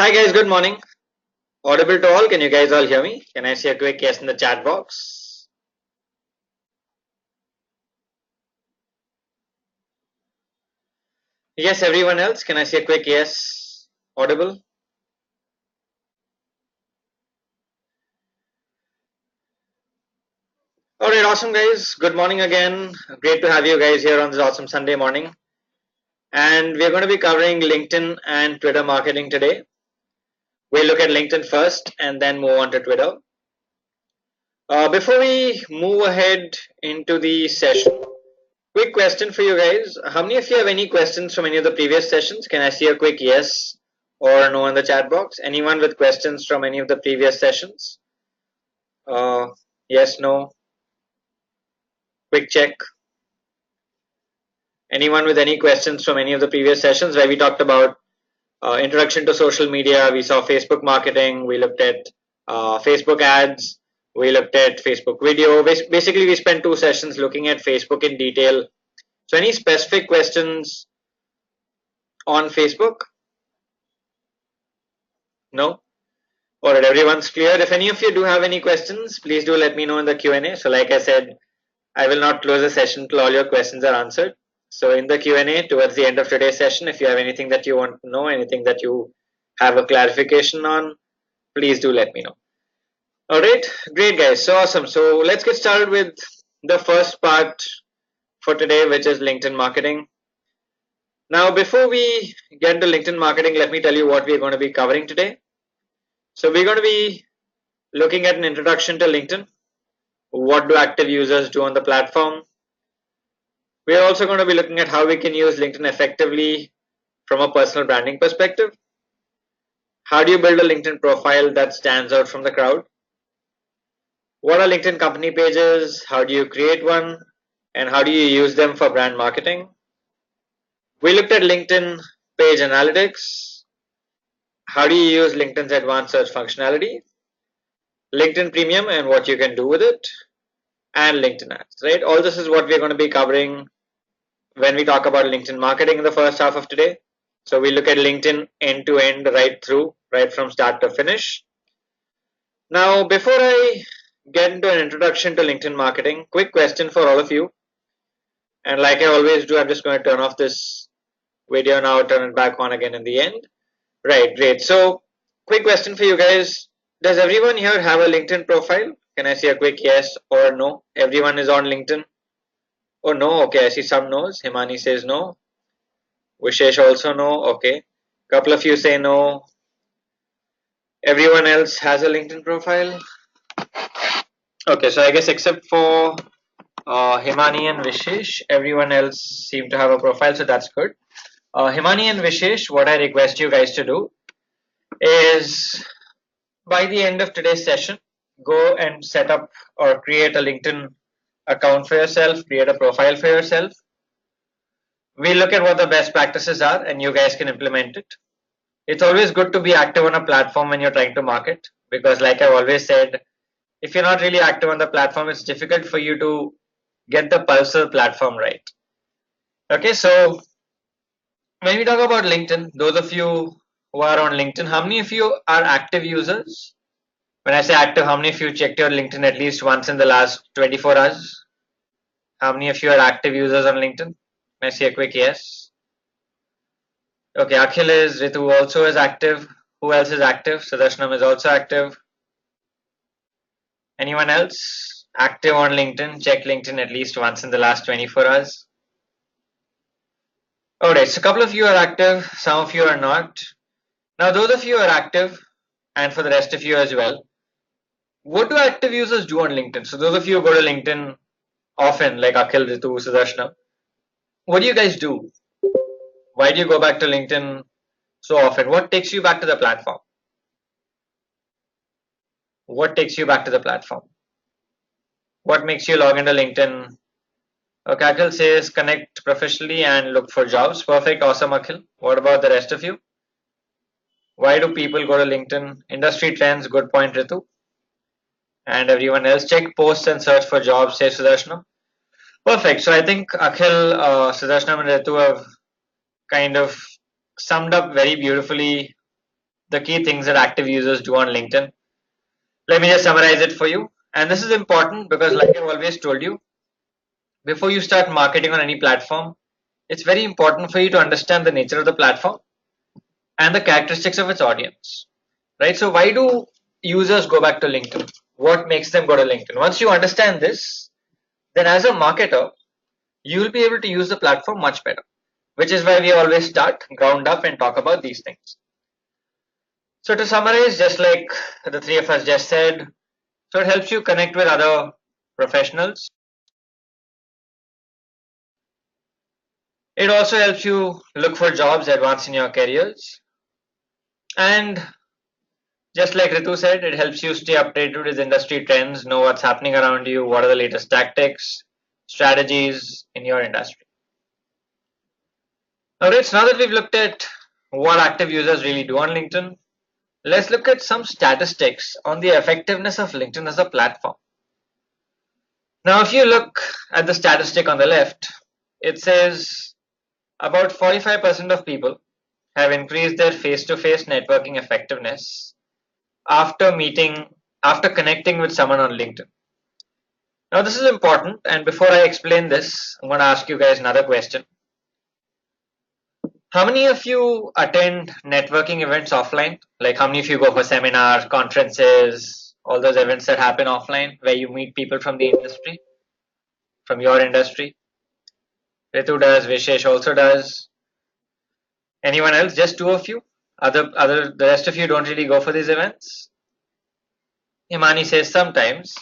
Hi guys, good morning. Audible to all? Can you guys all hear me? Can I see a quick yes in the chat box? Yes, everyone else, can I see a quick yes? Audible? Alright, awesome guys. Good morning again. Great to have you guys here on this awesome Sunday morning. And we're going to be covering LinkedIn and Twitter marketing today. We'll look at LinkedIn first and then move on to Twitter. Before we move ahead into the session, quick question for you guys. How many of you have any questions from any of the previous sessions? Can I see a quick yes or no in the chat box? Anyone with questions from any of the previous sessions? Yes, no. Quick check. Anyone with any questions from any of the previous sessions where we talked about introduction to social media? We saw Facebook marketing. We looked at Facebook ads. We looked at Facebook video. Basically, we spent 2 sessions looking at Facebook in detail. So any specific questions on Facebook? No? Alright, everyone's clear. If any of you do have any questions, please do let me know in the Q&A. So like I said, I will not close the session till all your questions are answered. So in the Q&A towards the end of today's session, if you have anything that you want to know, anything that you have a clarification on, please do let me know. Alright, great guys. So awesome. So let's get started with the first part for today, which is LinkedIn marketing. Now, before we get into LinkedIn marketing, let me tell you what we're going to be covering today. So we're going to be looking at an introduction to LinkedIn. What do active users do on the platform? We are also going to be looking at how we can use LinkedIn effectively from a personal branding perspective. How do you build a LinkedIn profile that stands out from the crowd? What are LinkedIn company pages? How do you create one? And how do you use them for brand marketing? We looked at LinkedIn page analytics. How do you use LinkedIn's advanced search functionality? LinkedIn Premium and what you can do with it, and LinkedIn ads, right? All this is what we're going to be covering when we talk about LinkedIn marketing in the first half of today. So we look at LinkedIn end to end, right through, right from start to finish. Now, before I get into an introduction to LinkedIn marketing, quick question for all of you. And like I always do, I'm just going to turn off this video now, turn it back on again in the end. Right, great. So quick question for you guys. Does everyone here have a LinkedIn profile? Can I see a quick yes or no? Everyone is on LinkedIn? Oh no, okay, I see some no's. Himani says no. Vishesh also no, okay. Couple of you say no. Everyone else has a LinkedIn profile? Okay, so I guess except for Himani and Vishesh, everyone else seem to have a profile, so that's good. Himani and Vishesh, what I request you guys to do is by the end of today's session, go and set up or create a LinkedIn account for yourself, create a profile for yourself. We look at what the best practices are and you guys can implement it. It's always good to be active on a platform when you're trying to market, because like I've always said, if you're not really active on the platform, it's difficult for you to get the pulse of the platform right. Okay, so when we talk about LinkedIn, those of you who are on LinkedIn, how many of you are active users? When I say active, how many of you checked your LinkedIn at least once in the last 24 hours? How many of you are active users on LinkedIn? Can I see a quick yes? Okay, Akhil is, Ritu also is active. Who else is active? Sudarshanam is also active. Anyone else active on LinkedIn? Check LinkedIn at least once in the last 24 hours. Alright, so a couple of you are active, some of you are not. Now those of you who are active, and for the rest of you as well, what do active users do on LinkedIn? So those of you who go to LinkedIn often, like Akhil, Ritu, Sudarshanam, what do you guys do? Why do you go back to LinkedIn so often? What takes you back to the platform? What takes you back to the platform? What makes you log into LinkedIn? Okay, Akhil says connect professionally and look for jobs. Perfect, awesome, Akhil. What about the rest of you? Why do people go to LinkedIn? Industry trends, good point, Ritu. And everyone else, check posts and search for jobs, says Sudarshanam. Perfect. So I think Akhil, Sudarshanam and Ritu have kind of summed up very beautifully the key things that active users do on LinkedIn. Let me just summarize it for you. And this is important because, like I've always told you, before you start marketing on any platform, it's very important for you to understand the nature of the platform and the characteristics of its audience, right? So why do users go back to LinkedIn? What makes them go to LinkedIn? Once you understand this, then as a marketer, you will be able to use the platform much better, which is why we always start ground up and talk about these things. So to summarize, just like the three of us just said, so it helps you connect with other professionals. It also helps you look for jobs, advance in your careers. And just like Ritu said, it helps you stay updated with industry trends, know what's happening around you, what are the latest tactics, strategies in your industry. Alright, so now that we've looked at what active users really do on LinkedIn, let's look at some statistics on the effectiveness of LinkedIn as a platform. Now, if you look at the statistic on the left, it says about 45% of people have increased their face-to-face networking effectiveness after connecting with someone on LinkedIn. Now, this is important, and before I explain this, I'm going to ask you guys another question. How many of you attend networking events offline? Like, how many of you go for seminars, conferences, all those events that happen offline where you meet people from the industry, from your industry? Ritu does, Vishesh also does. Anyone else? Just two of you? The rest of you don't really go for these events? Imani says sometimes.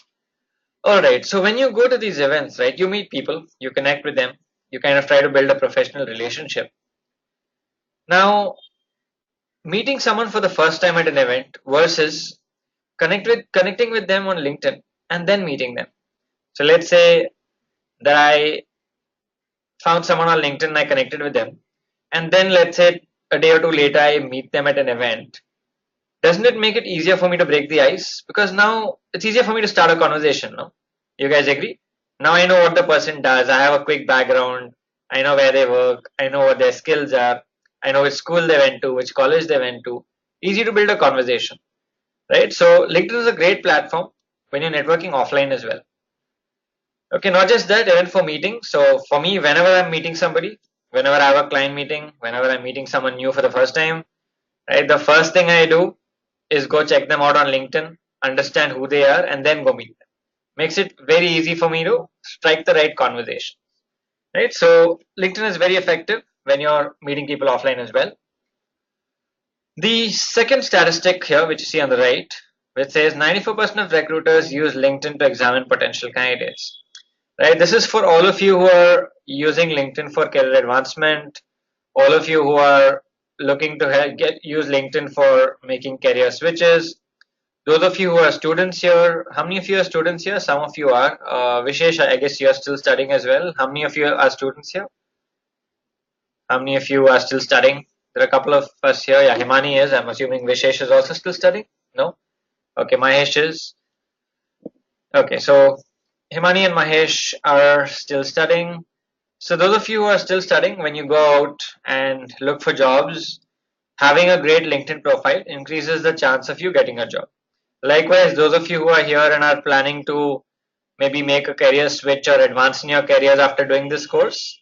Alright, so when you go to these events, right, you meet people, you connect with them, you kind of try to build a professional relationship. Now, meeting someone for the first time at an event versus connecting with them on LinkedIn and then meeting them. So let's say that I found someone on LinkedIn and I connected with them, and then let's say a day or two later I meet them at an event. Doesn't it make it easier for me to break the ice? Because now it's easier for me to start a conversation, no? You guys agree? Now I know what the person does. I have a quick background. I know where they work. I know what their skills are. I know which school they went to, which college they went to. Easy to build a conversation, right? So LinkedIn is a great platform when you're networking offline as well. Okay, not just that, even for meetings. So for me, whenever I'm meeting somebody, whenever I have a client meeting, whenever I'm meeting someone new for the first time, right, the first thing I do is go check them out on LinkedIn, understand who they are, and then go meet them. Makes it very easy for me to strike the right conversation, right? So LinkedIn is very effective when you're meeting people offline as well. The second statistic here, which you see on the right, which says 94% of recruiters use LinkedIn to examine potential candidates. Right, this is for all of you who are using LinkedIn for career advancement, all of you who are looking to use LinkedIn for making career switches. Those of you who are students here, how many of you are students here? Some of you are. Vishesh, I guess you are still studying as well. How many of you are students here? How many of you are still studying? There are a couple of us here. Yeah, Himani is. I'm assuming Vishesh is also still studying. No? Okay, Mahesh is. Okay, so Himani and Mahesh are still studying. So those of you who are still studying, when you go out and look for jobs, having a great LinkedIn profile increases the chance of you getting a job. Likewise, those of you who are here and are planning to maybe make a career switch or advance in your careers after doing this course,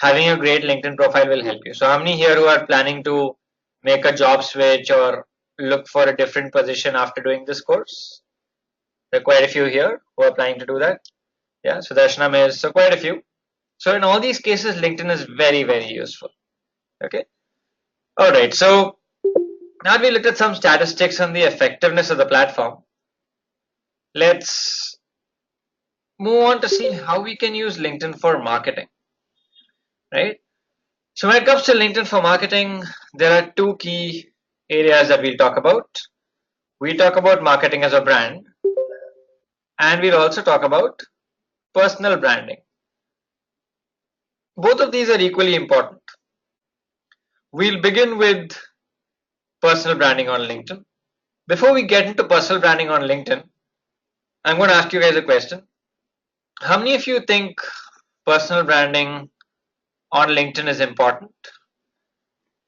having a great LinkedIn profile will help you. So how many here who are planning to make a job switch or look for a different position after doing this course? There are quite a few here who are planning to do that. Yeah, so Darshanam is, so quite a few. So in all these cases, LinkedIn is very, very useful. Okay. All right. So now we looked at some statistics on the effectiveness of the platform. Let's move on to see how we can use LinkedIn for marketing. Right. So when it comes to LinkedIn for marketing, there are two key areas that we'll talk about. We'll talk about marketing as a brand, and we'll also talk about personal branding. Both of these are equally important. We'll begin with personal branding on LinkedIn. Before we get into personal branding on LinkedIn, I'm going to ask you guys a question. How many of you think personal branding on LinkedIn is important?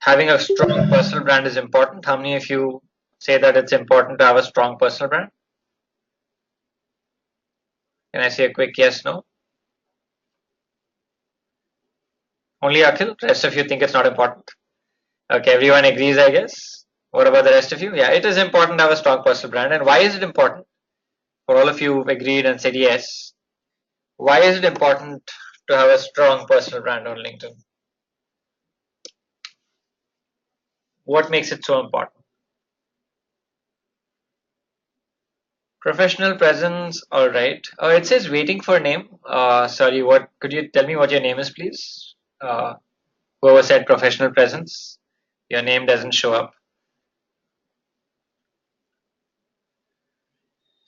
having a strong personal brand is important. How many of you say that it's important to have a strong personal brand? Can I say a quick yes, no? Only Akhil? Rest of you think it's not important? Okay, everyone agrees, I guess. What about the rest of you? Yeah, it is important to have a strong personal brand. And why is it important? For all of you who've agreed and said yes, why is it important to have a strong personal brand on LinkedIn? What makes it so important? Professional presence, all right. It says waiting for name. Sorry, what could you tell me what your name is, please? Whoever said professional presence, your name doesn't show up.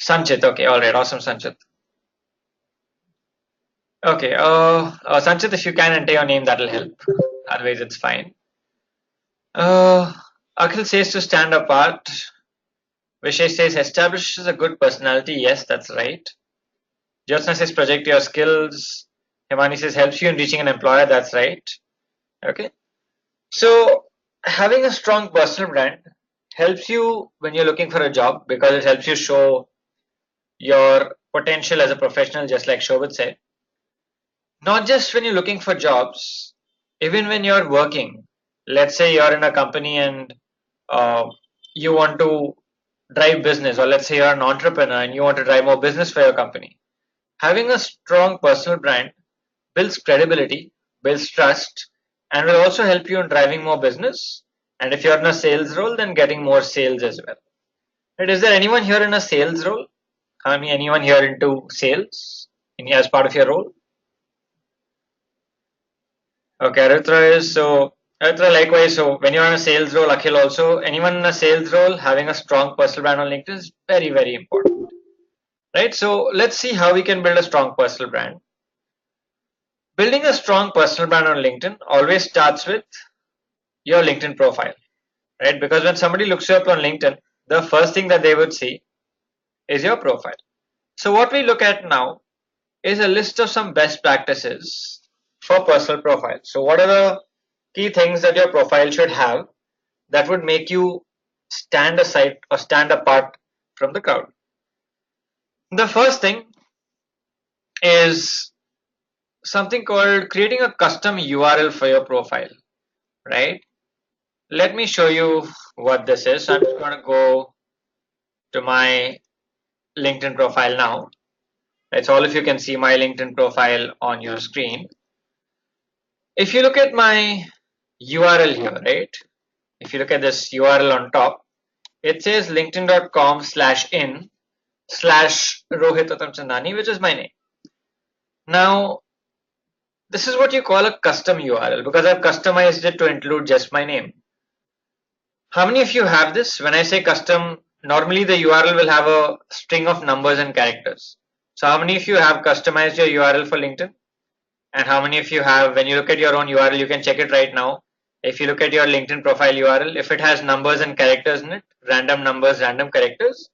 Sanchit, okay, all right, awesome, Sanchit. Okay, Sanchit, if you can enter your name, that'll help. Otherwise, it's fine. Akhil says to stand apart. Vishay says establishes a good personality. Yes, that's right. Jyotsna says project your skills. Himani says helps you in reaching an employer. That's right. Okay. So having a strong personal brand helps you when you're looking for a job because it helps you show your potential as a professional, just like Shobit said. Not just when you're looking for jobs, even when you're working. Let's say you're in a company and uh, you want to drive business, or let's say you're an entrepreneur and you want to drive more business for your company. Having a strong personal brand builds credibility, builds trust, and will also help you in driving more business. And if you're in a sales role, then getting more sales as well. Right? Is there anyone here in a sales role? I mean, anyone here into sales as part of your role? Okay, Aritra is so. Aritra, likewise. So when you're in a sales role, Akhil also. Anyone in a sales role having a strong personal brand on LinkedIn is very, very important. Right? So let's see how we can build a strong personal brand. Building a strong personal brand on LinkedIn always starts with your LinkedIn profile, right? Because when somebody looks you up on LinkedIn, the first thing that they would see is your profile. So what we look at now is a list of some best practices for personal profile. So what are the key things that your profile should have that would make you stand aside or stand apart from the crowd? The first thing is something called creating a custom URL for your profile, right? Let me show you what this is. So I'm just going to go to my LinkedIn profile now. That's all. If you can see my LinkedIn profile on your screen. If you look at my URL here, right? If you look at this URL on top, it says linkedin.com/in/Rohit Uttamchandani, which is my name. Now, this is what you call a custom URL because I've customized it to include just my name. How many of you have this? When I say custom, normally the URL will have a string of numbers and characters. So how many of you have customized your URL for LinkedIn? And how many of you have, when you look at your own URL, you can check it right now. If you look at your LinkedIn profile URL, if it has numbers and characters in it, random numbers, random characters,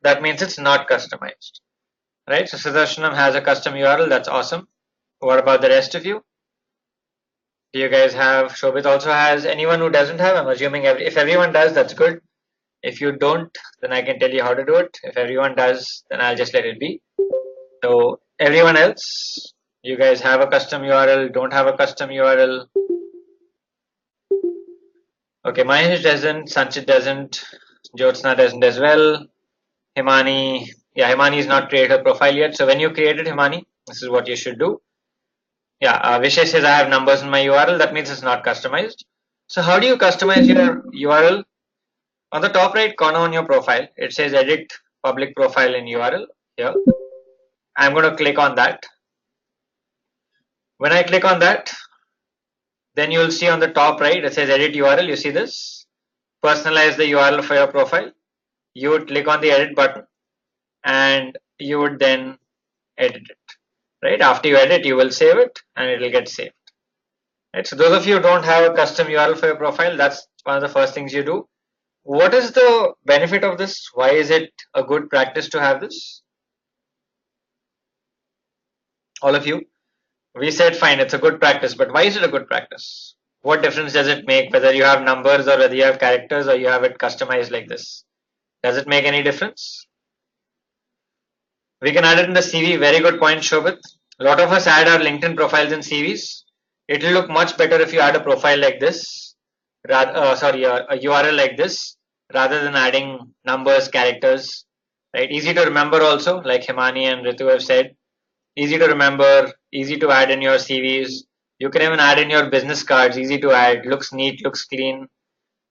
that means it's not customized, right? So Sudarshanam has a custom URL. That's awesome. What about the rest of you? Do you guys have? Shobit also has. Anyone who doesn't have? I'm assuming if everyone does, that's good. If you don't, then I can tell you how to do it. If everyone does, then I'll just let it be. So everyone else, you guys have a custom URL, don't have a custom URL. Okay, Mahesh doesn't, Sanchit doesn't, Jyotsna doesn't as well. Himani, yeah, Himani is not created a profile yet. So when you created Himani, this is what you should do. Yeah, Vishay says I have numbers in my URL. That means it's not customized. So how do you customize your URL? On the top right corner on your profile, it says edit public profile in URL here. I'm going to click on that. When I click on that, then you'll see on the top right, it says edit URL. You see this? Personalize the URL for your profile. You would click on the edit button and you would then edit it. Right? After you edit, you will save it and it will get saved. Right? So those of you who don't have a custom URL for your profile, that's one of the first things you do. What is the benefit of this? Why is it a good practice to have this? All of you, we said fine, it's a good practice, but why is it a good practice? What difference does it make whether you have numbers or whether you have characters or you have it customized like this? Does it make any difference? We can add it in the CV. Very good point, Shobit. A lot of us add our LinkedIn profiles in CVs. It will look much better if you add a profile like this, a URL like this, rather than adding numbers, characters. Right? Easy to remember also, like Himani and Ritu have said. Easy to remember, easy to add in your CVs. You can even add in your business cards. Easy to add. Looks neat, looks clean.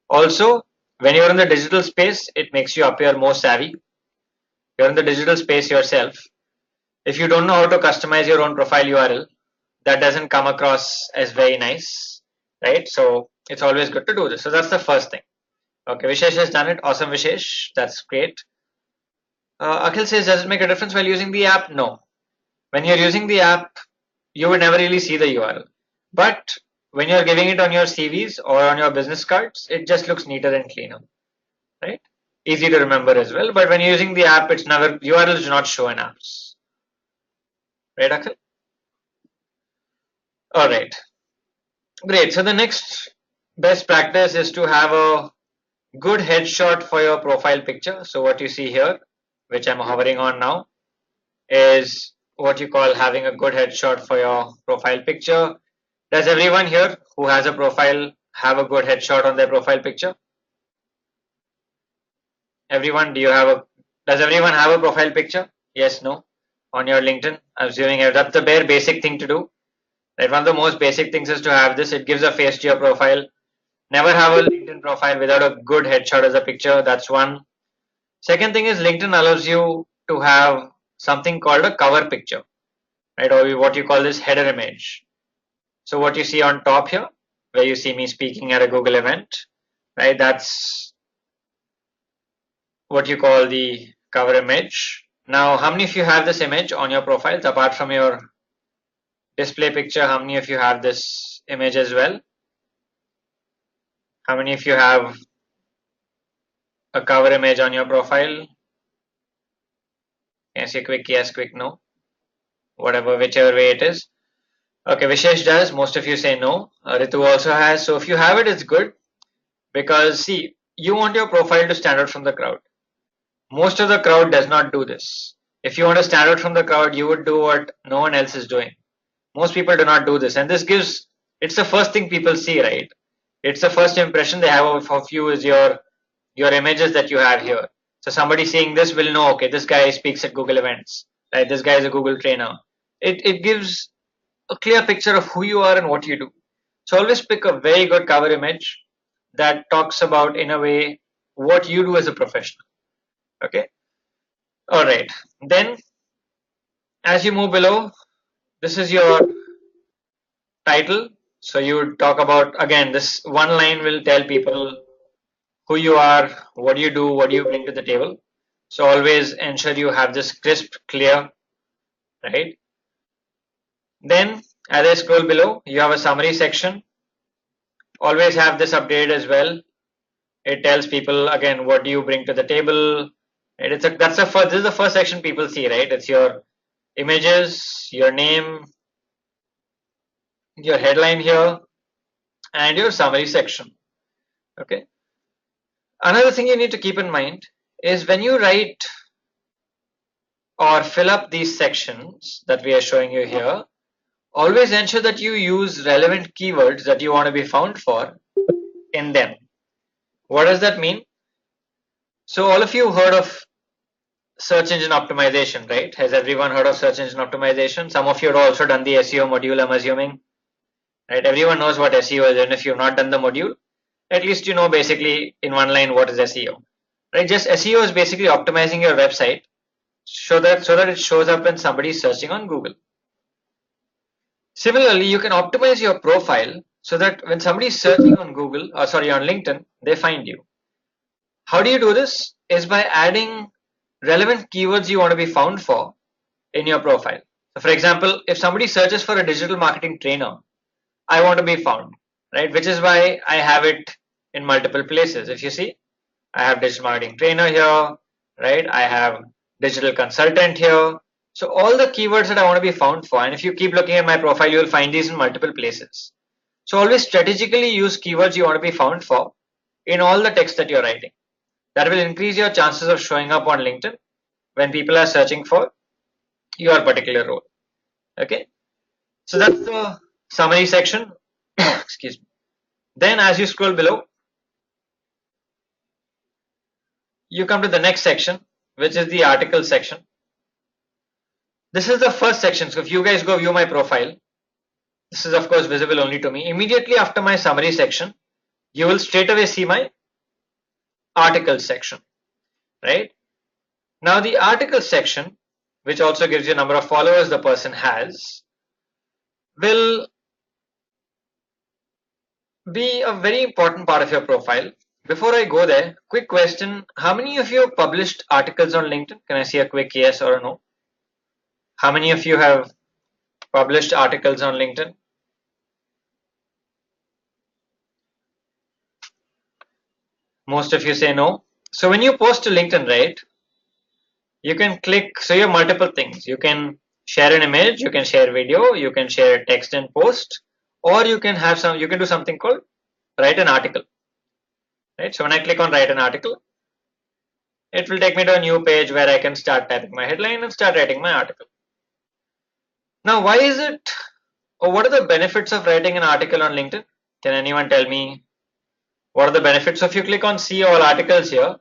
Also, when you're in the digital space, it makes you appear more savvy. You're in the digital space yourself. If you don't know how to customize your own profile URL, that doesn't come across as very nice, right? So it's always good to do this. So that's the first thing. Okay, Vishesh has done it. Awesome, Vishesh. That's great. Akhil says, does it make a difference while using the app? No. When you're using the app, you would never really see the URL. But when you're giving it on your CVs or on your business cards, it just looks neater and cleaner, right? Easy to remember as well. But when you're using the app, it's never, URLs do not show in apps. Right, Akhil? All right. Great. So the next best practice is to have a good headshot for your profile picture. So what you see here, which I'm hovering on now, is what you call having a good headshot for your profile picture. Does everyone here who has a profile have a good headshot on their profile picture? Everyone, does everyone have a profile picture? Yes, no? On your LinkedIn? I'm assuming that's the bare basic thing to do. Right? One of the most basic things is to have this. It gives a face to your profile. Never have a LinkedIn profile without a good headshot as a picture. That's one. Second thing is LinkedIn allows you to have something called a cover picture, right? Or what you call this header image. So what you see on top here, where you see me speaking at a Google event, right? That's what you call the cover image. Now, how many of you have this image on your profiles apart from your display picture? How many of you have this image as well? How many of you have a cover image on your profile? Can I say quick yes, quick no? Whatever, whichever way it is. Okay, Vishesh does. Most of you say no. Ritu also has. So if you have it, it's good because see, you want your profile to stand out from the crowd. Most of the crowd does not do this. If you want to stand out from the crowd, you would do what no one else is doing. Most people do not do this, and this gives. It's the first thing people see, right? It's the first impression they have of you is your images that you have here. So somebody seeing this will know, okay, this guy speaks at Google events, right? This guy is a Google trainer. It gives a clear picture of who you are and what you do. So always pick a very good cover image that talks about, in a way, what you do as a professional. Okay. All right. Then, as you move below, this is your title. So you would talk about, again, this one line will tell people who you are, what do you do, what do you bring to the table. So always ensure you have this crisp, clear, right? Then, as I scroll below, you have a summary section. Always have this updated as well. It tells people again what do you bring to the table. Right? This is the first section people see, right? It's your images, your name, your headline here, and your summary section. Okay. Another thing you need to keep in mind is when you write or fill up these sections that we are showing you here, always ensure that you use relevant keywords that you want to be found for in them. What does that mean? So all of you heard of search engine optimization, right? Has everyone heard of search engine optimization? Some of you have also done the SEO module, I'm assuming. Right? Everyone knows what SEO is, and if you've not done the module, at least you know basically in one line what is SEO. Right? Just SEO is basically optimizing your website so that it shows up when somebody is searching on Google. Similarly, you can optimize your profile so that when somebody is searching on Google, or sorry, on LinkedIn, they find you. How do you do this? Is by adding relevant keywords you want to be found for in your profile. So for example, if somebody searches for a digital marketing trainer, I want to be found, right? Which is why I have it in multiple places. If you see, I have digital marketing trainer here, right? I have digital consultant here. So all the keywords that I want to be found for, and if you keep looking at my profile, you will find these in multiple places. So always strategically use keywords you want to be found for in all the text that you're writing. That will increase your chances of showing up on LinkedIn when people are searching for your particular role. Okay, so that's the summary section. Excuse me. Then as you scroll below, you come to the next section, which is the article section. This is the first section. So if you guys go view my profile, this is of course visible only to me. Immediately after my summary section, you will straight away see my article section, right? Now the article section, which also gives you a number of followers the person has, will be a very important part of your profile. Before I go there, quick question. How many of you have published articles on LinkedIn? Can I see a quick yes or a no? How many of you have published articles on LinkedIn? Most of you say no. So when you post to LinkedIn, right, you can click, so you have multiple things. You can share an image, you can share video, you can share text and post, or you can have some, you can do something called write an article, right? So when I click on write an article, it will take me to a new page where I can start typing my headline and start writing my article. Now, why is it, or what are the benefits of writing an article on LinkedIn? Can anyone tell me what are the benefits? So if you click on see all articles here,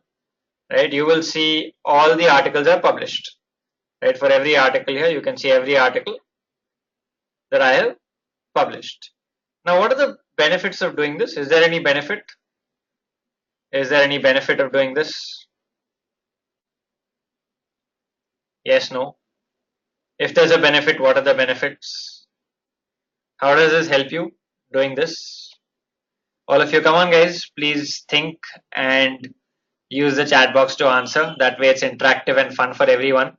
right, you will see all the articles are published, right? For every article here, you can see every article that I have published. Now, what are the benefits of doing this? Is there any benefit? Is there any benefit of doing this? Yes, no. If there's a benefit, what are the benefits? How does this help you doing this? All of you, come on guys, please think and use the chat box to answer. That way it's interactive and fun for everyone.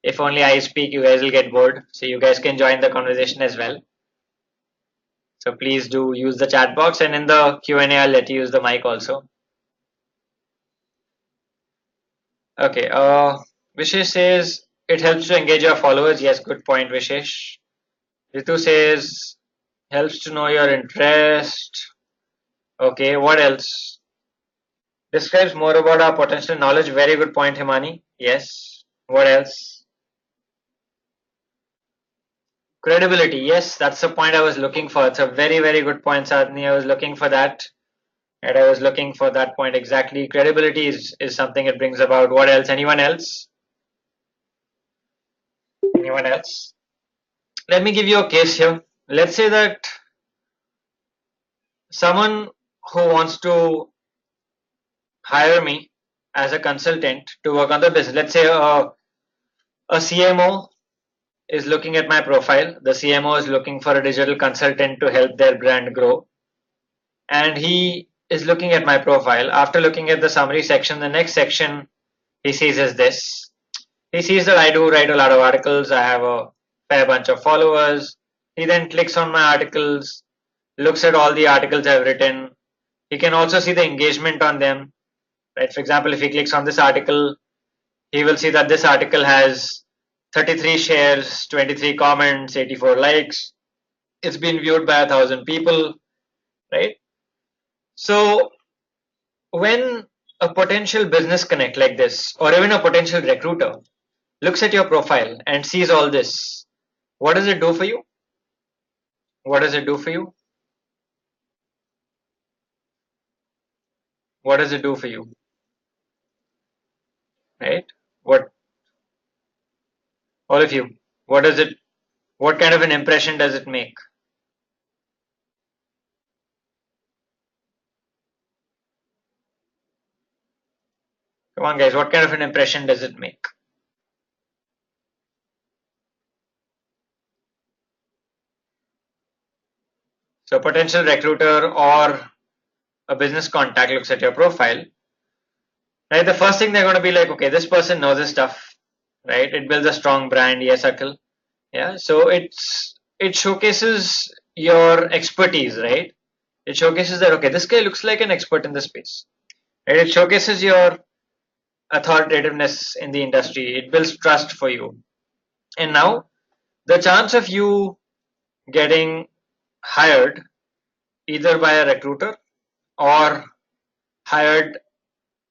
If only I speak, you guys will get bored. So you guys can join the conversation as well. So please do use the chat box, and in the Q&A, I'll let you use the mic also. Okay, Vishesh says it helps to engage your followers. Yes, good point, Vishesh. Ritu says helps to know your interest. Okay, what else? Describes more about our potential knowledge. Very good point, Himani. Yes. What else? Credibility. Yes, that's the point I was looking for. It's a very, very good point, Sadhni. I was looking for that. And I was looking for that point exactly. Credibility is something it brings about. What else? Anyone else? Anyone else? Let me give you a case here. Let's say that someone who wants to hire me as a consultant to work on the business. Let's say a CMO is looking at my profile. The CMO is looking for a digital consultant to help their brand grow. And he is looking at my profile. After looking at the summary section, the next section he sees is this. He sees that I do write a lot of articles. I have a fair bunch of followers. He then clicks on my articles, looks at all the articles I've written. He can also see the engagement on them. Right? For example, if he clicks on this article, he will see that this article has 33 shares, 23 comments, 84 likes. It's been viewed by 1,000 people, right? So when a potential business connect like this, or even a potential recruiter looks at your profile and sees all this, what does it do for you? What does it do for you? What does it do for you? Right? What, all of you, what does it, what kind of an impression does it make? Come on guys, what kind of an impression does it make? So potential recruiter or a business contact looks at your profile, right? The first thing they're going to be like, okay, this person knows his stuff, right? It builds a strong brand. Yes, Akhil. Yeah. So it showcases your expertise, right? It showcases that, okay, this guy looks like an expert in the space, right? It showcases your authoritativeness in the industry. It builds trust for you. And now the chance of you getting hired either by a recruiter or hired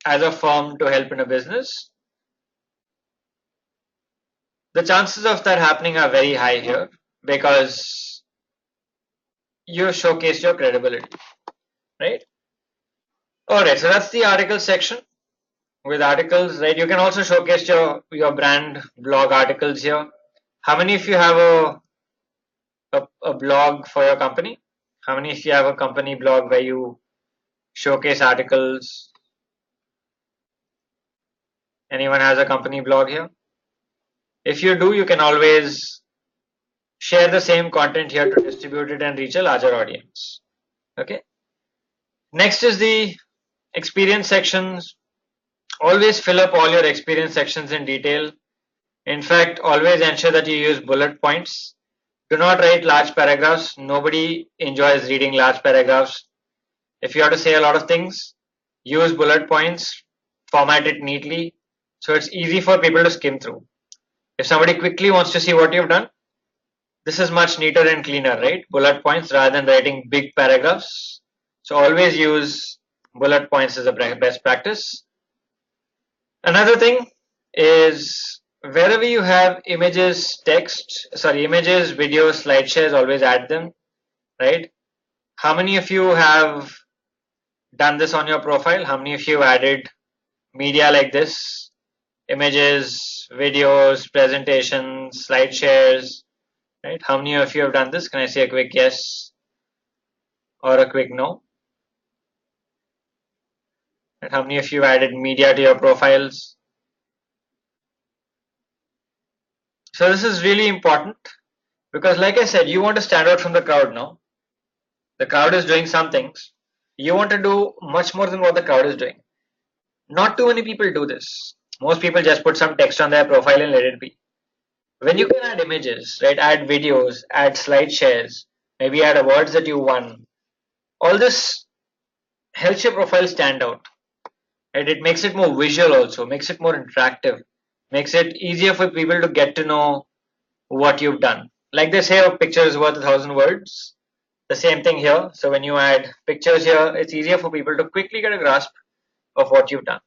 as a firm to help in a business, the chances of that happening are very high here because you showcase your credibility, right? Alright, so that's the article section. With articles, right, you can also showcase your brand blog articles here. How many of you have a blog for your company? How many of you have a company blog where you showcase articles? Anyone has a company blog here? If you do, you can always share the same content here to distribute it and reach a larger audience. Okay. Next is the experience sections. Always fill up all your experience sections in detail. In fact, always ensure that you use bullet points. Do not write large paragraphs. Nobody enjoys reading large paragraphs. If you have to say a lot of things, use bullet points, format it neatly, so it's easy for people to skim through. If somebody quickly wants to see what you've done, this is much neater and cleaner, right? Bullet points rather than writing big paragraphs. So always use bullet points as a best practice. Another thing is wherever you have images, images, videos, slide shares, always add them, right? How many of you have done this on your profile? How many of you added media like this? Images, videos, presentations, slide shares, right? How many of you have done this? Can I say a quick yes or a quick no? And how many of you added media to your profiles? So this is really important because like I said, you want to stand out from the crowd now. The crowd is doing some things. You want to do much more than what the crowd is doing. Not too many people do this. Most people just put some text on their profile and let it be. When you can add images, right, add videos, add slide shares, maybe add awards that you won, all this helps your profile stand out. Right? It makes it more visual also, makes it more interactive, makes it easier for people to get to know what you've done. Like they say, a picture is worth 1,000 words. The same thing here. So when you add pictures here, it's easier for people to quickly get a grasp of what you've done.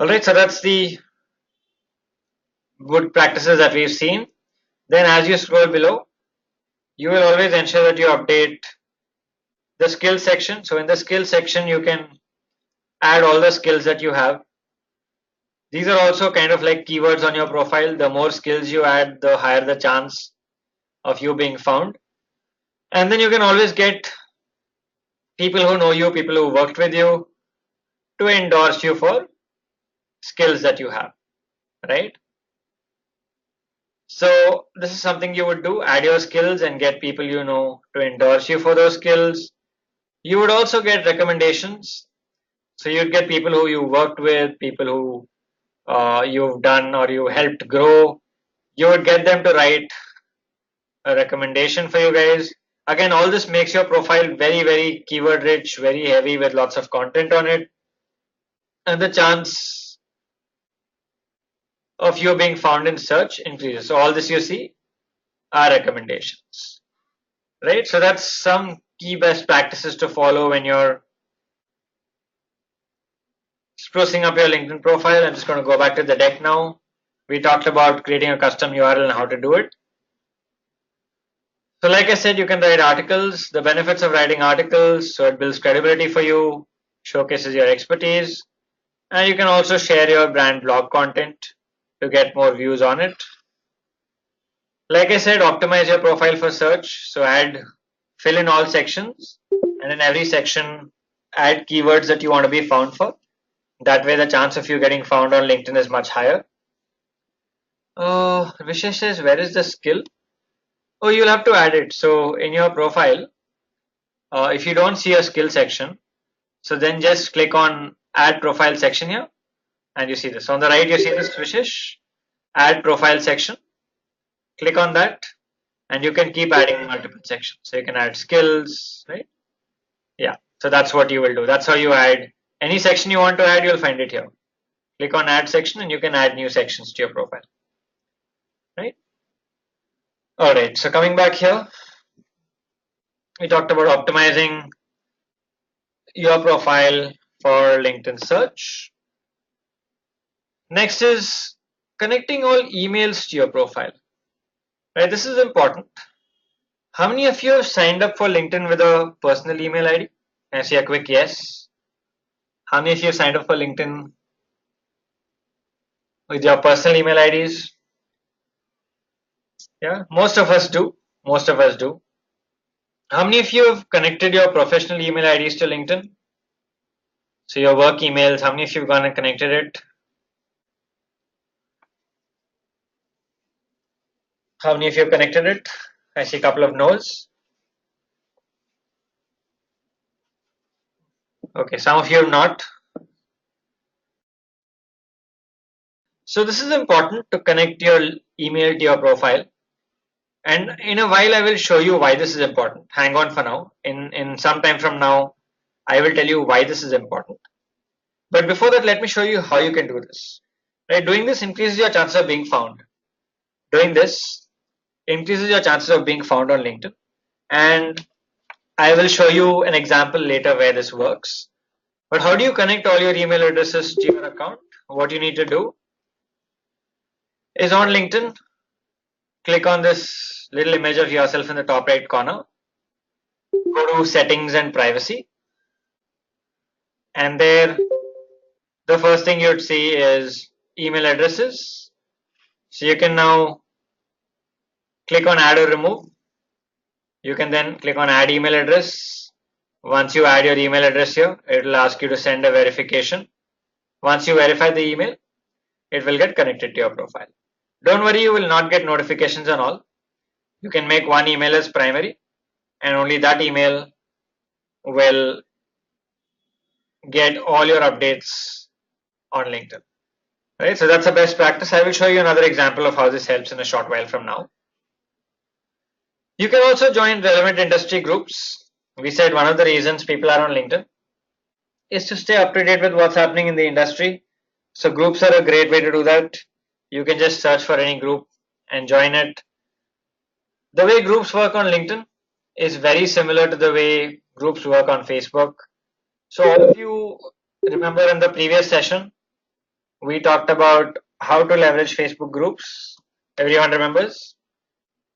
Alright, so that's the good practices that we've seen. Then as you scroll below, you will always ensure that you update the skills section. So in the skills section, you can add all the skills that you have. These are also kind of like keywords on your profile. The more skills you add, the higher the chance of you being found. And then you can always get people who know you, people who worked with you to endorse you for skills that you have, right? So this is something you would do, add your skills and get people you know to endorse you for those skills. You would also get recommendations. So you'd get people who you worked with, people who you've done or you helped grow. You would get them to write a recommendation for you guys. Again, all this makes your profile very, very keyword rich, very heavy with lots of content on it. And the chance of you being found in search increases. So all this you see are recommendations, right? So that's some key best practices to follow when you're sprucing up your LinkedIn profile. I'm just going to go back to the deck now. We talked about creating a custom URL and how to do it. So like I said, you can write articles, the benefits of writing articles. So it builds credibility for you, showcases your expertise, and you can also share your brand blog content to get more views on it. Like I said, optimize your profile for search. So fill in all sections, and in every section, add keywords that you want to be found for. That way the chance of you getting found on LinkedIn is much higher. Vishesh says, where is the skill? Oh, you'll have to add it. So in your profile, if you don't see a skill section, so then just click on add profile section here and you see this. On the right, you see this Vishesh, add profile section. Click on that and you can keep adding multiple sections. So you can add skills, right? Yeah, so that's what you will do. That's how you add any section you want to add, you'll find it here. Click on add section and you can add new sections to your profile, right? All right, so coming back here, We talked about optimizing your profile for LinkedIn search. Next is connecting all emails to your profile. Right, this is important. How many of you have signed up for LinkedIn with a personal email ID? Can I see a quick yes? How many of you have signed up for LinkedIn with your personal email IDs? Yeah, most of us do. Most of us do. How many of you have connected your professional email IDs to LinkedIn? So your work emails, how many of you have gone and connected it? How many of you have connected it? I see a couple of no's. Okay, some of you have not. So this is important to connect your email to your profile. And in a while, I will show you why this is important. Hang on for now. In some time from now, I will tell you why this is important. But before that, let me show you how you can do this. Right? Doing this increases your chances of being found. Doing this increases your chances of being found on LinkedIn. And I will show you an example later where this works. But how do you connect all your email addresses to your account? What you need to do is on LinkedIn, click on this little image of yourself in the top right corner. Go to settings and privacy. And there, the first thing you'd see is email addresses. So you can now click on add or remove. You can then click on add email address. Once you add your email address here, it will ask you to send a verification. Once you verify the email, it will get connected to your profile. Don't worry, you will not get notifications on all. You can make one email as primary, and only that email will get all your updates on LinkedIn. Right, so that's the best practice. I will show you another example of how this helps in a short while from now. You can also join relevant industry groups. We said one of the reasons people are on LinkedIn is to stay up to date with what's happening in the industry. So groups are a great way to do that. You can just search for any group and join it. The way groups work on LinkedIn is very similar to the way groups work on Facebook. So all of you remember in the previous session, we talked about how to leverage Facebook groups. Everyone remembers?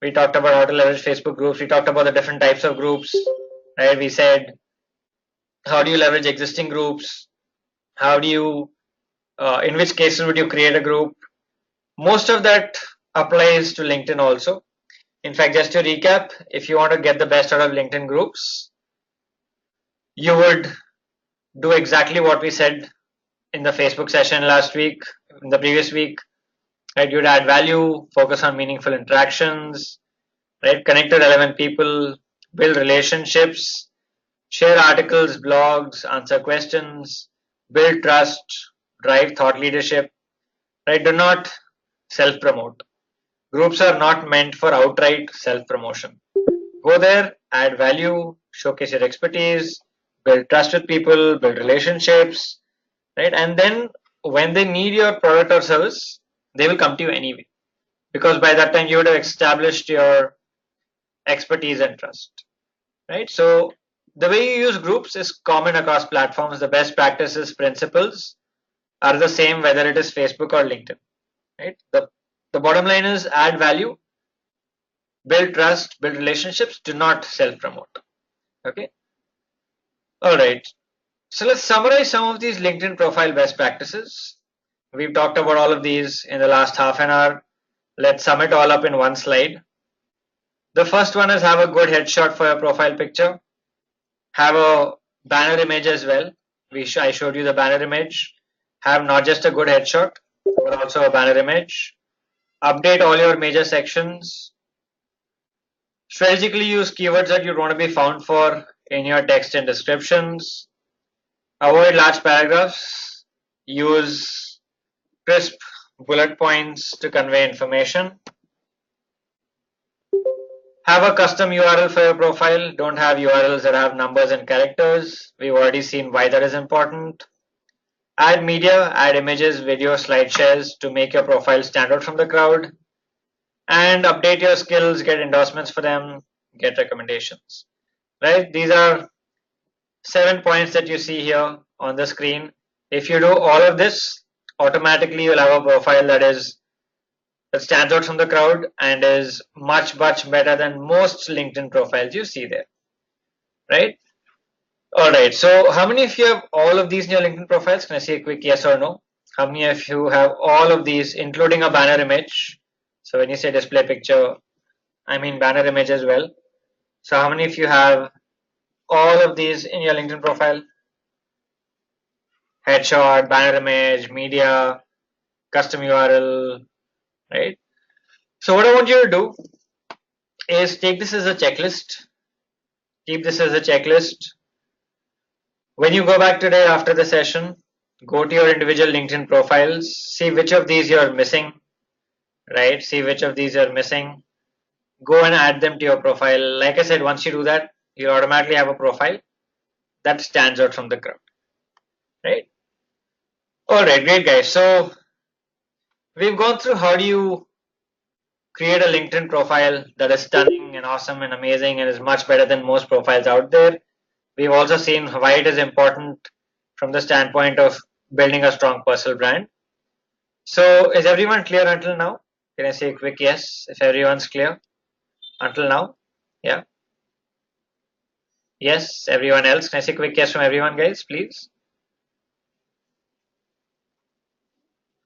We talked about how to leverage Facebook groups. We talked about the different types of groups, right? We said, how do you leverage existing groups? How do you, in which cases would you create a group? Most of that applies to LinkedIn also. In fact, just to recap, if you want to get the best out of LinkedIn groups, you would do exactly what we said in the Facebook session last week, in the previous week, right? You'd add value, focus on meaningful interactions, right? Connect to relevant people, build relationships, share articles, blogs, answer questions, build trust, drive thought leadership, right? Do not self-promote. Groups are not meant for outright self-promotion. Go there, add value, showcase your expertise, build trust with people, build relationships, right? And then when they need your product or service, they will come to you anyway, because by that time you would have established your expertise and trust, right? So the way you use groups is common across platforms. The best practices, principles are the same whether it is Facebook or LinkedIn, right? The bottom line is add value, build trust, build relationships, do not self-promote. Okay. All right. So let's summarize some of these LinkedIn profile best practices. We've talked about all of these in the last half an hour. Let's sum it all up in one slide. The first one is have a good headshot for your profile picture. Have a banner image as well. I showed you the banner image. Have not just a good headshot, but also a banner image. Update all your major sections. Strategically use keywords that you want to be found for in your text and descriptions. Avoid large paragraphs. Use crisp bullet points to convey information. Have a custom URL for your profile. Don't have URLs that have numbers and characters. We've already seen why that is important. Add media, add images, video, slide shares to make your profile stand out from the crowd. And update your skills, get endorsements for them, get recommendations. right? These are 7 points that you see here on the screen. If you do all of this, automatically you'll have a profile that stands out from the crowd and is much better than most LinkedIn profiles you see there, right? All right. So how many of you have all of these in your LinkedIn profiles? Can I see a quick yes or no? How many of you have all of these, including a banner image? So when you say display picture, I mean banner image as well. So how many of you have all of these in your LinkedIn profile? Headshot, banner image, media, custom URL, right? So what I want you to do is take this as a checklist. Keep this as a checklist. When you go back today after the session, go to your individual LinkedIn profiles, see which of these you're missing, right? See which of these you're missing. Go and add them to your profile. Like I said, once you do that, you automatically have a profile that stands out from the crowd, right? All right, great guys. So we've gone through how do you create a LinkedIn profile that is stunning and awesome and amazing and is much better than most profiles out there. We've also seen why it is important from the standpoint of building a strong personal brand. So is everyone clear until now? Can I say a quick yes if everyone's clear until now? Yeah. Yes, everyone else. Can I say a quick yes from everyone, guys, please?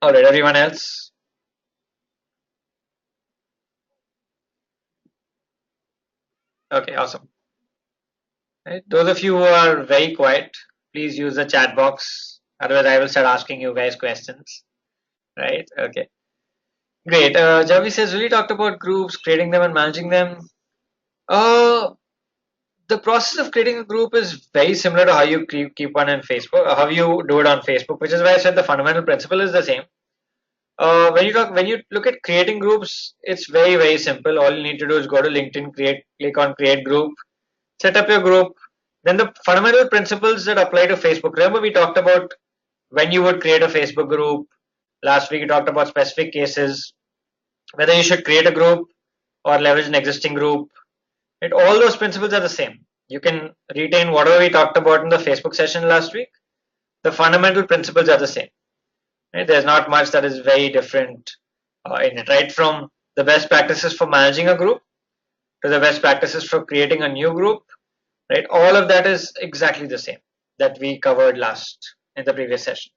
All right, everyone else. Okay, awesome. Right. Those of you who are very quiet, please use the chat box. Otherwise, I will start asking you guys questions. Right? Okay. Great. Javi says, really talked about groups, creating them and managing them. Uh, the process of creating a group is very similar to how you keep one in Facebook, how you do it on Facebook, which is why I said the fundamental principle is the same. When you look at creating groups, it's very simple. All you need to do is go to LinkedIn, click on create group, set up your group. Then the fundamental principles that apply to Facebook. Remember we talked about when you would create a Facebook group. Last week we talked about specific cases, whether you should create a group or leverage an existing group. Right? All those principles are the same. You can retain whatever we talked about in the Facebook session last week. The fundamental principles are the same. Right? There's not much that is very different in it, right? From the best practices for managing a group to the best practices for creating a new group, right? All of that is exactly the same that we covered last in the previous session.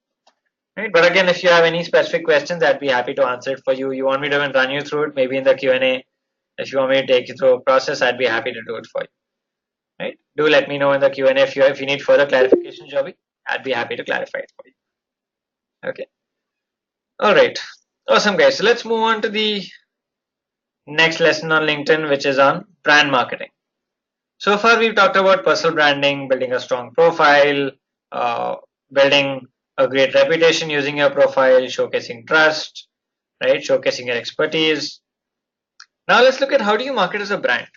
Right? But again, if you have any specific questions, I'd be happy to answer it for you. You want me to run you through it, maybe in the Q&A. If you want me to take you through a process, I'd be happy to do it for you. Right? Do let me know in the Q&A if you need further clarification, Joby. I'd be happy to clarify it for you. Okay. All right. Awesome, guys. So let's move on to the next lesson on LinkedIn, which is on brand marketing. So far, we've talked about personal branding, building a strong profile, building a great reputation using your profile, showcasing trust, right? Showcasing your expertise. Now let's look at how do you market as a brand,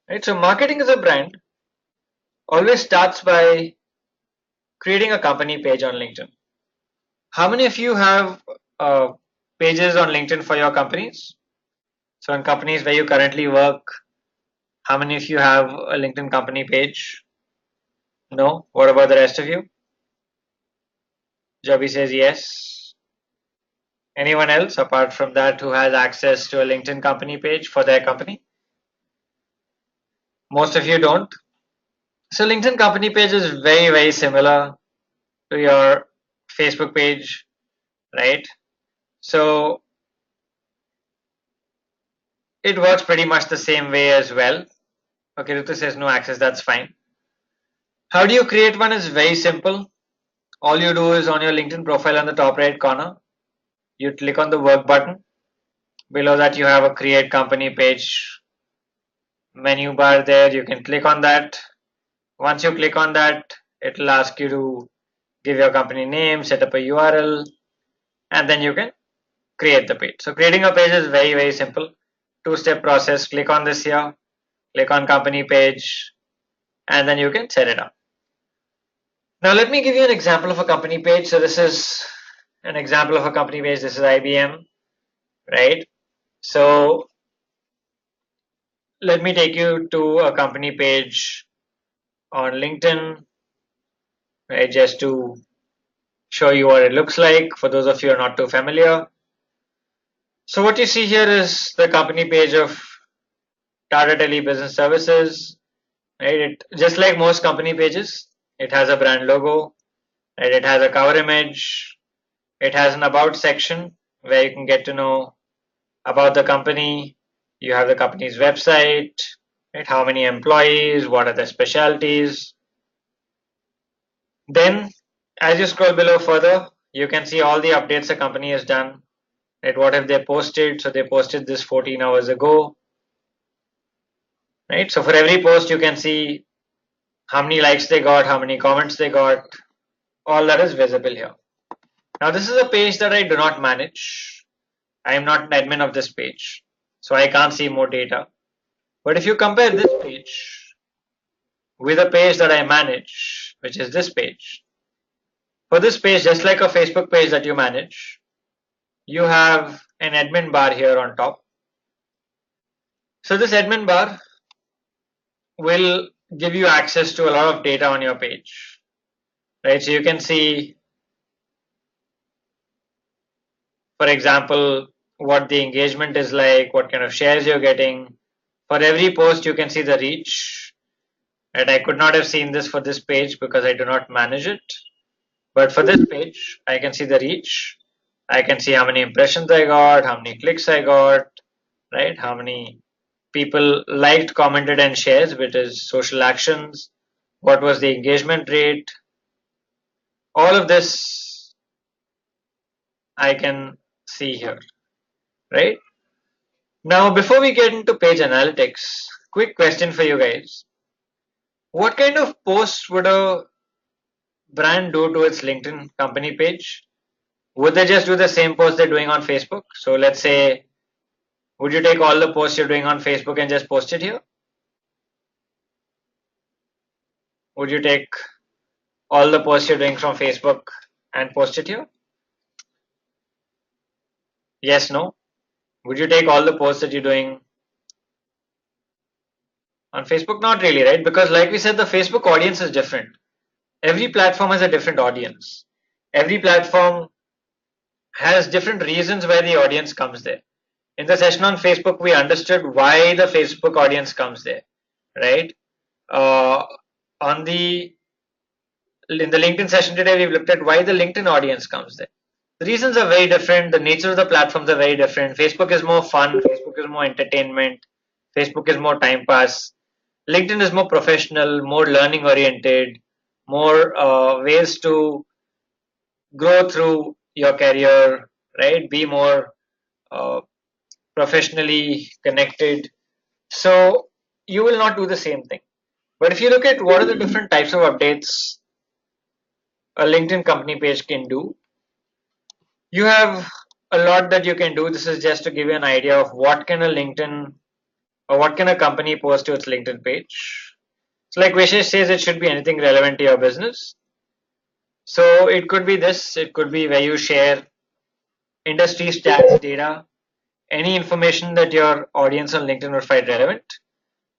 right? So marketing as a brand always starts by creating a company page on LinkedIn. How many of you have pages on LinkedIn for your companies? So in companies where you currently work, how many of you have a LinkedIn company page? No? What about the rest of you? Joby says yes. Anyone else apart from that who has access to a LinkedIn company page for their company? Most of you don't. So LinkedIn company page is very similar to your Facebook page, right? So it works pretty much the same way as well. Okay, Ritu says no access, that's fine. How do you create one is very simple. All you do is on your LinkedIn profile on the top right corner, you click on the work button. Below that you have a create company page menu bar there. You can click on that. Once you click on that, it will ask you to give your company name, set up a URL, and then you can create the page. So creating a page is very simple. Two-step process. Click on this here, click on company page, and then you can set it up. Now let me give you an example of a company page. So this is an example of a company page. This is IBM, right? So let me take you to a company page on LinkedIn, right, just to show you what it looks like for those of you who are not too familiar. So what you see here is the company page of Tata Tele Business Services, right? Just like most company pages, it has a brand logo, right? It has a cover image, it has an about section where you can get to know about the company. You have the company's website, right? How many employees, what are the specialties. Then as you scroll below further, you can see all the updates the company has done, right? What have they posted? So they posted this 14 hours ago, right? So for every post you can see how many likes they got, how many comments they got, all that is visible here. Now this is a page that I do not manage. I am not an admin of this page, so I can't see more data. But if you compare this page with a page that I manage, which is this page, for this page, just like a Facebook page that you manage, you have an admin bar here on top. So this admin bar will give you access to a lot of data on your page, right? So you can see, for example, what the engagement is like, what kind of shares you're getting. For every post, you can see the reach. And I could not have seen this for this page because I do not manage it. But for this page, I can see the reach. I can see how many impressions I got, how many clicks I got, right? How many people liked, commented, and shares, which is social actions. What was the engagement rate? All of this I can see here, right? Now, before we get into page analytics, quick question for you guys. What kind of posts would a brand do to its LinkedIn company page? Would they just do the same post they're doing on Facebook? So let's say, would you take all the posts you're doing on Facebook and just post it here? Would you take all the posts you're doing from Facebook and post it here? Yes, no? Would you take all the posts that you're doing on Facebook? Not really, right? Because like we said, the Facebook audience is different. Every platform has a different audience. Every platform has different reasons why the audience comes there. In the session on Facebook, we understood why the Facebook audience comes there, right? On the In the LinkedIn session today, we've looked at why the LinkedIn audience comes there. The reasons are very different. The nature of the platforms are very different. Facebook is more fun. Facebook is more entertainment. Facebook is more time pass. LinkedIn is more professional, more learning oriented, more ways to grow through your career, right? Be more uh, professionally connected. So you will not do the same thing. But if you look at what are the different types of updates a LinkedIn company page can do, you have a lot that you can do. This is just to give you an idea of what can a LinkedIn or what can a company post to its LinkedIn page. So like Vishesh says, it should be anything relevant to your business. So it could be this, it could be where you share industry stats, data, any information that your audience on LinkedIn would find relevant.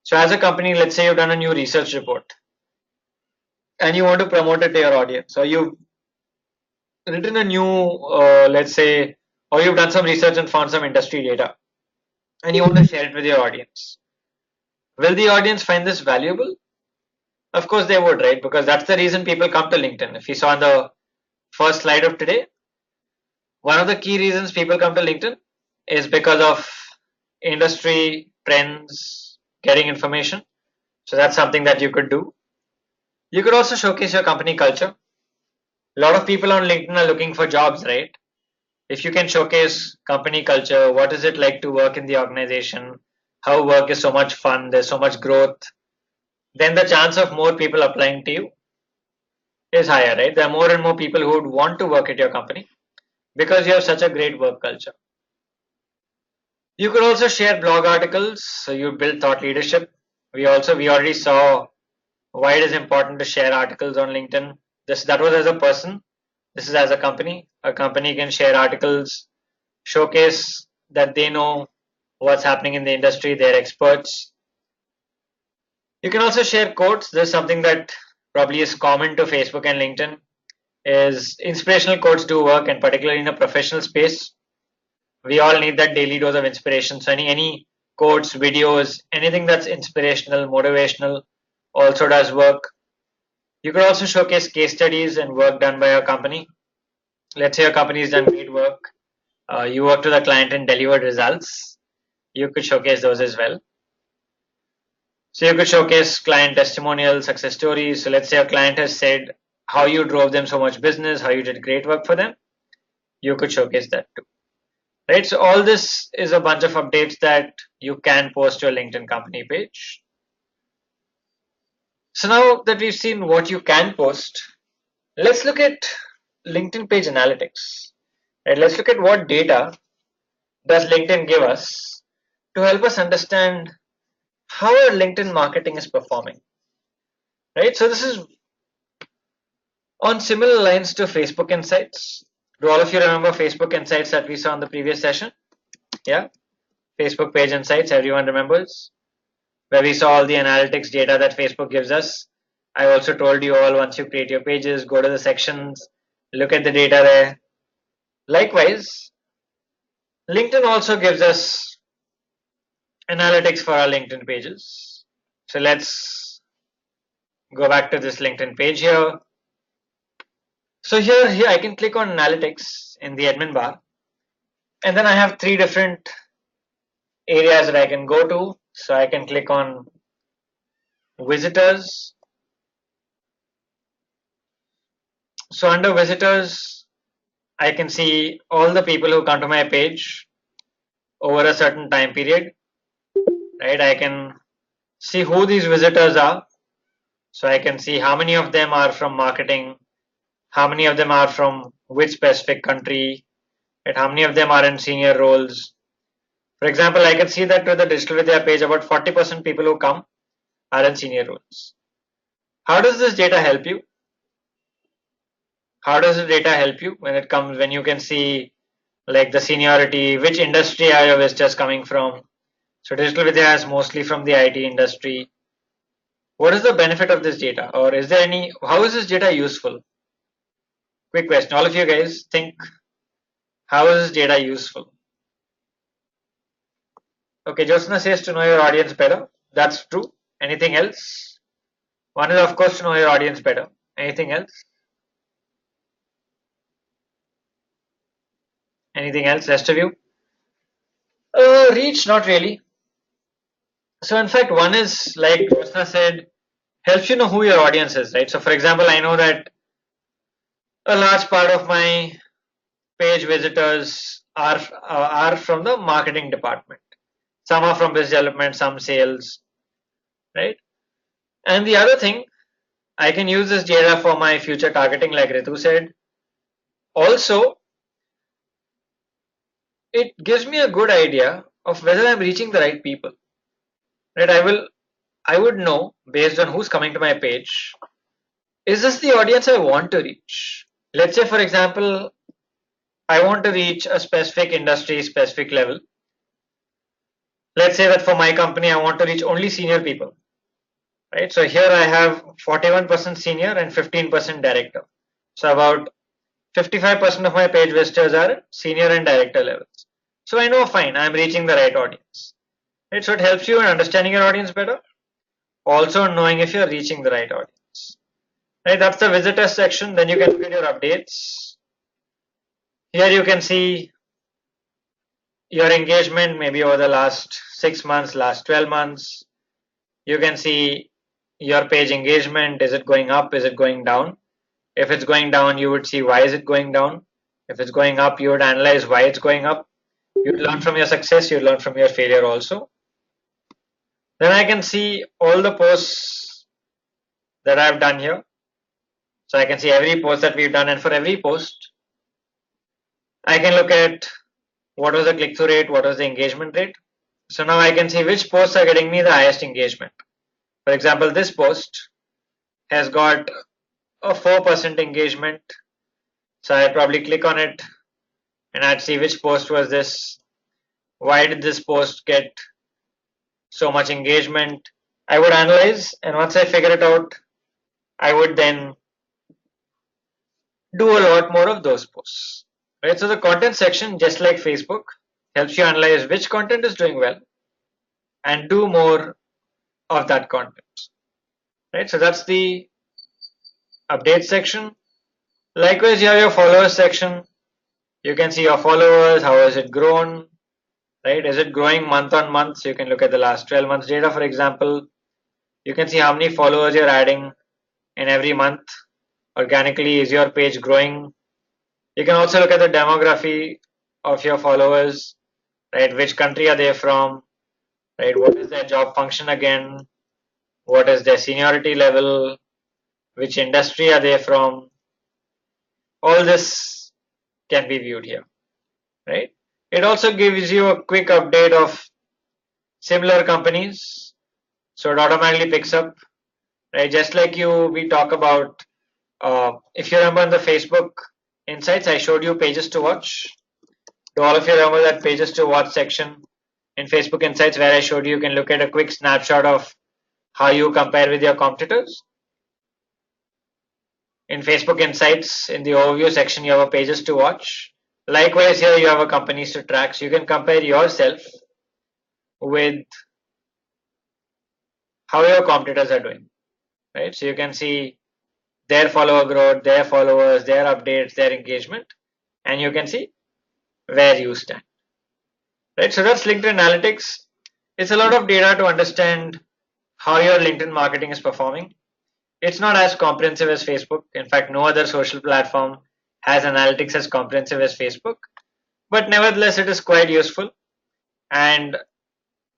So as a company, let's say you've done a new research report and you want to promote it to your audience, or you've written a new, let's say, or you've done some research and found some industry data and you want to share it with your audience. Will the audience find this valuable? Of course they would, right? Because that's the reason people come to LinkedIn. If you saw on the first slide of today, one of the key reasons people come to LinkedIn is because of industry trends, getting information. So that's something that you could do. You could also showcase your company culture. A lot of people on LinkedIn are looking for jobs, right? If you can showcase company culture, what is it like to work in the organization, how work is so much fun, there's so much growth, then the chance of more people applying to you is higher, right? There are more and more people who would want to work at your company because you have such a great work culture. You could also share blog articles, so you build thought leadership. We already saw why it is important to share articles on LinkedIn. That was as a person. This is as a company. A company can share articles, showcase that they know what's happening in the industry, they're experts. You can also share quotes. This is something that probably is common to Facebook and LinkedIn. Is inspirational quotes do work, and particularly in a professional space, we all need that daily dose of inspiration. So any quotes, videos, anything that's inspirational, motivational, also does work. You could also showcase case studies and work done by your company. Let's say your company has done great work. You worked with a client and delivered results. You could showcase those as well. So you could showcase client testimonials, success stories. So let's say a client has said how you drove them so much business, how you did great work for them. You could showcase that too. Right. So all this is a bunch of updates that you can post to your LinkedIn company page. So now that we've seen what you can post, let's look at LinkedIn page analytics. Right. Let's look at what data does LinkedIn give us to help us understand how our LinkedIn marketing is performing. Right. So this is on similar lines to Facebook Insights. Do all of you remember Facebook Insights that we saw in the previous session? Yeah. Facebook page insights, everyone remembers, where we saw all the analytics data that Facebook gives us. I also told you all, once you create your pages, go to the sections, look at the data there. Likewise, LinkedIn also gives us analytics for our LinkedIn pages. So let's go back to this LinkedIn page here. So here I can click on analytics in the admin bar, and then I have three different areas that I can go to. So I can click on visitors. So under visitors, I can see all the people who come to my page over a certain time period, right? I can see who these visitors are. So I can see how many of them are from marketing, how many of them are from which specific country, and how many of them are in senior roles. For example, I can see that to the Digital Vidya page, about 40% people who come are in senior roles. How does this data help you? How does the data help you when you can see like the seniority, which industry are your visitors coming from? So Digital Vidya is mostly from the IT industry. What is the benefit of this data, or is there any, how is this data useful? Quick question, all of you guys think, how is this data useful? Okay, Josna says to know your audience better. That's true. Anything else? One is of course to know your audience better. Anything else? Anything else, rest of you? Reach, not really. So in fact, one is like Josna said, helps you know who your audience is, right? So for example, I know that a large part of my page visitors are from the marketing department. Some are from business development, some sales, right? And the other thing, I can use this data for my future targeting, like Ritu said. Also, it gives me a good idea of whether I'm reaching the right people. Right? I would know based on who's coming to my page. Is this the audience I want to reach? Let's say, for example, I want to reach a specific industry, specific level. Let's say that for my company, I want to reach only senior people. Right? So here I have 41% senior and 15% director. So about 55% of my page visitors are senior and director levels. So I know, fine, I'm reaching the right audience. Right? So it helps you in understanding your audience better. Also knowing if you're reaching the right audience. Right? That's the visitors section. Then you can look at your updates. Here you can see your engagement maybe over the last 6 months, last 12 months. You can see your page engagement. Is it going up? Is it going down? If it's going down, you would see why is it going down. If it's going up, you would analyze why it's going up. You'd learn from your success. You'd learn from your failure also. Then I can see all the posts that I've done here. So I can see every post that we've done, and for every post, I can look at what was the click-through rate, what was the engagement rate. So now I can see which posts are getting me the highest engagement. For example, this post has got a 4% engagement. So I'd probably click on it and I'd see which post was this. Why did this post get so much engagement? I would analyze, and once I figure it out, I would then do a lot more of those posts. Right? So the content section, just like Facebook, helps you analyze which content is doing well and do more of that content. Right? So that's the update section. Likewise, you have your followers section. You can see your followers, how has it grown, right? Is it growing month on month? So you can look at the last 12 months data, for example. You can see how many followers you're adding in every month. Organically, is your page growing? You can also look at the demography of your followers, right? Which country are they from, right? What is their job function again? What is their seniority level? Which industry are they from? All this can be viewed here, right? It also gives you a quick update of similar companies. So it automatically picks up, right? Just like we talk about, if you remember in the Facebook Insights, I showed you pages to watch. Do all of you remember that pages to watch section in Facebook Insights where I showed you can look at a quick snapshot of how you compare with your competitors? In Facebook Insights, in the overview section, you have a pages to watch. Likewise, here you have a companies to track. So you can compare yourself with how your competitors are doing, right? So you can see their follower growth, their followers, their updates, their engagement, and you can see where you stand, right? So that's LinkedIn Analytics. It's a lot of data to understand how your LinkedIn marketing is performing. It's not as comprehensive as Facebook. In fact, no other social platform has analytics as comprehensive as Facebook, but nevertheless, it is quite useful and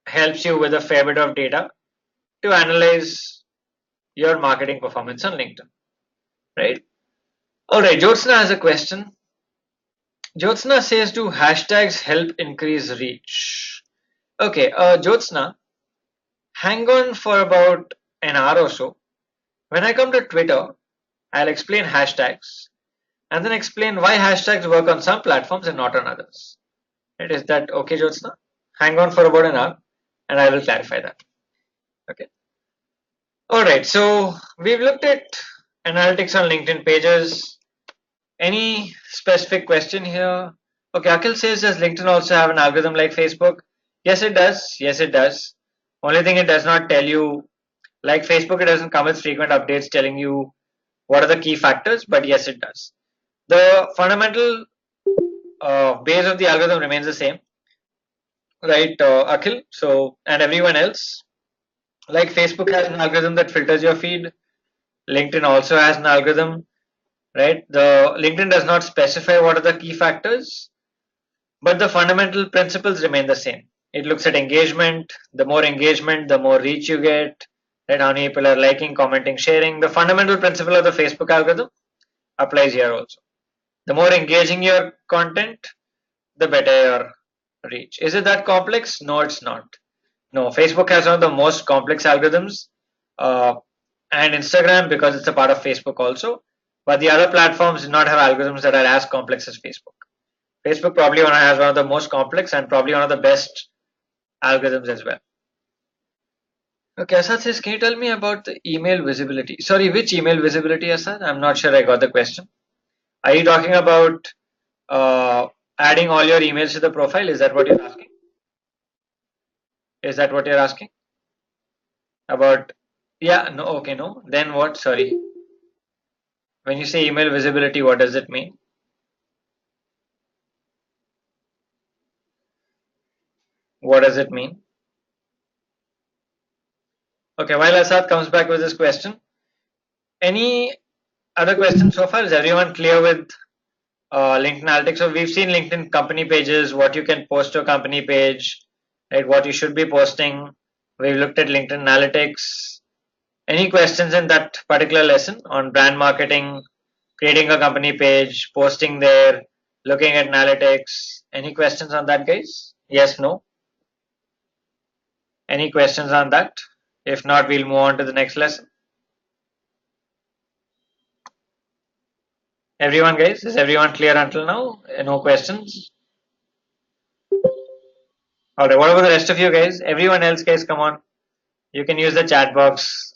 helps you with a fair bit of data to analyze your marketing performance on LinkedIn, right? All right, Jyotsna has a question. Jyotsna says, do hashtags help increase reach? Okay, Jyotsna, hang on for about an hour or so. When I come to Twitter, I'll explain hashtags and then explain why hashtags work on some platforms and not on others. Right? Is that okay, Jyotsna? Hang on for about an hour and I will clarify that. Okay. All right, so we've looked at analytics on LinkedIn pages. Any specific question here? Okay, Akhil says, does LinkedIn also have an algorithm like Facebook? Yes, it does. Yes, it does. Only thing it does not tell you, like Facebook, it doesn't come with frequent updates telling you what are the key factors, but yes, it does. The fundamental base of the algorithm remains the same, right, Akhil? So, and everyone else, like Facebook has an algorithm that filters your feed. LinkedIn also has an algorithm, right? The LinkedIn does not specify what are the key factors, but the fundamental principles remain the same. It looks at engagement. The more reach you get, right? How many people are liking, commenting, sharing. The fundamental principle of the Facebook algorithm applies here also. The more engaging your content, the better your reach. Is it that complex? No, it's not. No, Facebook has one of the most complex algorithms, and Instagram because it's a part of Facebook also. But the other platforms do not have algorithms that are as complex as Facebook. Facebook probably has one of the most complex and probably one of the best algorithms as well. Okay, Asad says, can you tell me about the email visibility? Sorry, which email visibility, Asad? I'm not sure I got the question. Are you talking about adding all your emails to the profile? Is that what you're asking? Is that what you're asking? About, yeah, no, okay, no. Then what? Sorry. When you say email visibility, what does it mean? What does it mean? Okay, while Asad comes back with this question, any other questions so far? Is everyone clear with LinkedIn Analytics? So we've seen LinkedIn company pages, what you can post to a company page, right? What you should be posting. We've looked at LinkedIn Analytics. Any questions in that particular lesson on brand marketing, creating a company page, posting there, looking at analytics? Any questions on that, guys? Yes, no? Any questions on that? If not, we'll move on to the next lesson. Everyone, guys, is everyone clear until now? No questions? All right, what about the rest of you guys? Everyone else, guys, come on. You can use the chat box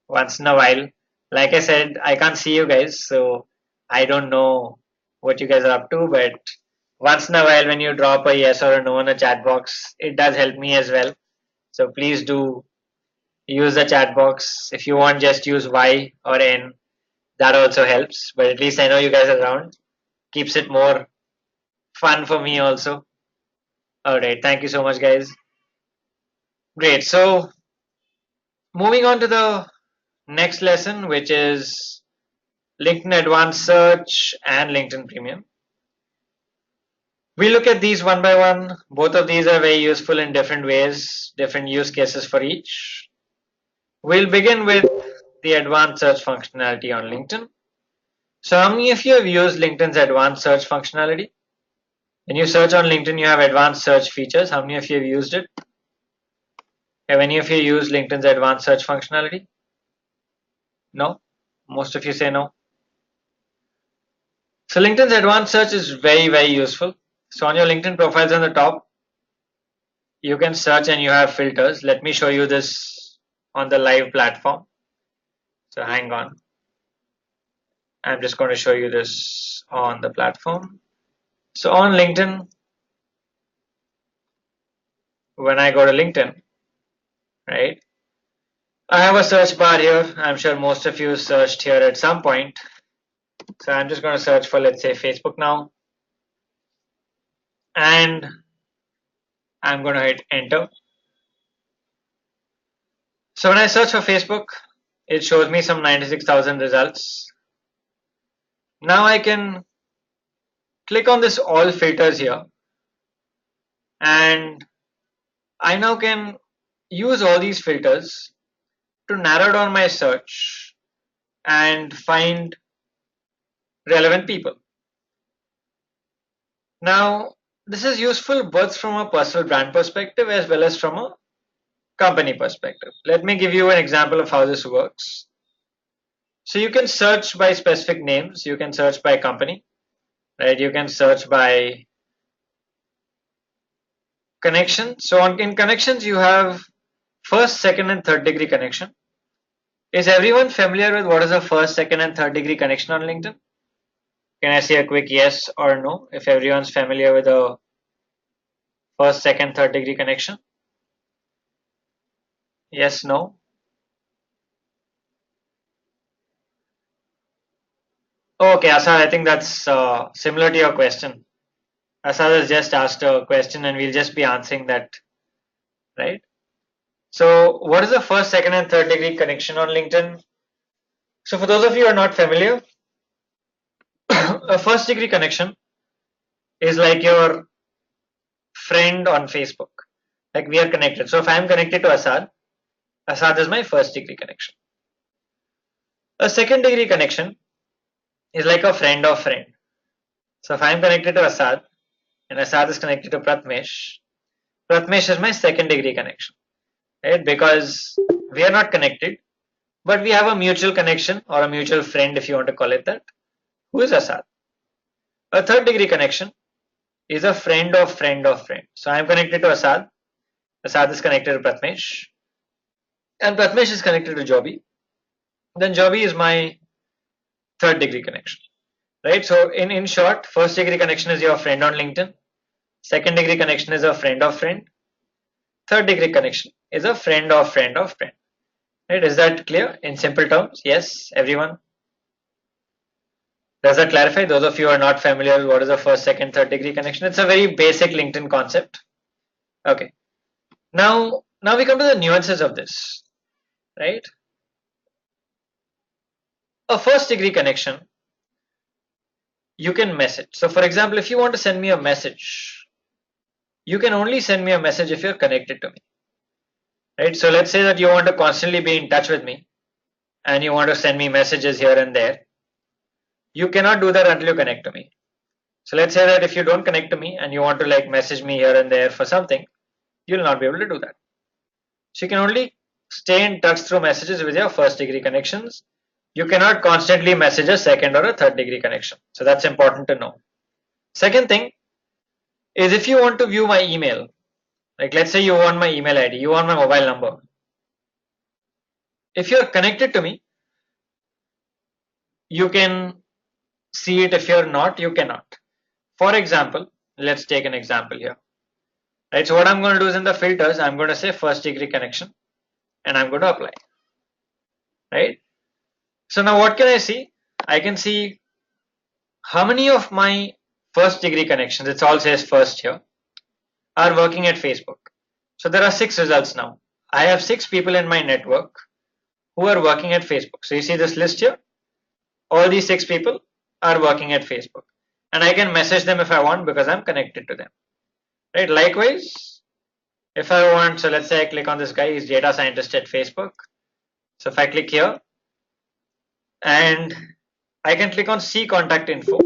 once in a while. Like I said, I can't see you guys, so I don't know what you guys are up to, but once in a while when you drop a yes or a no in the chat box, it does help me as well. So please do use the chat box. If you want, just use Y or N. That also helps, but at least I know you guys are around. Keeps it more fun for me also. Alright, thank you so much, guys. Great. So moving on to the next lesson, which is LinkedIn Advanced Search and LinkedIn Premium. We look at these one by one. Both of these are very useful in different ways, different use cases for each. We'll begin with the advanced search functionality on LinkedIn. So how many of you have used LinkedIn's advanced search functionality? When you search on LinkedIn, you have advanced search features. How many of you have used it? Have any of you used LinkedIn's advanced search functionality? No? Most of you say no. So LinkedIn's advanced search is very, very useful. So on your LinkedIn profiles on the top, you can search and you have filters. Let me show you this on the live platform. So hang on. I'm just going to show you this on the platform. So on LinkedIn, when I go to LinkedIn, right, I have a search bar here. I'm sure most of you searched here at some point. So I'm just going to search for, let's say, Facebook now. And I'm going to hit enter. So when I search for Facebook, it shows me some 96,000 results. Now I can click on this all filters here. And I now can use all these filters to narrow down my search and find relevant people. Now, this is useful both from a personal brand perspective as well as from a company perspective. Let me give you an example of how this works. So you can search by specific names. You can search by company, right? You can search by connection. So in connections, you have first, second, and third degree connection. Is everyone familiar with what is a first, second, and third degree connection on LinkedIn? Can I see a quick yes or no if everyone's familiar with a first, second, third degree connection? Yes, no? Okay, Asad, I think that's similar to your question. Asad has just asked a question and we'll just be answering that, right? So what is the first, second, and third degree connection on LinkedIn? So for those of you who are not familiar, a first degree connection is like your friend on Facebook. Like we are connected. So if I'm connected to Asad, Asad is my first degree connection. A second degree connection is like a friend of friend. So if I'm connected to Asad and Asad is connected to Pratmesh, Pratmesh is my second degree connection, right? Because we are not connected, but we have a mutual connection or a mutual friend, if you want to call it that, who is Asad. A third degree connection is a friend of friend of friend. So I'm connected to Asad, Asad is connected to Pratmesh, and Pratmesh is connected to Joby. Then Joby is my third degree connection, right? So in short, first degree connection is your friend on LinkedIn. Second degree connection is a friend of friend. Third degree connection is a friend of friend of friend. Right? Is that clear in simple terms? Yes, everyone? Does that clarify? Those of you who are not familiar with what is a first, second, third degree connection, it's a very basic LinkedIn concept. Okay. Now we come to the nuances of this, right? A first degree connection, you can message. So for example, if you want to send me a message, you can only send me a message if you're connected to me, right? So let's say that you want to constantly be in touch with me and you want to send me messages here and there. You cannot do that until you connect to me. So let's say that if you don't connect to me and you want to like message me here and there for something, you'll not be able to do that. So you can only stay in touch through messages with your first degree connections. You cannot constantly message a second or a third degree connection. So that's important to know. Second thing is if you want to view my email, like let's say you want my email ID, you want my mobile number. If you're connected to me, you can see it. If you're not, you cannot. For example, let's take an example here. Right, so what I'm going to do is in the filters, I'm going to say first degree connection and I'm going to apply. Right. So now what can I see? I can see how many of my first degree connections, it all says first here, are working at Facebook. So there are 6 results now. I have 6 people in my network who are working at Facebook. So you see this list here, all these 6 people are working at Facebook and I can message them if I want because I'm connected to them. Right. Likewise, if I want, so let's say I click on this guy, he's data scientist at Facebook. So if I click here and I can click on see contact info.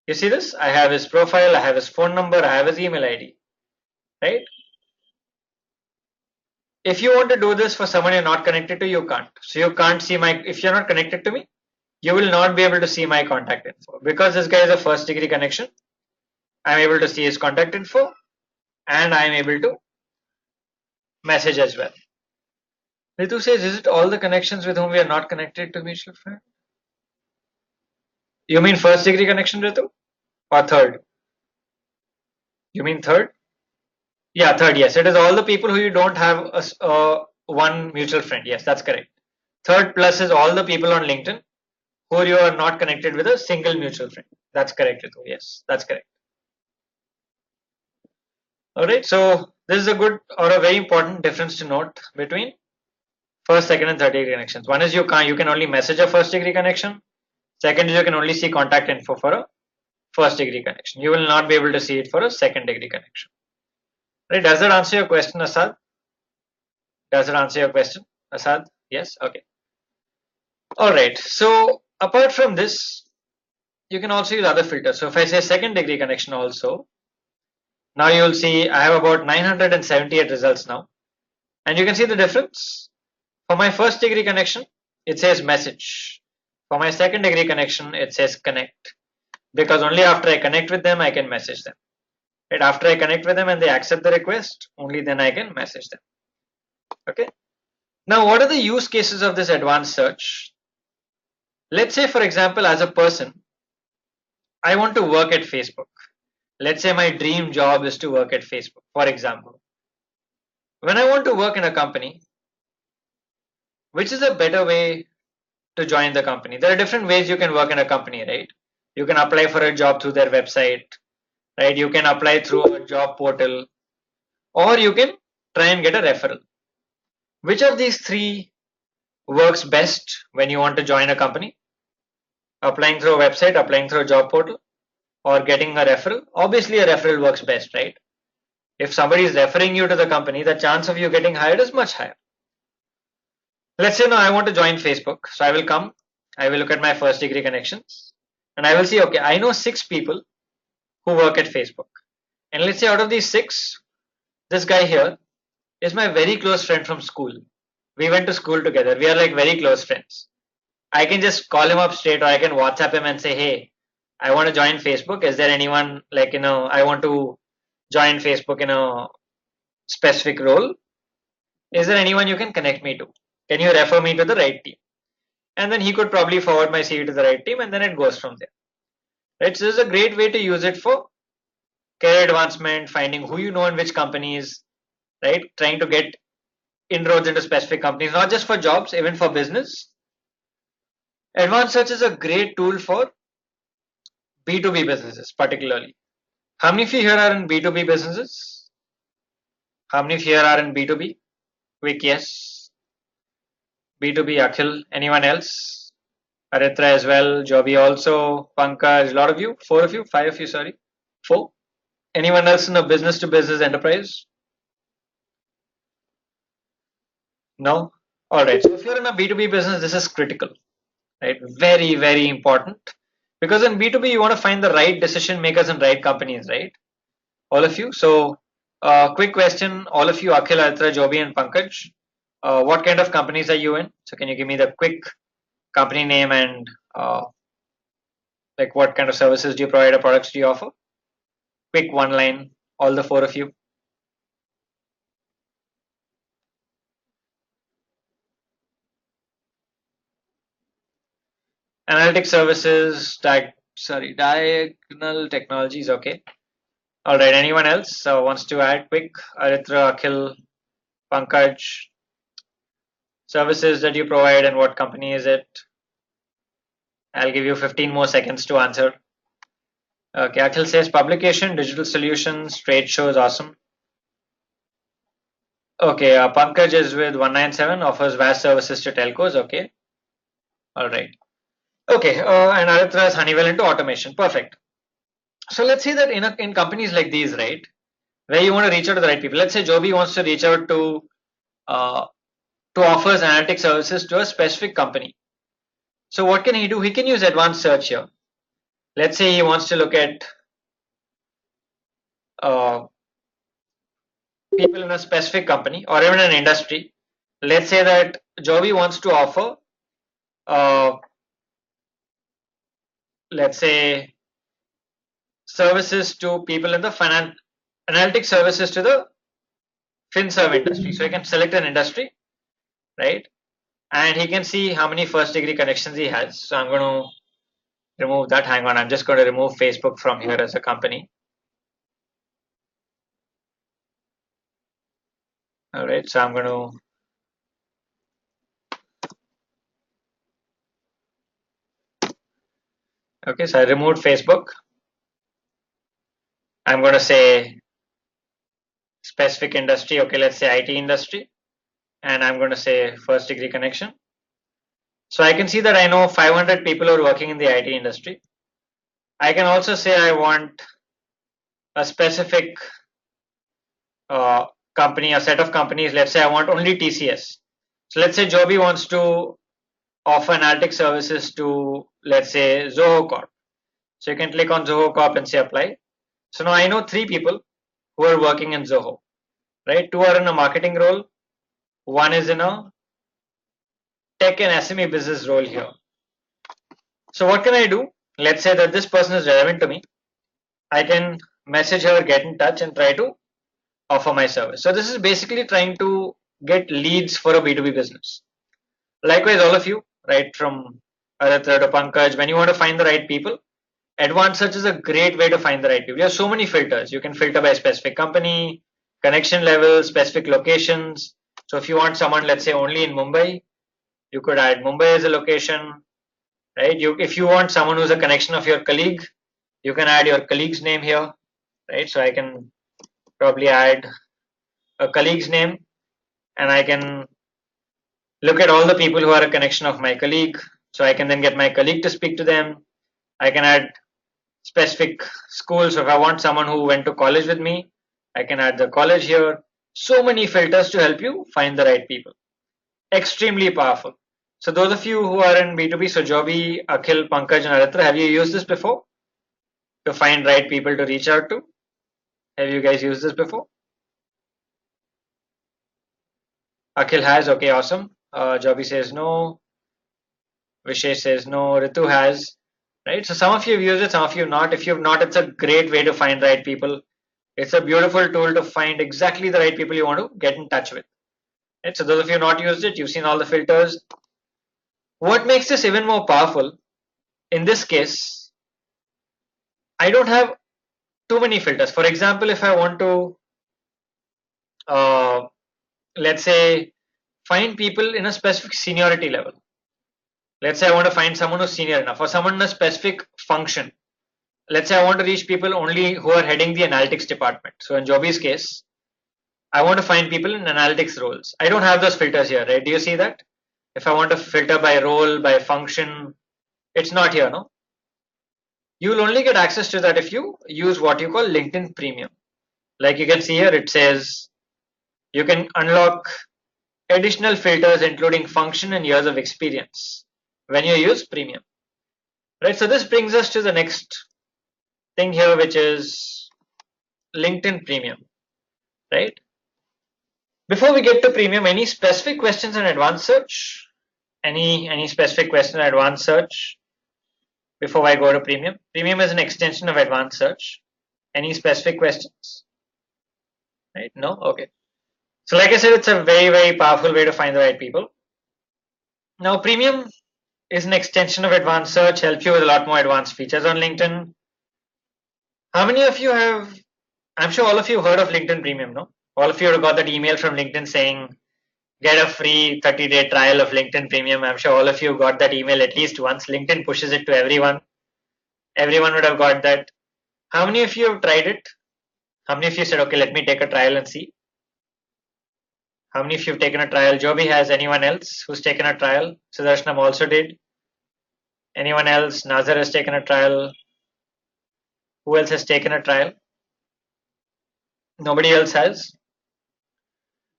You see this? I have his profile, I have his phone number, I have his email ID, right? If you want to do this for someone you're not connected to, you can't. So you can't see if you're not connected to me, you will not be able to see my contact info. Because this guy is a first degree connection, I'm able to see his contact info and I'm able to message as well. Ritu says, is it all the connections with whom we are not connected to mutual friend? You mean first degree connection, Ritu? Or third? You mean third? Yeah, third, yes. It is all the people who you don't have one mutual friend. Yes, that's correct. Third plus is all the people on LinkedIn who you are not connected with a single mutual friend. That's correct, Ritu. Yes, that's correct. Alright, so this is a good or a very important difference to note between first, second, and third degree connections. One is you can only message a first degree connection. Second is you can only see contact info for a first degree connection. You will not be able to see it for a second degree connection. Right? Does that answer your question, Asad? Does it answer your question, Asad? Yes? Okay. Alright, so apart from this, you can also use other filters. So if I say second degree connection also, now you will see I have about 978 results now. And you can see the difference. For my first degree connection, it says message. For my second degree connection, it says connect. Because only after I connect with them, I can message them. Right? After I connect with them and they accept the request, only then I can message them. Okay. Now, what are the use cases of this advanced search? Let's say, for example, as a person, I want to work at Facebook. Let's say my dream job is to work at Facebook, for example. When I want to work in a company, which is a better way to join the company? There are different ways you can work in a company, right? You can apply for a job through their website, right? You can apply through a job portal, or you can try and get a referral. Which of these 3 works best when you want to join a company? Applying through a website, applying through a job portal, or getting a referral? Obviously, a referral works best, right? If somebody is referring you to the company, the chance of you getting hired is much higher. Let's say now I want to join Facebook. So I will come, I will look at my first degree connections, and I will see, okay, I know 6 people who work at Facebook. And let's say out of these 6, this guy here is my very close friend from school. We went to school together. We are like very close friends. I can just call him up straight or I can WhatsApp him and say, hey, I want to join Facebook. Is there anyone like, I want to join Facebook in a specific role. Is there anyone you can connect me to? Can you refer me to the right team? And then he could probably forward my CV to the right team and then it goes from there. Right? So this is a great way to use it for career advancement, finding who you know in which companies, right? Trying to get inroads into specific companies, not just for jobs, even for business. Advanced search is a great tool for B2B businesses, particularly. How many of you here are in B2B businesses? How many of you here are in B2B? Quick yes. B2B, Akhil. Anyone else? Aritra as well. Joby also. Pankaj. A lot of you. 4 of you. 5 of you. Sorry. 4. Anyone else in a business to business enterprise? No. All right. So if you're in a B2B business, this is critical, right? Very, very important. Because in B2B, you want to find the right decision makers and right companies, right? All of you. So, quick question, all of you, Akhil, Aritra, Joby, and Pankaj. What kind of companies are you in? So, can you give me the quick company name and like what kind of services do you provide or products do you offer? Quick one line, all the 4 of you. Analytic services, diagonal technologies. Okay. All right. Anyone else wants to add quick? Aritra, Akhil, Pankaj, services that you provide and what company is it? I'll give you 15 more seconds to answer. Okay. Akhil says publication, digital solutions, trade shows. Awesome. Okay. Pankaj is with 197, offers vast services to telcos. Okay. All right. Okay. And Aritra is Honeywell into automation. Perfect. So let's say that in companies like these, right, where you want to reach out to the right people. Let's say Joby wants to reach out uh, to offers analytic services to a specific company. So what can he do? He can use advanced search here. Let's say he wants to look at uh, people in a specific company or even an industry. Let's say that Joby wants to offer, uh, let's say, services to people in the finance, analytic services to the FinServ industry. So he can select an industry, right? And he can see how many first degree connections he has. So I'm going to remove that. Hang on, I'm just going to remove Facebook from here as a company. All right, so I'm going to okay, so I removed Facebook. I'm going to say specific industry. Okay, let's say IT industry, and I'm going to say first degree connection. So I can see that I know 500 people who are working in the IT industry. I can also say I want a specific company, a set of companies. Let's say I want only TCS. So let's say Joby wants to offer analytic services to, let's say, Zoho Corp. So you can click on Zoho Corp and say apply. So now I know 3 people who are working in Zoho, right? 2 are in a marketing role, 1 is in a tech and SME business role here. So what can I do? Let's say that this person is relevant to me. I can message her, get in touch and try to offer my service. So this is basically trying to get leads for a B2B business. Likewise, all of you, right, from Aritra to Pankaj, when you want to find the right people, advanced search is a great way to find the right people. You have so many filters. You can filter by specific company, connection level, specific locations. So if you want someone, let's say only in Mumbai, you could add Mumbai as a location, right? If you want someone who's a connection of your colleague, you can add your colleague's name here, right? So I can probably add a colleague's name and I can look at all the people who are a connection of my colleague. So I can then get my colleague to speak to them. I can add specific schools. So if I want someone who went to college with me, I can add the college here. So many filters to help you find the right people. Extremely powerful. So those of you who are in B2B, so Joby, Akhil, Pankaj and Aritra, have you used this before to find right people to reach out to? Have you guys used this before? Akhil has. Okay, awesome. Joby says no. Vishesh says no. Ritu has. Right. So some of you have used it, some of you not. If you have not, it's a great way to find right people. It's a beautiful tool to find exactly the right people you want to get in touch with. Right. So those of you not used it, you've seen all the filters. What makes this even more powerful? In this case, I don't have too many filters. For example, if I want to, let's say, find people in a specific seniority level. Let's say I want to find someone who's senior enough or someone in a specific function. Let's say I want to reach people only who are heading the analytics department. So in Joby's case, I want to find people in analytics roles. I don't have those filters here, right? Do you see that? If I want to filter by role, by function, it's not here, no? You will only get access to that if you use what you call LinkedIn Premium. Like you can see here, it says you can unlock additional filters including function and years of experience when you use Premium. Right, so this brings us to the next thing here, which is LinkedIn Premium, right? Before we get to Premium, any specific questions on advanced search? Any specific question on advanced search before I go to Premium? Premium is an extension of advanced search. Any specific questions? Right? No? Okay. So like I said, it's a very, very powerful way to find the right people. Now, Premium is an extension of advanced search, helps you with a lot more advanced features on LinkedIn. How many of you have, I'm sure all of you heard of LinkedIn Premium, no? All of you have got that email from LinkedIn saying, get a free 30-day trial of LinkedIn Premium. I'm sure all of you got that email at least once. LinkedIn pushes it to everyone. Everyone would have got that. How many of you have tried it? How many of you said, okay, let me take a trial and see? How many of you have taken a trial? Joby has. Anyone else who's taken a trial? Sudarshanam also did. Anyone else? Nazar has taken a trial. Who else has taken a trial? Nobody else has.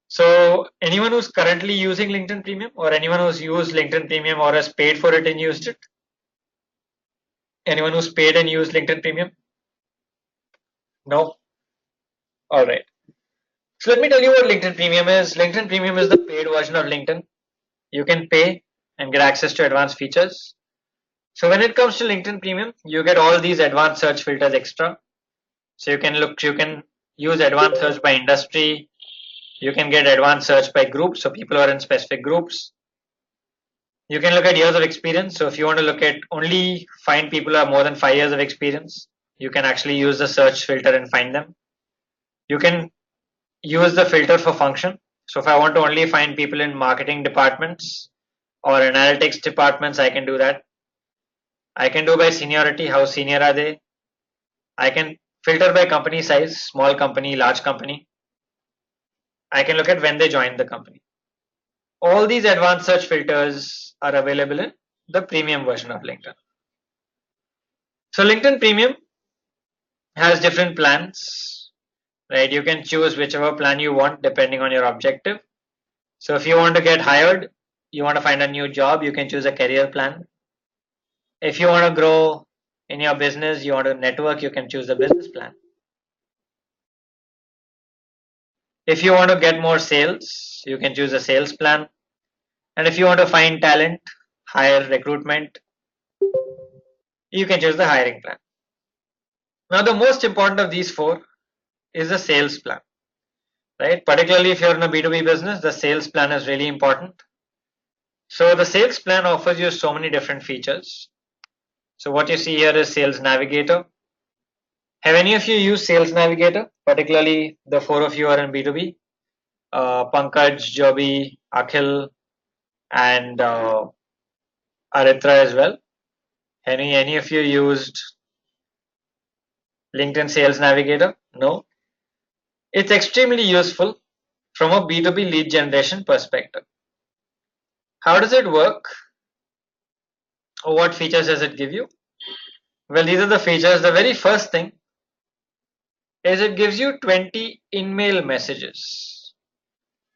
So anyone who's currently using LinkedIn Premium or anyone who's used LinkedIn Premium or has paid for it and used it? Anyone who's paid and used LinkedIn Premium? No? Alright. So let me tell you what LinkedIn Premium is. LinkedIn Premium is the paid version of LinkedIn. You can pay and get access to advanced features. So when it comes to LinkedIn Premium, you get all these advanced search filters extra. So you can use advanced search by industry. You can get advanced search by groups, so people are in specific groups. You can look at years of experience. So if you want to look at only find people who have more than 5 years of experience, you can actually use the search filter and find them. You can use the filter for function. So if I want to only find people in marketing departments or analytics departments, I can do that. I can do by seniority, how senior are they? I can filter by company size, small company, large company. I can look at when they joined the company. All these advanced search filters are available in the premium version of LinkedIn. So LinkedIn Premium has different plans, right? You can choose whichever plan you want depending on your objective. So if you want to get hired, you want to find a new job, you can choose a career plan. If you want to grow in your business, you want to network, you can choose a business plan. If you want to get more sales, you can choose a sales plan. And if you want to find talent, hire recruitment, you can choose the hiring plan. Now the most important of these four is the sales plan, right? Particularly if you're in a B2B business, the sales plan is really important. So the sales plan offers you so many different features. So what you see here is Sales Navigator. Have any of you used Sales Navigator? Particularly the four of you are in B2B. Pankaj, Joby, Akhil, and Aritra as well. Any of you used LinkedIn Sales Navigator? No. It's extremely useful from a B2B lead generation perspective. How does it work? Or what features does it give you? Well, these are the features. The very first thing is it gives you 20 in-mail messages.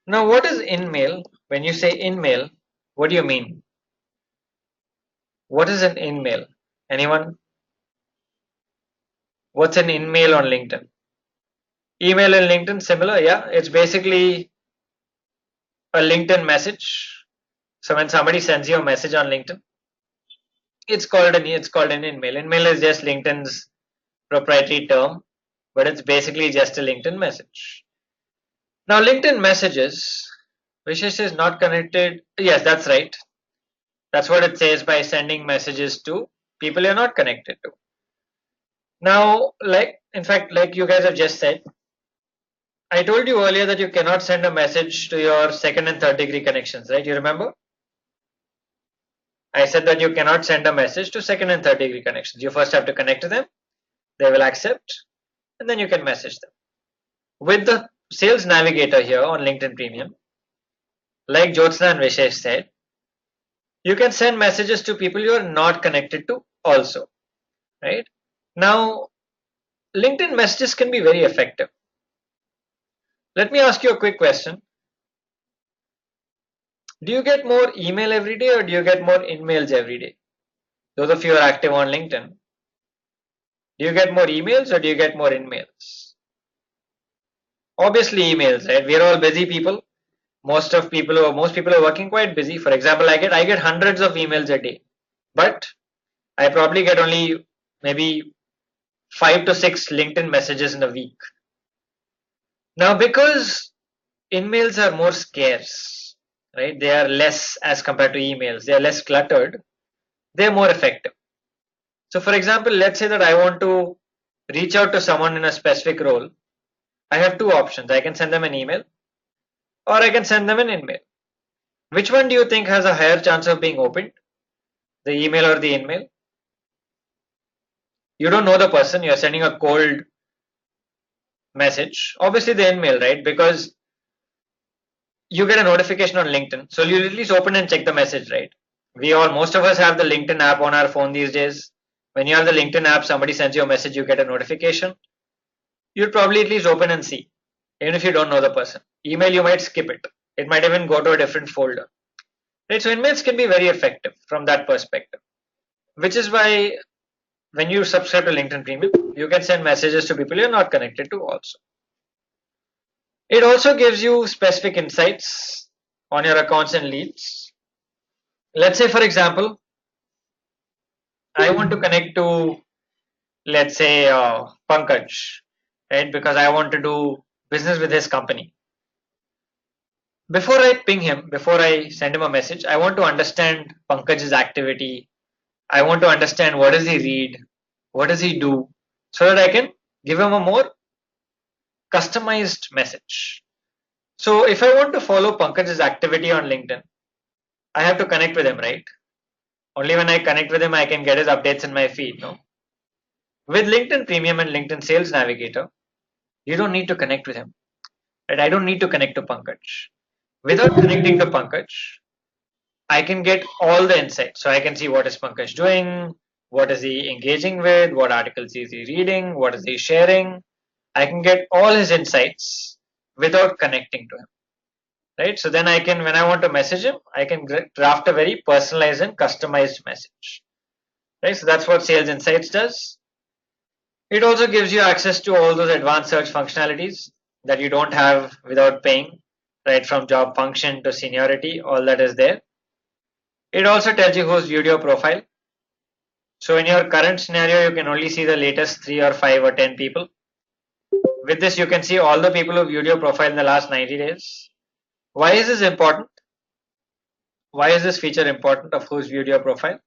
Now, what is in-mail? When you say in-mail, what do you mean? What is an in-mail? Anyone? What's an in-mail on LinkedIn? Email and LinkedIn similar? Yeah, it's basically a LinkedIn message. So when somebody sends you a message on LinkedIn, it's called an in-mail. In-mail is just LinkedIn's proprietary term, but it's basically just a LinkedIn message. Now LinkedIn messages, Vishesh is not connected. Yes, that's right. That's what it says by sending messages to people you're not connected to. Now, in fact, like you guys have just said, I told you earlier that you cannot send a message to your second and third degree connections, right? You remember? I said that you cannot send a message to second and third degree connections. You first have to connect to them, they will accept, and then you can message them. With the Sales Navigator here on LinkedIn Premium, like Jyotsna and Vishesh said, you can send messages to people you are not connected to also, right? Now, LinkedIn messages can be very effective. Let me ask you a quick question. Do you get more email every day or do you get more in-mails every day? Those of you who are active on LinkedIn, do you get more emails or do you get more in-mails? Obviously emails, right? We're all busy people. Most people are working quite busy. For example, I get hundreds of emails a day, but I probably get only maybe 5 to 6 LinkedIn messages in a week. Now, because in-mails are more scarce, right? They are less as compared to emails. They are less cluttered. they're more effective. So for example, let's say that I want to reach out to someone in a specific role. I have two options. I can send them an email or I can send them an in-mail. Which one do you think has a higher chance of being opened? The email or the in-mail? You don't know the person, you're sending a cold message. Obviously the in-mail, right? Because you get a notification on LinkedIn. So you at least open and check the message, right? Most of us have the LinkedIn app on our phone these days. When you have the LinkedIn app, somebody sends you a message, you get a notification. You'll probably at least open and see, even if you don't know the person. Email, you might skip it. It might even go to a different folder. Right? So in-mails can be very effective from that perspective, which is why when you subscribe to LinkedIn Premium, you can send messages to people you're not connected to also. It also gives you specific insights on your accounts and leads. Let's say, for example, I want to connect to, let's say, Pankaj, right? Because I want to do business with his company. Before I ping him, before I send him a message, I want to understand Pankaj's activity. I want to understand what does he read, what does he do, so that I can give him a more customized message. So if I want to follow Pankaj's activity on LinkedIn, I have to connect with him, right? Only when I connect with him, I can get his updates in my feed, no? With LinkedIn Premium and LinkedIn Sales Navigator, you don't need to connect with him, right? I don't need to connect to Pankaj. Without connecting to Pankaj, I can get all the insights. So I can see what is Pankaj doing, what is he engaging with, what articles is he reading, what is he sharing. I can get all his insights without connecting to him, right? So then I can, when I want to message him, I can draft a very personalized and customized message, right? So that's what Sales Insights does. It also gives you access to all those advanced search functionalities that you don't have without paying, right? From job function to seniority, all that is there. It also tells you who's viewed your profile. So in your current scenario, you can only see the latest 3 or 5 or 10 people. With this, you can see all the people who viewed your profile in the last 90 days. Why is this important? Why is this feature important of who's viewed your profile?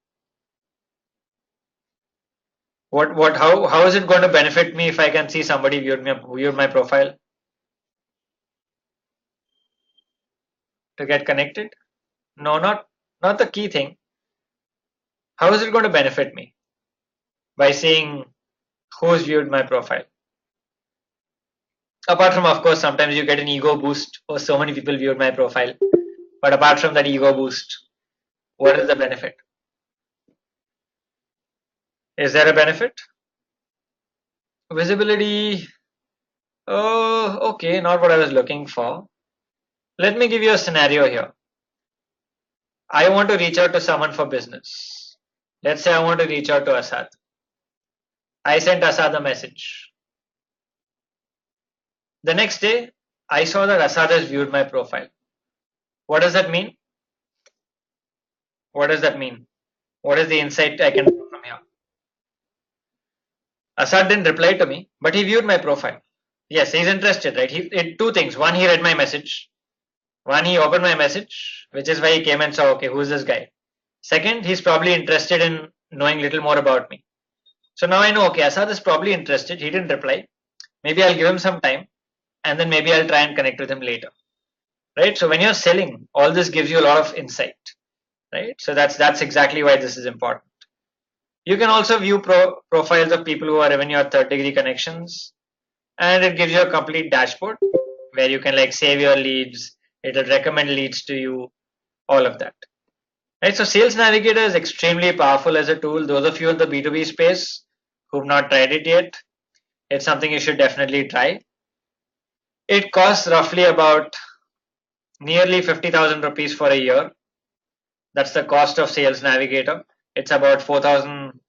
How is it going to benefit me if I can see somebody viewed my profile? To get connected? No, not the key thing. How is it going to benefit me? By seeing who's viewed my profile. Apart from, of course, sometimes you get an ego boost. Oh, so many people viewed my profile. But apart from that ego boost, what is the benefit? Is there a benefit? Visibility. Oh, okay, not what I was looking for. Let me give you a scenario here. I want to reach out to someone for business. Let's say I want to reach out to Asad. I sent Asad a message. The next day, I saw that Asad has viewed my profile. What does that mean? What does that mean? What is the insight I can draw from here? Asad didn't reply to me, but he viewed my profile. Yes, he's interested, right? He did two things. One, he read my message. One, he opened my message, which is why he came and saw, okay, who's this guy? Second, he's probably interested in knowing little more about me. So now I know, okay, Asad is probably interested. He didn't reply. Maybe I'll give him some time and then maybe I'll try and connect with him later. Right? So when you're selling, all this gives you a lot of insight. Right? So that's exactly why this is important. You can also view profiles of people who are even your third degree connections, and it gives you a complete dashboard where you can like save your leads, it'll recommend leads to you, all of that. Right, so Sales Navigator is extremely powerful as a tool. Those of you in the B2B space who've not tried it yet, it's something you should definitely try. It costs roughly about nearly 50,000 rupees for a year. That's the cost of Sales Navigator. It's about 4,000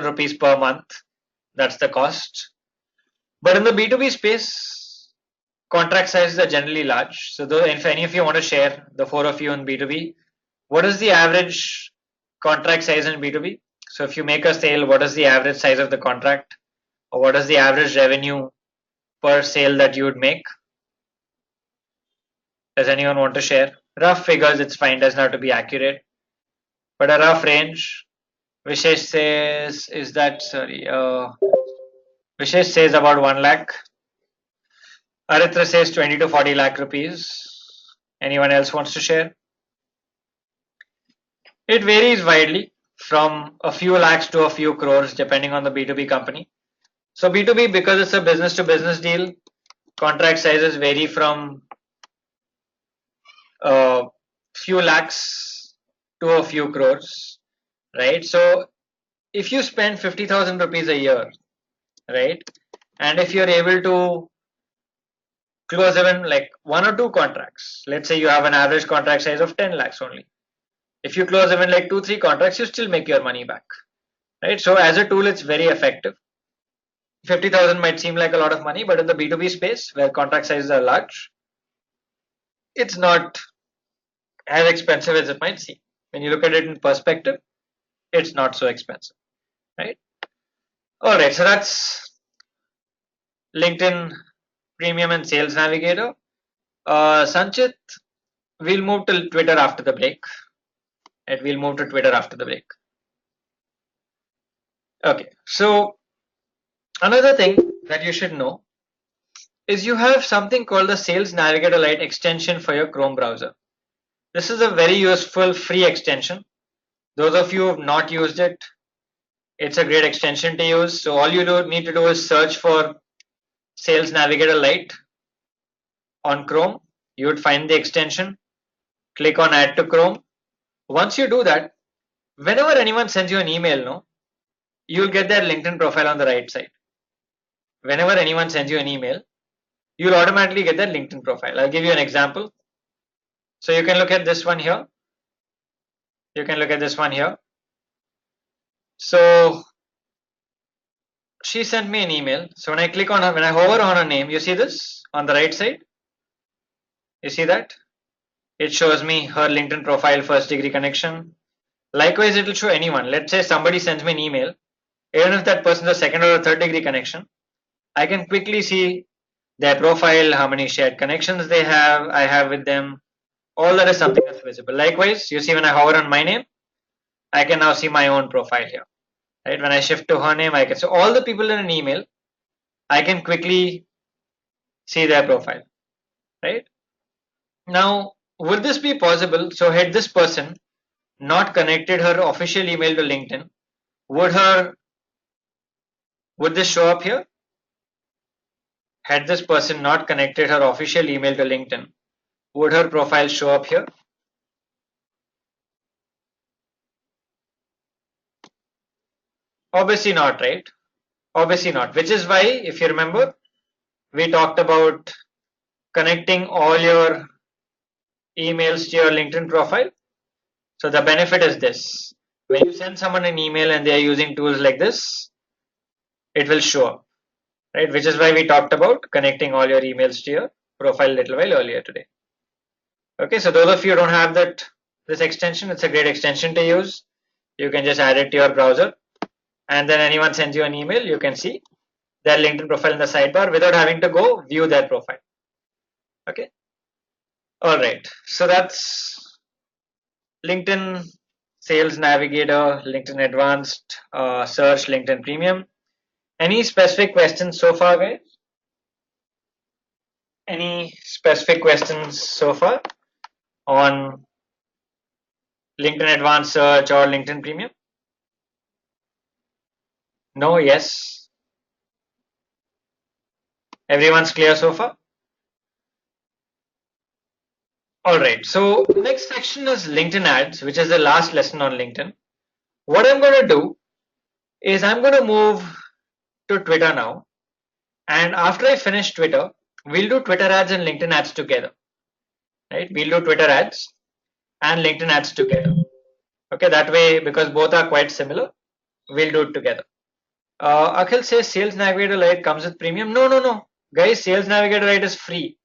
rupees per month. That's the cost. But in the B2B space, contract sizes are generally large. So if any of you want to share, the 4 of you in B2B, what is the average contract size in B2B? So if you make a sale, what is the average size of the contract? Or what is the average revenue per sale that you would make? Does anyone want to share? Rough figures, it's fine, doesn't have to be accurate. but a rough range. Vishesh says, is that, sorry, Vishesh says about 1 lakh. Aritra says 20 to 40 lakh rupees. Anyone else wants to share? It varies widely from a few lakhs to a few crores depending on the B2B company. So B2B, because it's a business to business deal, contract sizes vary from a few lakhs to a few crores, right? So if you spend 50,000 rupees a year, right, and if you're able to close even like 1 or 2 contracts, let's say you have an average contract size of 10 lakhs only. If you close even like 2, 3 contracts, you still make your money back, right? So as a tool, it's very effective. 50,000 might seem like a lot of money, but in the B2B space where contract sizes are large, it's not as expensive as it might seem. When you look at it in perspective, it's not so expensive, right? All right, so that's LinkedIn Premium and Sales Navigator. Sanchit, we'll move to Twitter after the break. And we'll move to Twitter after the break. Okay, so another thing that you should know is you have something called the Sales Navigator Lite extension for your Chrome browser. This is a very useful free extension. Those of you who have not used it, it's a great extension to use. So all you need to do is search for Sales Navigator Lite on Chrome. You would find the extension, click on Add to Chrome. Once you do that, whenever anyone sends you an email, no, you'll get their LinkedIn profile on the right side. Whenever anyone sends you an email, you'll automatically get their LinkedIn profile. I'll give you an example. So you can look at this one here. You can look at this one here. So she sent me an email. So when I click on her, when I hover on her name, you see this on the right side? You see that? It shows me her LinkedIn profile, first degree connection. Likewise, it will show anyone. Let's say somebody sends me an email. Even if that person is a second or a third degree connection, I can quickly see their profile, how many shared connections I have with them. All that is something that's visible. Likewise, you see when I hover on my name, I can now see my own profile here. Right? When I shift to her name, I can see all the people in an email. I can quickly see their profile. Right? Now, would this be possible? So had this person not connected her official email to LinkedIn, would this show up here? Had this person not connected her official email to LinkedIn, would her profile show up here? Obviously not, right? Obviously not, which is why, if you remember, we talked about connecting all your emails to your LinkedIn profile. So the benefit is this. When you send someone an email and they are using tools like this, it will show up, right? Which is why we talked about connecting all your emails to your profile a little while earlier today. Okay, so those of you who don't have this extension, it's a great extension to use. You can just add it to your browser, and then anyone sends you an email, you can see their LinkedIn profile in the sidebar without having to go view their profile. Okay. All right. So that's LinkedIn Sales Navigator, LinkedIn Advanced, Search, LinkedIn Premium. Any specific questions so far, guys? Any specific questions so far on LinkedIn Advanced Search or LinkedIn Premium? No, yes. Everyone's clear so far? All right. So next section is LinkedIn ads, which is the last lesson on LinkedIn. What I'm going to do is I'm going to move to Twitter now. And after I finish Twitter, we'll do Twitter ads and LinkedIn ads together. Right? We'll do Twitter ads and LinkedIn ads together. Okay, that way, because both are quite similar, we'll do it together. Akhil says Sales Navigator Lite comes with premium. No. Guys, Sales Navigator Lite is free.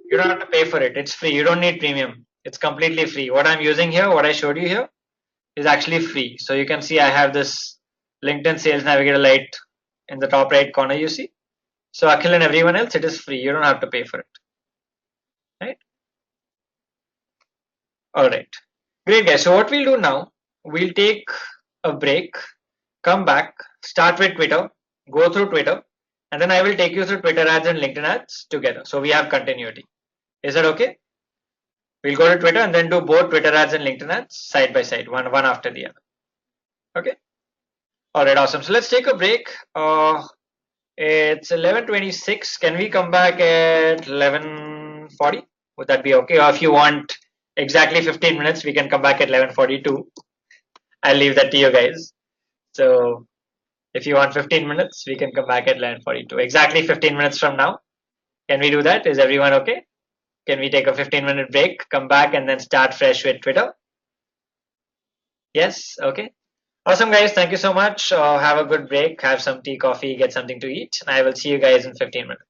You don't have to pay for it. It's free. You don't need premium. It's completely free. What I'm using here, what I showed you here, is actually free. So you can see I have this LinkedIn Sales Navigator Lite in the top right corner, you see. So Akhil and everyone else, it is free. You don't have to pay for it. Right? All right. Great, guys. So what we'll do now we'll take a break, come back, start with Twitter, go through Twitter, and then I will take you through Twitter ads and LinkedIn ads together. So we have continuity. Is that okay? We'll go to Twitter and then do both Twitter ads and LinkedIn ads side by side, one after the other. Okay. All right, awesome. So let's take a break. It's 11:26. Can we come back at 11:40? Would that be okay? Or if you want exactly 15 minutes, we can come back at 11:42. I'll leave that to you guys. So if you want 15 minutes, we can come back at 11:42. Exactly 15 minutes from now. Can we do that? Is everyone okay? Can we take a 15-minute break, come back, and then start fresh with Twitter? Yes? Okay. Awesome, guys. Thank you so much. Have a good break. Have some tea, coffee, get something to eat. And I will see you guys in 15 minutes.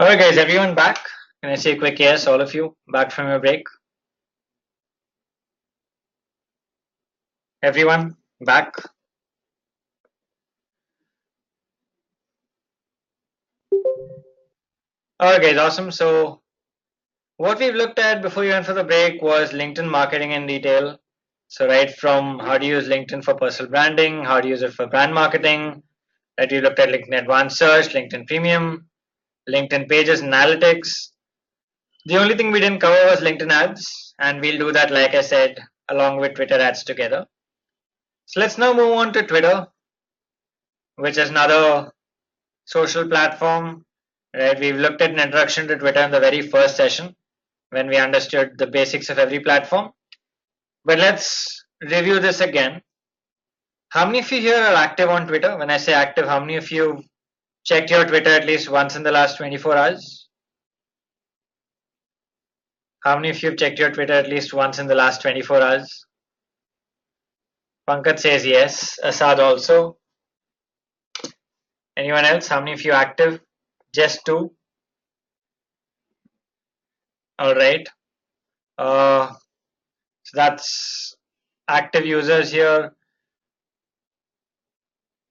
Alright guys, everyone back? Can I say a quick yes, all of you back from your break? Everyone back? Alright guys, awesome. So what we've looked at before you went for the break was LinkedIn marketing in detail. So right from how to use LinkedIn for personal branding, how to use it for brand marketing, that we looked at LinkedIn Advanced Search, LinkedIn Premium, LinkedIn Pages Analytics. The only thing we didn't cover was LinkedIn ads, and we'll do that, like I said, along with Twitter ads together. So let's now move on to Twitter, which is another social platform. Right, we've looked at an introduction to Twitter in the very first session when we understood the basics of every platform. But let's review this again. How many of you here are active on Twitter? When I say active, how many of you checked your Twitter at least once in the last 24 hours? How many of you have checked your Twitter at least once in the last 24 hours? Pankaj says yes. Asad also. Anyone else? How many of you active? Just two. All right. So that's active users here.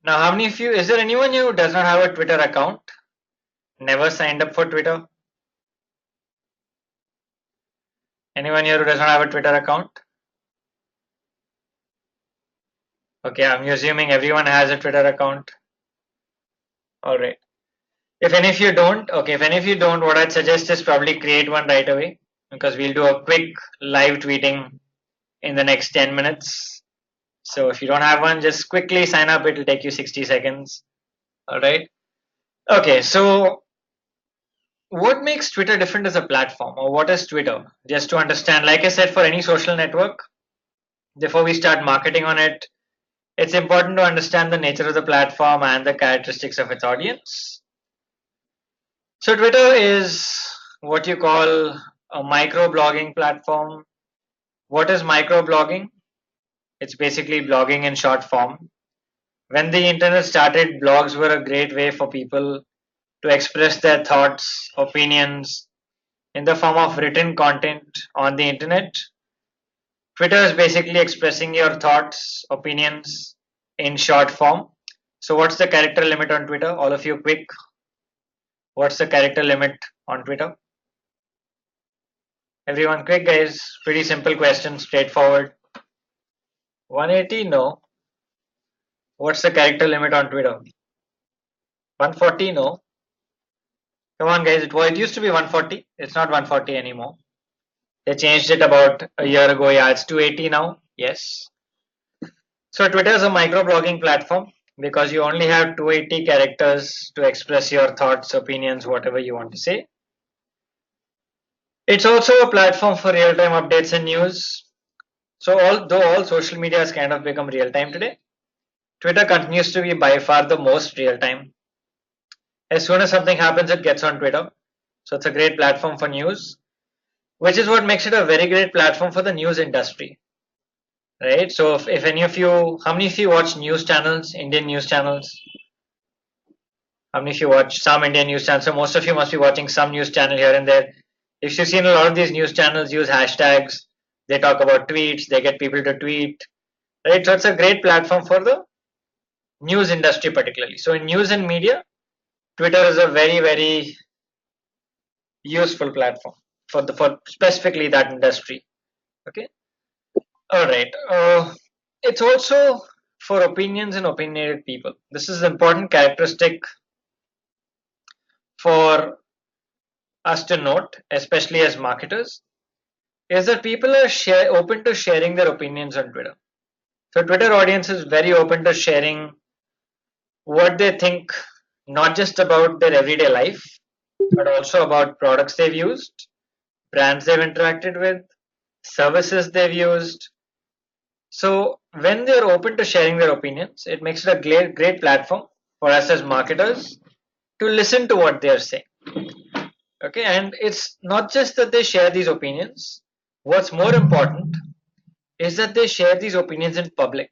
Now, how many of you, is there anyone here who does not have a Twitter account? Never signed up for Twitter? Anyone here who does not have a Twitter account? Okay, I'm assuming everyone has a Twitter account. All right. If any of you don't, okay, if any of you don't, what I'd suggest is probably create one right away, because we'll do a quick live tweeting in the next 10 minutes. So if you don't have one, just quickly sign up. It'll take you 60 seconds. All right. Okay, so what makes Twitter different as a platform, or what is Twitter? Just to understand, like I said, for any social network, before we start marketing on it, it's important to understand the nature of the platform and the characteristics of its audience. So Twitter is what you call a microblogging platform. What is microblogging? It's basically blogging in short form. When the internet started, blogs were a great way for people to express their thoughts, opinions in the form of written content on the internet. Twitter is basically expressing your thoughts, opinions in short form. So what's the character limit on Twitter? All of you quick. What's the character limit on Twitter? Everyone quick guys. Pretty simple question, straightforward. 180, no. What's the character limit on Twitter? 140, no. Come on guys, it used to be 140. It's not 140 anymore. They changed it about a year ago. Yeah, it's 280 now. Yes. So Twitter is a microblogging platform because you only have 280 characters to express your thoughts, opinions, whatever you want to say. It's also a platform for real-time updates and news. So although all social media has kind of become real-time today, Twitter continues to be by far the most real-time. As soon as something happens, it gets on Twitter. So it's a great platform for news, which is what makes it a very great platform for the news industry. Right? So if any of you, how many of you watch news channels, Indian news channels? How many of you watch some Indian news channels? So most of you must be watching some news channel here and there. If you've seen a lot of these news channels use hashtags, they talk about tweets, they get people to tweet, right? So it's a great platform for the news industry particularly. So in news and media, Twitter is a very, very useful platform for specifically that industry. Okay. All right. It's also for opinions and opinionated people. This is an important characteristic for us to note, especially as marketers, is that people are open to sharing their opinions on Twitter. So Twitter audience is very open to sharing what they think, not just about their everyday life, but also about products they've used, brands they've interacted with, services they've used. So when they're open to sharing their opinions, it makes it a great platform for us as marketers to listen to what they're saying. Okay, and it's not just that they share these opinions. What's more important is that they share these opinions in public.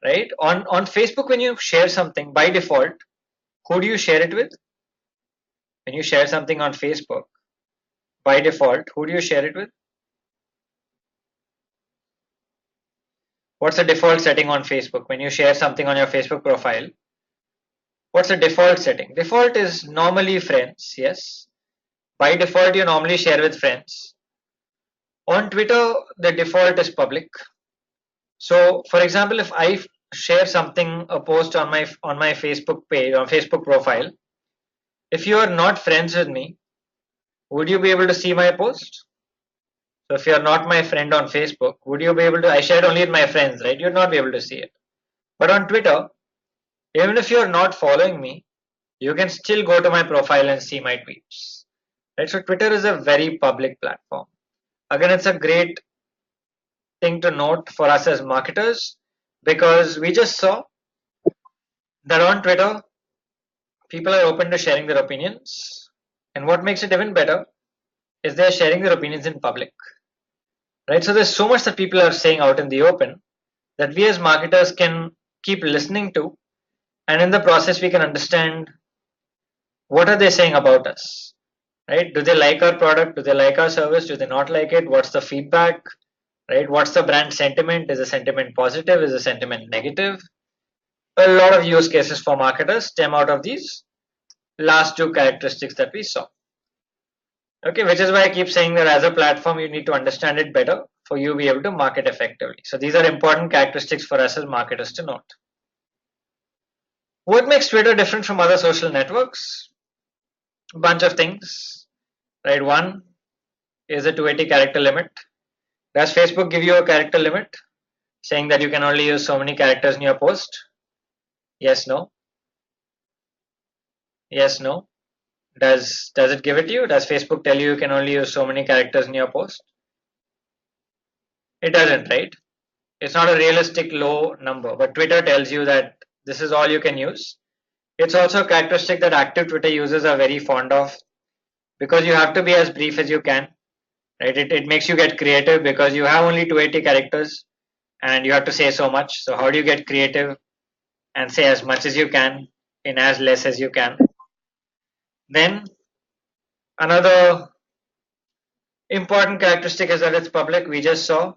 Right? On Facebook, when you share something by default, who do you share it with? when you share something on Facebook, by default, who do you share it with? What's the default setting on Facebook? When you share something on your Facebook profile, what's the default setting? Default is normally friends, yes. By default, you normally share with friends. On Twitter, the default is public. So, for example, if I share something, a post on my Facebook page, on Facebook profile, if you are not friends with me, would you be able to see my post? So if you are not my friend on Facebook, would you be able to, I shared only with my friends, right? You'd not be able to see it. But on Twitter, even if you're not following me, you can still go to my profile and see my tweets. Right? So Twitter is a very public platform. Again, it's a great thing to note for us as marketers because we just saw that on Twitter, people are open to sharing their opinions. And what makes it even better is they're sharing their opinions in public. Right? So there's so much that people are saying out in the open that we as marketers can keep listening to, and in the process we can understand what are they saying about us, right? Do they like our product? Do they like our service? Do they not like it? What's the feedback, right? What's the brand sentiment? Is the sentiment positive? Is the sentiment negative? A lot of use cases for marketers stem out of these last two characteristics that we saw. Okay, which is why I keep saying that as a platform you need to understand it better for you to be able to market effectively. So these are important characteristics for us as marketers to note. What makes Twitter different from other social networks? A bunch of things, right? One is a 280 character limit. Does Facebook give you a character limit saying that you can only use so many characters in your post? Yes, no. Yes, no. Does it give it to you? Does Facebook tell you you can only use so many characters in your post? It doesn't, right? It's not a realistic low number, but Twitter tells you that this is all you can use. It's also a characteristic that active Twitter users are very fond of because you have to be as brief as you can, right? It makes you get creative because you have only 280 characters and you have to say so much. So how do you get creative and say as much as you can in as less as you can? Then another important characteristic is that it's public. We just saw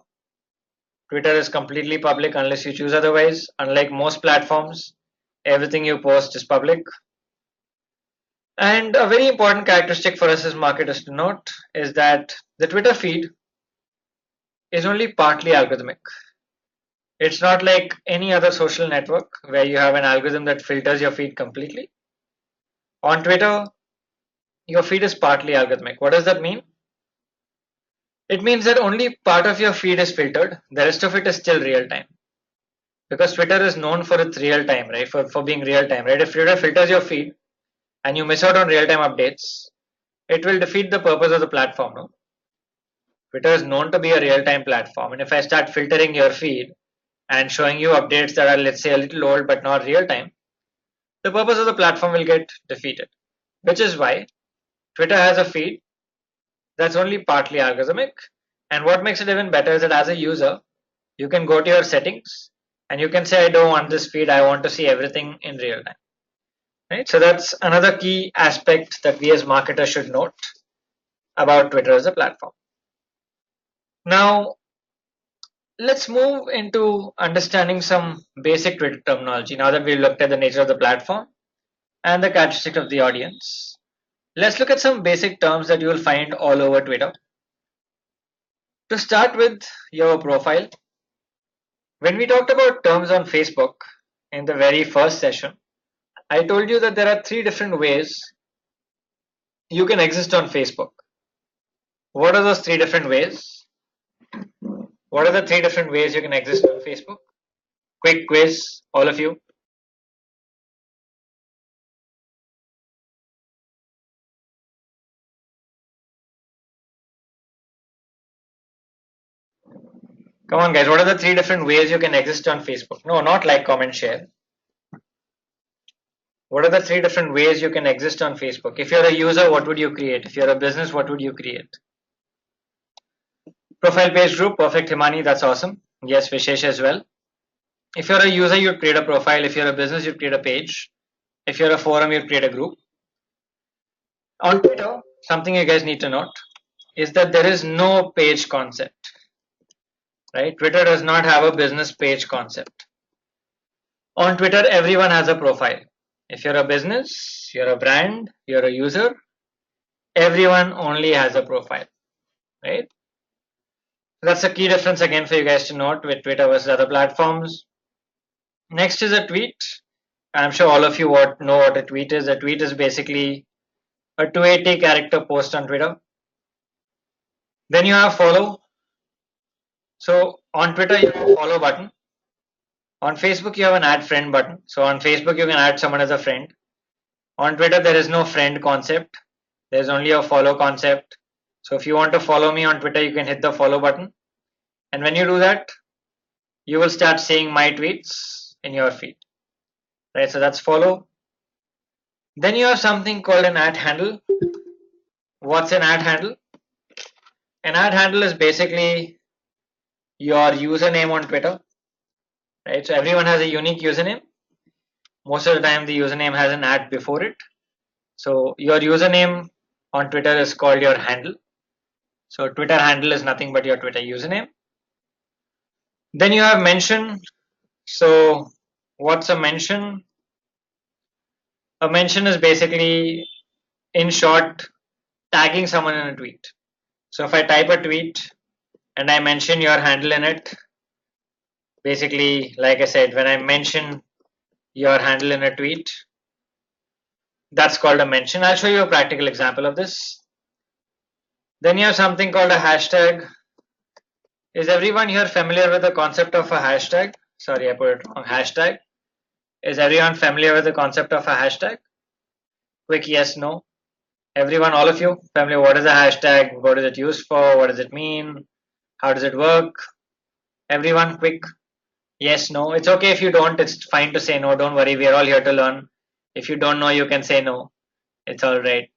Twitter is completely public unless you choose otherwise. Unlike most platforms, everything you post is public. And a very important characteristic for us as marketers to note is that the Twitter feed is only partly algorithmic. It's not like any other social network where you have an algorithm that filters your feed completely. On Twitter, your feed is partly algorithmic. What does that mean? It means that only part of your feed is filtered. The rest of it is still real time. Because Twitter is known for its real time, right? For being real time, right? If Twitter filters your feed and you miss out on real time updates, it will defeat the purpose of the platform, no? Twitter is known to be a real time platform. And if I start filtering your feed and showing you updates that are, let's say, a little old but not real time, the purpose of the platform will get defeated. Which is why Twitter has a feed that's only partly algorithmic. And what makes it even better is that as a user, you can go to your settings and you can say, I don't want this feed, I want to see everything in real time. Right? So that's another key aspect that we as marketers should note about Twitter as a platform. Now, let's move into understanding some basic Twitter terminology now that we've looked at the nature of the platform and the characteristic of the audience. Let's look at some basic terms that you will find all over Twitter. To start with your profile, when we talked about terms on Facebook in the very first session, I told you that there are three different ways you can exist on Facebook. What are those three different ways? What are the three different ways you can exist on Facebook? Quick quiz, all of you. Come on guys, what are the three different ways you can exist on Facebook? No, not like, comment, share. What are the three different ways you can exist on Facebook? If you're a user, what would you create? If you're a business, what would you create? Profile page group, perfect Himani, that's awesome. Yes, Vishesh as well. If you're a user, you'd create a profile. If you're a business, you'd create a page. If you're a forum, you'd create a group. On Twitter, something you guys need to note is that there is no page concept, right? Twitter does not have a business page concept. On Twitter, everyone has a profile. If you're a business, you're a brand, you're a user, everyone only has a profile, right? That's a key difference again for you guys to note with Twitter versus other platforms. Next is a tweet. I'm sure all of you know what a tweet is. A tweet is basically a 280 character post on Twitter. Then you have follow. So on Twitter, you have a follow button. On Facebook, you have an add friend button. So on Facebook, you can add someone as a friend. On Twitter, there is no friend concept. There's only a follow concept. So if you want to follow me on Twitter, you can hit the follow button. And when you do that, you will start seeing my tweets in your feed. Right, so that's follow. Then you have something called an @ handle. What's an @ handle? An @ handle is basically your username on Twitter. Right, so everyone has a unique username. Most of the time the username has an @ before it. So your username on Twitter is called your handle. So Twitter handle is nothing but your Twitter username. Then you have mention. So what's a mention? A mention is basically, in short, tagging someone in a tweet. So if I type a tweet and I mention your handle in it, basically, like I said, when I mention your handle in a tweet, that's called a mention. I'll show you a practical example of this. Then you have something called a hashtag. Is everyone here familiar with the concept of a hashtag? Sorry, I put it wrong. Hashtag. Is everyone familiar with the concept of a hashtag? Quick yes, no. Everyone, all of you, familiar? What is a hashtag? What is it used for? What does it mean? How does it work? Everyone, quick yes, no. It's okay if you don't. It's fine to say no. Don't worry. We're all here to learn. If you don't know, you can say no. It's all right.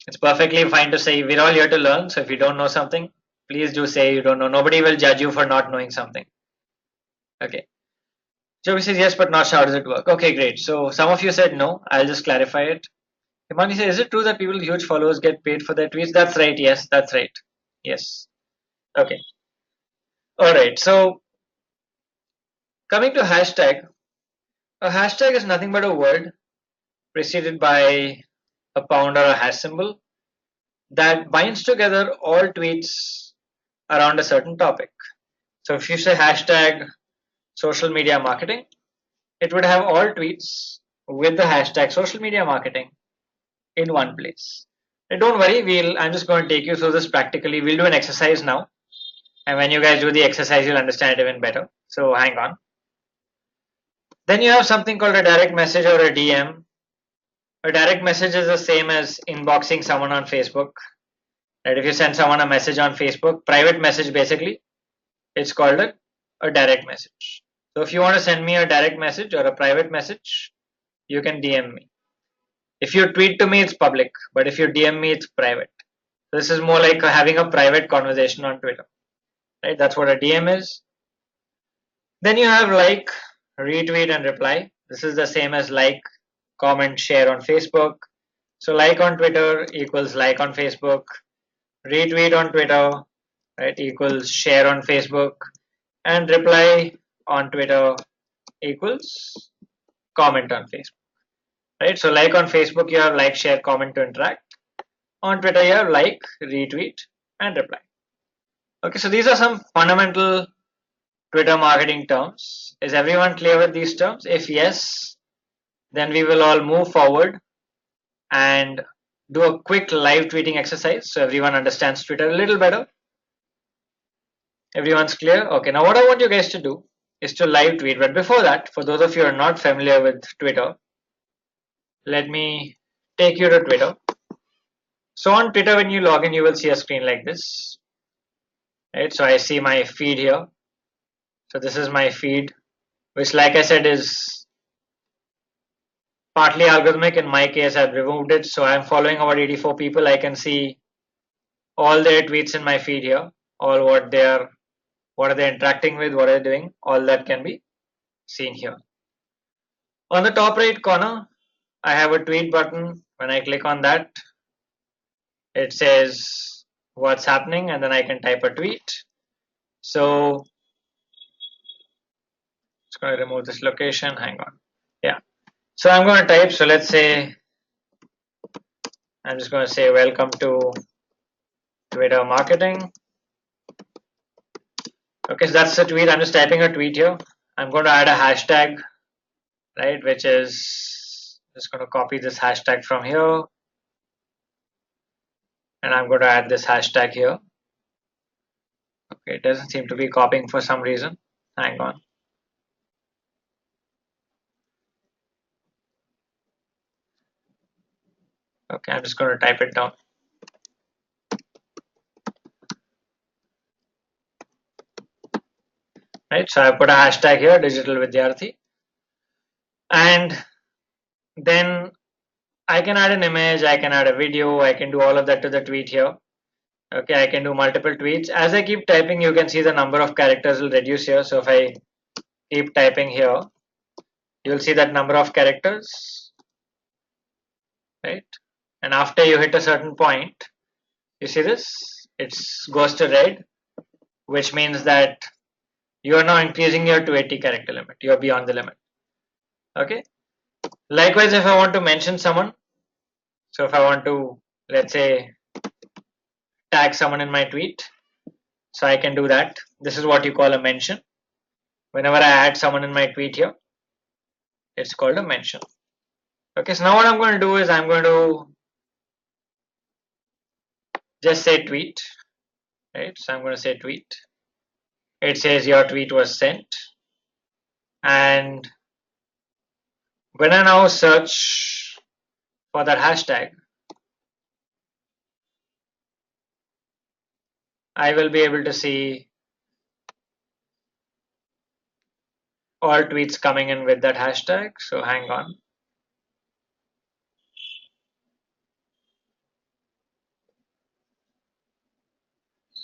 It's perfectly fine to say we're all here to learn. So if you don't know something, please do say you don't know. Nobody will judge you for not knowing something. Okay. Joby says yes, but not sure. How does it work? Okay, great. So some of you said no. I'll just clarify it. Himani says, is it true that people with huge followers get paid for their tweets? That's right. Yes, that's right. Yes. Okay. All right. So coming to hashtag, a hashtag is nothing but a word preceded by a pound or a hash symbol that binds together all tweets around a certain topic. So if you say hashtag social media marketing, it would have all tweets with the hashtag social media marketing in one place. And don't worry, I'm just going to take you through this practically. We'll do an exercise now. And when you guys do the exercise, you'll understand it even better. So hang on. Then you have something called a direct message or a DM. A direct message is the same as inboxing someone on Facebook. Right? If you send someone a message on Facebook, private message basically, it's called a direct message. So if you want to send me a direct message or a private message, you can DM me. If you tweet to me, it's public, but if you DM me, it's private. This is more like having a private conversation on Twitter, right? That's what a DM is. Then you have like, retweet, and reply. This is the same as like, comment, share on Facebook. So like on Twitter equals like on Facebook. Retweet on Twitter, right, equals share on Facebook. And reply on Twitter equals comment on Facebook. Right, so like on Facebook, you have like, share, comment to interact. On Twitter, you have like, retweet, and reply. Okay, so these are some fundamental Twitter marketing terms. Is everyone clear with these terms? If yes, then we will all move forward and do a quick live tweeting exercise so everyone understands Twitter a little better. Everyone's clear? Okay, now what I want you guys to do is to live tweet. But before that, for those of you who are not familiar with Twitter, let me take you to Twitter. So on Twitter, when you log in, you will see a screen like this. Right, so I see my feed here. So this is my feed, which, like I said, is partly algorithmic. In my case, I've removed it. So I'm following about 84 people. I can see all their tweets in my feed here, all what are they interacting with, what are they doing, all that can be seen here. On the top right corner, I have a tweet button. When I click on that, it says what's happening, and then I can type a tweet. So just going to remove this location. Hang on. Yeah. So I'm going to type. So let's say I'm just going to say welcome to Twitter marketing. Okay, so that's the tweet. I'm just typing a tweet here. I'm going to add a hashtag, right, which is just going to copy this hashtag from here, and I'm going to add this hashtag here. Okay, it doesn't seem to be copying for some reason. Hang on. Okay, I'm just going to type it down. Right, so I put a hashtag here, digital Vidyarthi, and then I can add an image, I can add a video, I can do all of that to the tweet here. Okay, I can do multiple tweets. As I keep typing, you can see the number of characters will reduce here. So if I keep typing here, you'll see that number of characters, right? And after you hit a certain point, you see this, it goes to red, which means that you are now increasing your 280 character limit. You are beyond the limit. Okay. Likewise, if I want to mention someone, so if I want to, let's say, tag someone in my tweet, so I can do that. This is what you call a mention. Whenever I add someone in my tweet here, it's called a mention. Okay, so now what I'm going to do is I'm going to just say tweet, right? So I'm going to say tweet. It says your tweet was sent. And when I now search for that hashtag, I will be able to see all tweets coming in with that hashtag. So hang on.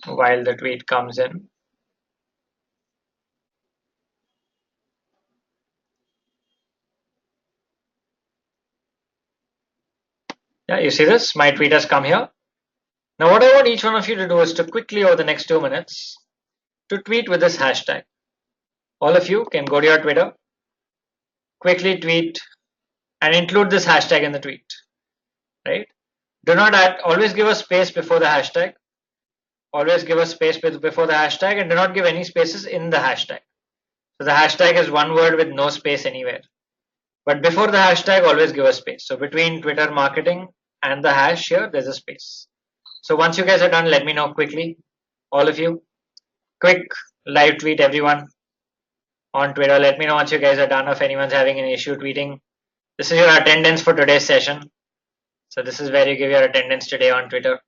While the tweet comes in. Yeah, you see this? My tweet has come here. Now what I want each one of you to do is to quickly over the next 2 minutes to tweet with this hashtag. All of you can go to your Twitter, quickly tweet and include this hashtag in the tweet, right? Do not add, always give a space before the hashtag. Always give a space before the hashtag and do not give any spaces in the hashtag. So the hashtag is one word with no space anywhere. But before the hashtag, always give a space. So between Twitter marketing and the hash here, there's a space. So once you guys are done, let me know quickly, all of you. Quick live tweet everyone on Twitter. Let me know once you guys are done if anyone's having an issue tweeting. This is your attendance for today's session. So this is where you give your attendance today on Twitter.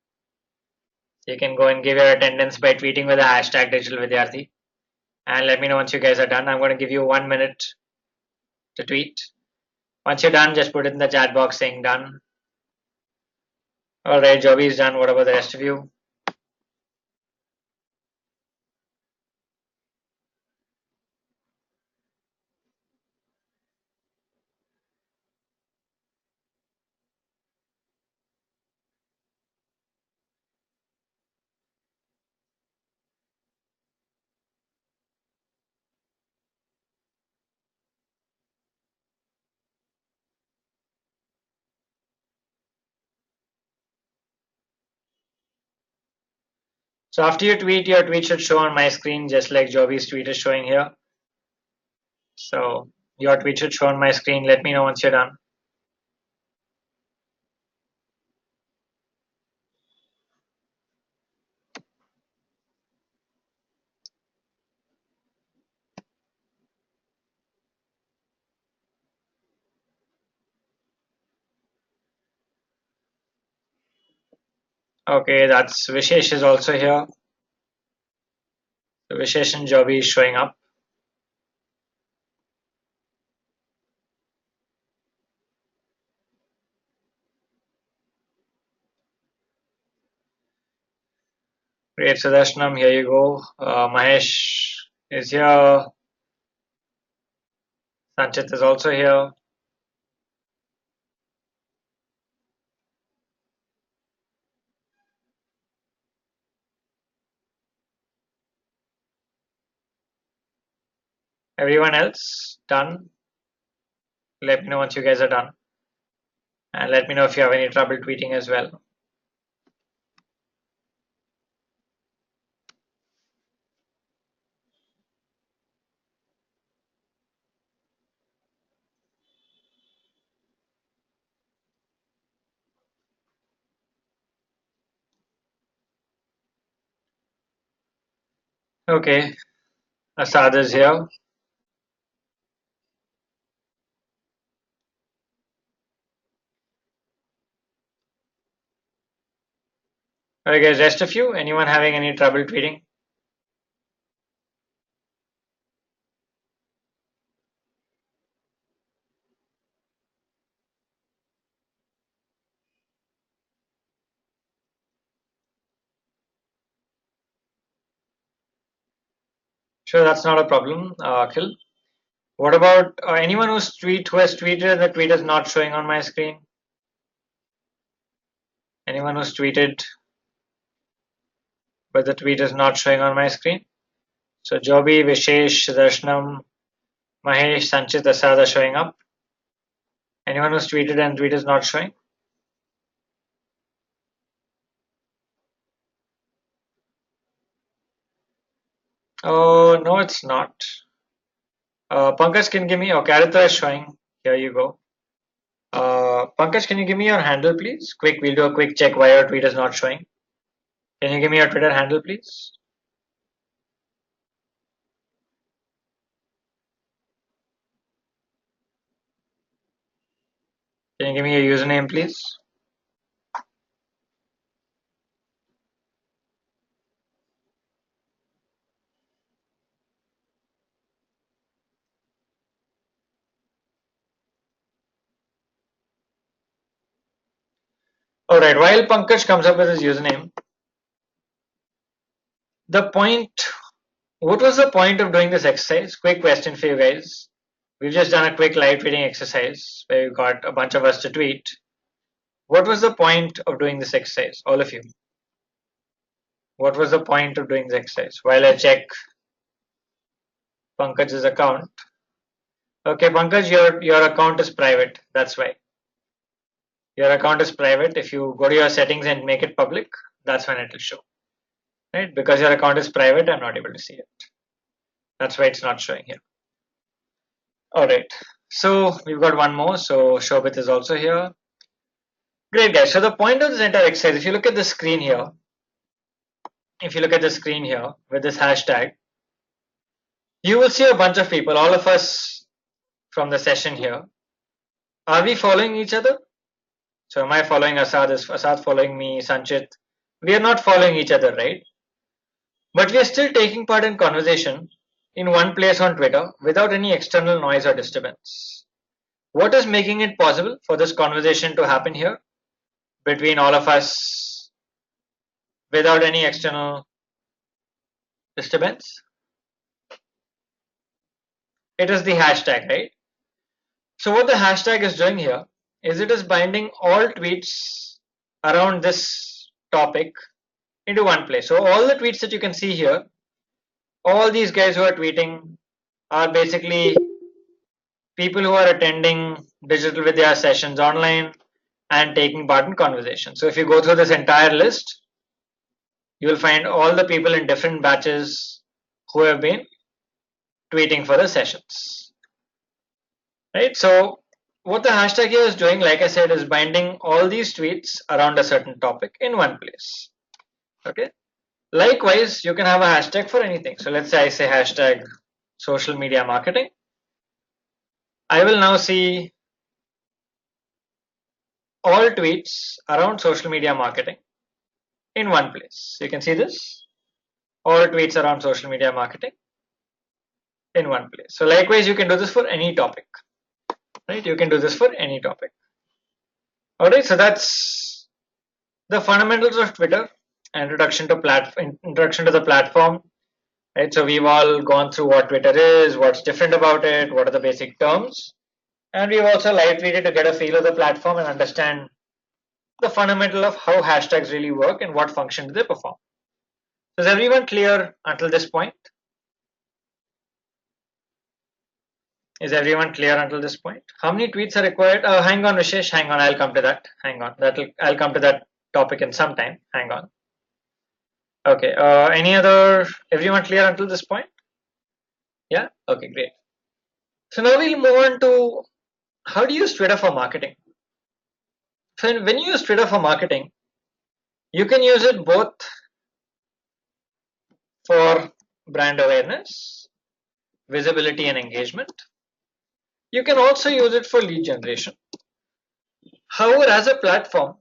You can go and give your attendance by tweeting with the hashtag Digital Vidyarthi. And let me know once you guys are done. I'm going to give you 1 minute to tweet. Once you're done, just put it in the chat box saying done. Alright, Joby is done. What about the rest of you? So after you tweet, your tweet should show on my screen just like Joby's tweet is showing here. So your tweet should show on my screen. Let me know once you're done. Okay, that's Vishesh is also here. So Vishesh and Joby is showing up. Great, Sudarshanam, here you go. Mahesh is here. Sanchit is also here. Everyone else done? Let me know once you guys are done. And let me know if you have any trouble tweeting as well. Okay, Asad is here. Okay guys, rest of you, anyone having any trouble tweeting? Sure, that's not a problem, Akhil. What about anyone who has tweeted and the tweet is not showing on my screen? Anyone who's tweeted but the tweet is not showing on my screen? So Joby, Vishesh, Darshanam, Mahesh, Sanchit, Asad are showing up. Anyone who's tweeted and tweet is not showing? Oh, no, it's not. Pankaj, can you give me? Okay, Aritra is showing. Here you go. Pankaj, can you give me your handle, please? Quick, we'll do a quick check why your tweet is not showing. Can you give me your Twitter handle, please? Can you give me your username, please? Alright, while Pankaj comes up with his username, what was the point of doing this exercise? Quick question for you guys. We've just done a quick live tweeting exercise where we got a bunch of us to tweet. What was the point of doing this exercise? All of you. What was the point of doing this exercise? While I check Pankaj's account. Okay, Pankaj, your account is private. That's why. Your account is private. If you go to your settings and make it public, that's when it will show. Right? Because your account is private, I'm not able to see it. That's why it's not showing here. Alright. So we've got one more. So Shobit is also here. Great guys. So the point of this entire exercise, if you look at the screen here, with this hashtag, you will see a bunch of people, all of us from the session here. Are we following each other? So am I following Asad? Is Asad following me? Sanchit? We are not following each other, right? But we are still taking part in conversation in one place on Twitter without any external noise or disturbance. What is making it possible for this conversation to happen here between all of us without any external disturbance? It is the hashtag, right? So what the hashtag is doing here is it is binding all tweets around this topic into one place. So all the tweets that you can see here, all these guys who are tweeting are basically people who are attending Digital Vidya sessions online and taking part in conversation. So if you go through this entire list, you will find all the people in different batches who have been tweeting for the sessions. Right? So what the hashtag here is doing, like I said, is binding all these tweets around a certain topic in one place. Okay. Likewise, you can have a hashtag for anything. So let's say I say hashtag social media marketing. I will now see all tweets around social media marketing in one place. You can see this, all tweets around social media marketing in one place. So likewise, you can do this for any topic, right? You can do this for any topic. All right, so that's the fundamentals of Twitter. Introduction to the platform, right? So we've all gone through what Twitter is, what's different about it, what are the basic terms, and we've also live tweeted to get a feel of the platform and understand the fundamental of how hashtags really work and what function do they perform. So is everyone clear until this point? Is everyone clear until this point? How many tweets are required? Hang on, Vishesh. Hang on. I'll come to that. Hang on. I'll come to that topic in some time. Hang on. Okay. Any other? Everyone clear until this point? Yeah. Okay. Great. So now we'll move on to how do you use Twitter for marketing. So when you use Twitter for marketing, you can use it both for brand awareness, visibility, and engagement. You can also use it for lead generation. However, as a platform,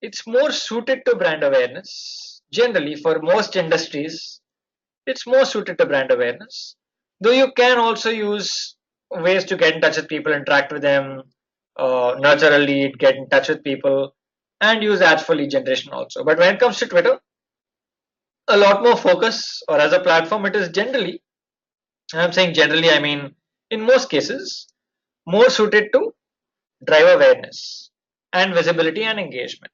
it's more suited to brand awareness. Generally, for most industries, it's more suited to brand awareness. Though you can also use ways to get in touch with people, interact with them, nurture a lead, get in touch with people, and use ads for lead generation also. But when it comes to Twitter, a lot more focus, or as a platform, it is generally, and I'm saying generally, I mean in most cases, more suited to drive awareness and visibility and engagement.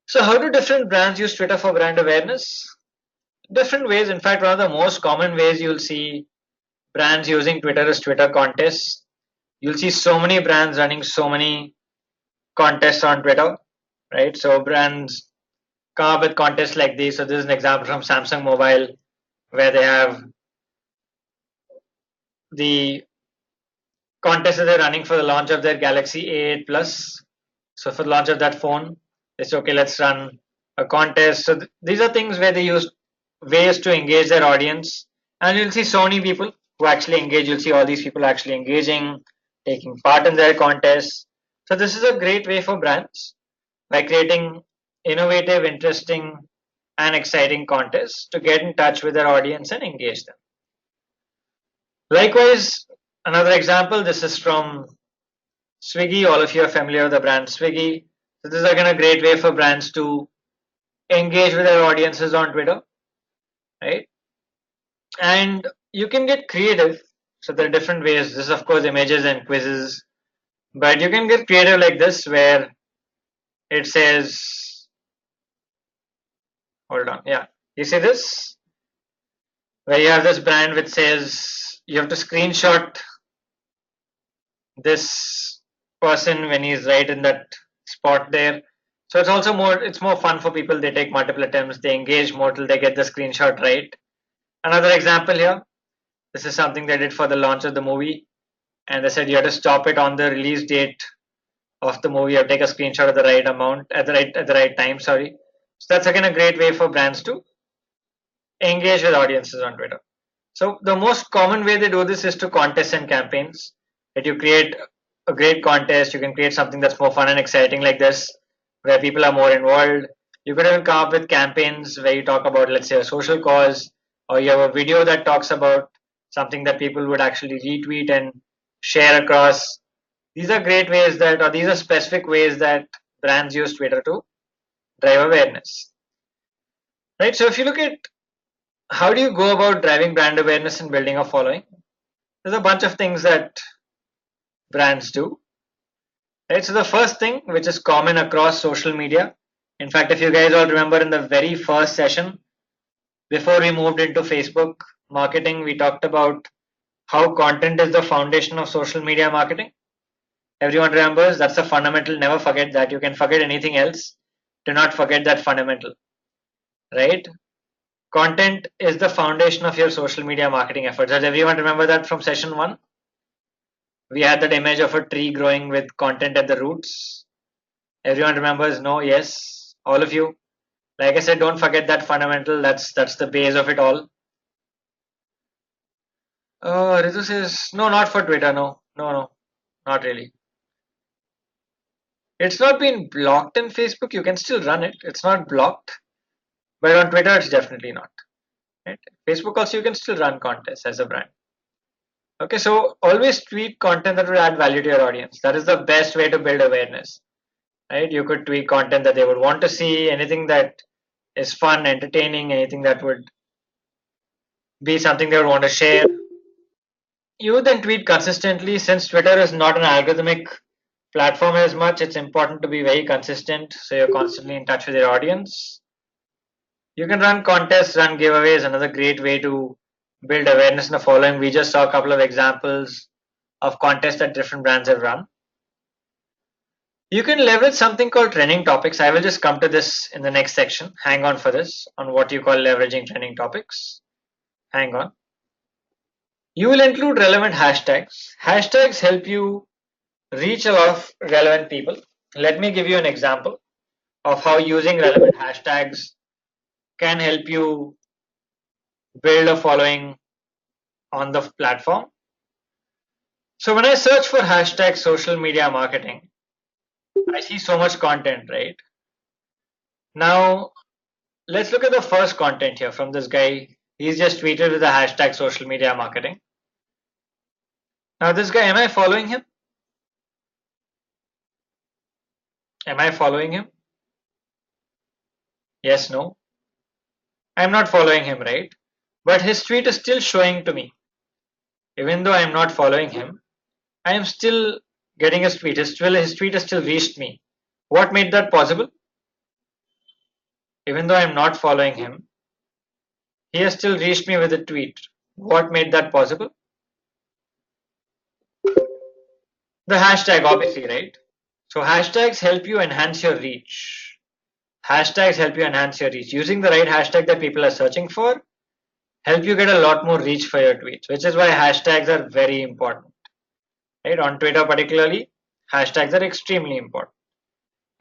So how do different brands use Twitter for brand awareness? Different ways. In fact, one of the most common ways you'll see brands using Twitter is Twitter contests. You'll see so many brands running so many contests on Twitter, right? So brands come up with contests like these. So this is an example from Samsung Mobile where they have the contest that they're running for the launch of their Galaxy A8 Plus. So for the launch of that phone, they say, okay, let's run a contest. So these are things where they use ways to engage their audience. And you'll see so many people who actually engage. You'll see all these people actually engaging, taking part in their contests. So this is a great way for brands by creating innovative, interesting, and exciting contests to get in touch with their audience and engage them. Likewise, another example, this is from Swiggy. All of you are familiar with the brand Swiggy. So this is again a great way for brands to engage with their audiences on Twitter, right? And you can get creative. So there are different ways. This is of course images and quizzes, but you can get creative like this where it says, hold on, yeah, you see this? Where you have this brand which says you have to screenshot this person when he's right in that spot there. So it's also more fun for people. They take multiple attempts, they engage more till they get the screenshot right. Another example here, this is something they did for the launch of the movie, and they said you have to stop it on the release date of the movie or take a screenshot of the right amount at the right time. Sorry. So that's again a great way for brands to engage with audiences on Twitter. So the most common way they do this is to contests and campaigns. That you create a great contest, you can create something that's more fun and exciting like this, where people are more involved. You could even come up with campaigns where you talk about, let's say, a social cause, or you have a video that talks about something that people would actually retweet and share across. These are great ways that, or these are specific ways that brands use Twitter to drive awareness. Right? So if you look at how do you go about driving brand awareness and building a following, there's a bunch of things that brands do. Right? So the first thing, which is common across social media, in fact, if you guys all remember in the very first session, before we moved into Facebook marketing, we talked about how content is the foundation of social media marketing. Everyone remembers that's the fundamental. Never forget that. You can forget anything else. Do not forget that fundamental, right? Content is the foundation of your social media marketing efforts. Does everyone remember that from session 1? We had that image of a tree growing with content at the roots. Everyone remembers? No? Yes? All of you? Like I said, don't forget that fundamental. That's the base of it all. Ritu says, no, not for Twitter. No, not really. It's not been blocked in Facebook. You can still run it. It's not blocked. But on Twitter, it's definitely not. Right? Facebook also, you can still run contests as a brand. Okay, so always tweet content that would add value to your audience. That is the best way to build awareness. Right? You could tweet content that they would want to see, anything that is fun, entertaining, anything that would be something they would want to share. You then tweet consistently. Since Twitter is not an algorithmic platform as much, it's important to be very consistent so you're constantly in touch with your audience. You can run contests, run giveaways, another great way to build awareness in the following. We just saw a couple of examples of contests that different brands have run. You can leverage something called trending topics. I will just come to this in the next section. Hang on for this on what you call leveraging trending topics. Hang on. You will include relevant hashtags. Hashtags help you reach a lot of relevant people. Let me give you an example of how using relevant hashtags can help you build a following on the platform. So when I search for hashtag social media marketing, I see so much content, right? Now, let's look at the first content here from this guy. He's just tweeted with the hashtag social media marketing. Now this guy, am I following him? Am I following him? Yes, no. I'm not following him, right? But his tweet is still showing to me. Even though I'm not following him, I am still getting his tweet. His tweet has still reached me. What made that possible? Even though I'm not following him, he has still reached me with a tweet. What made that possible? The hashtag, obviously, right? So hashtags help you enhance your reach. Hashtags help you enhance your reach. Using the right hashtag that people are searching for help you get a lot more reach for your tweets, which is why hashtags are very important. Right? On Twitter particularly, hashtags are extremely important.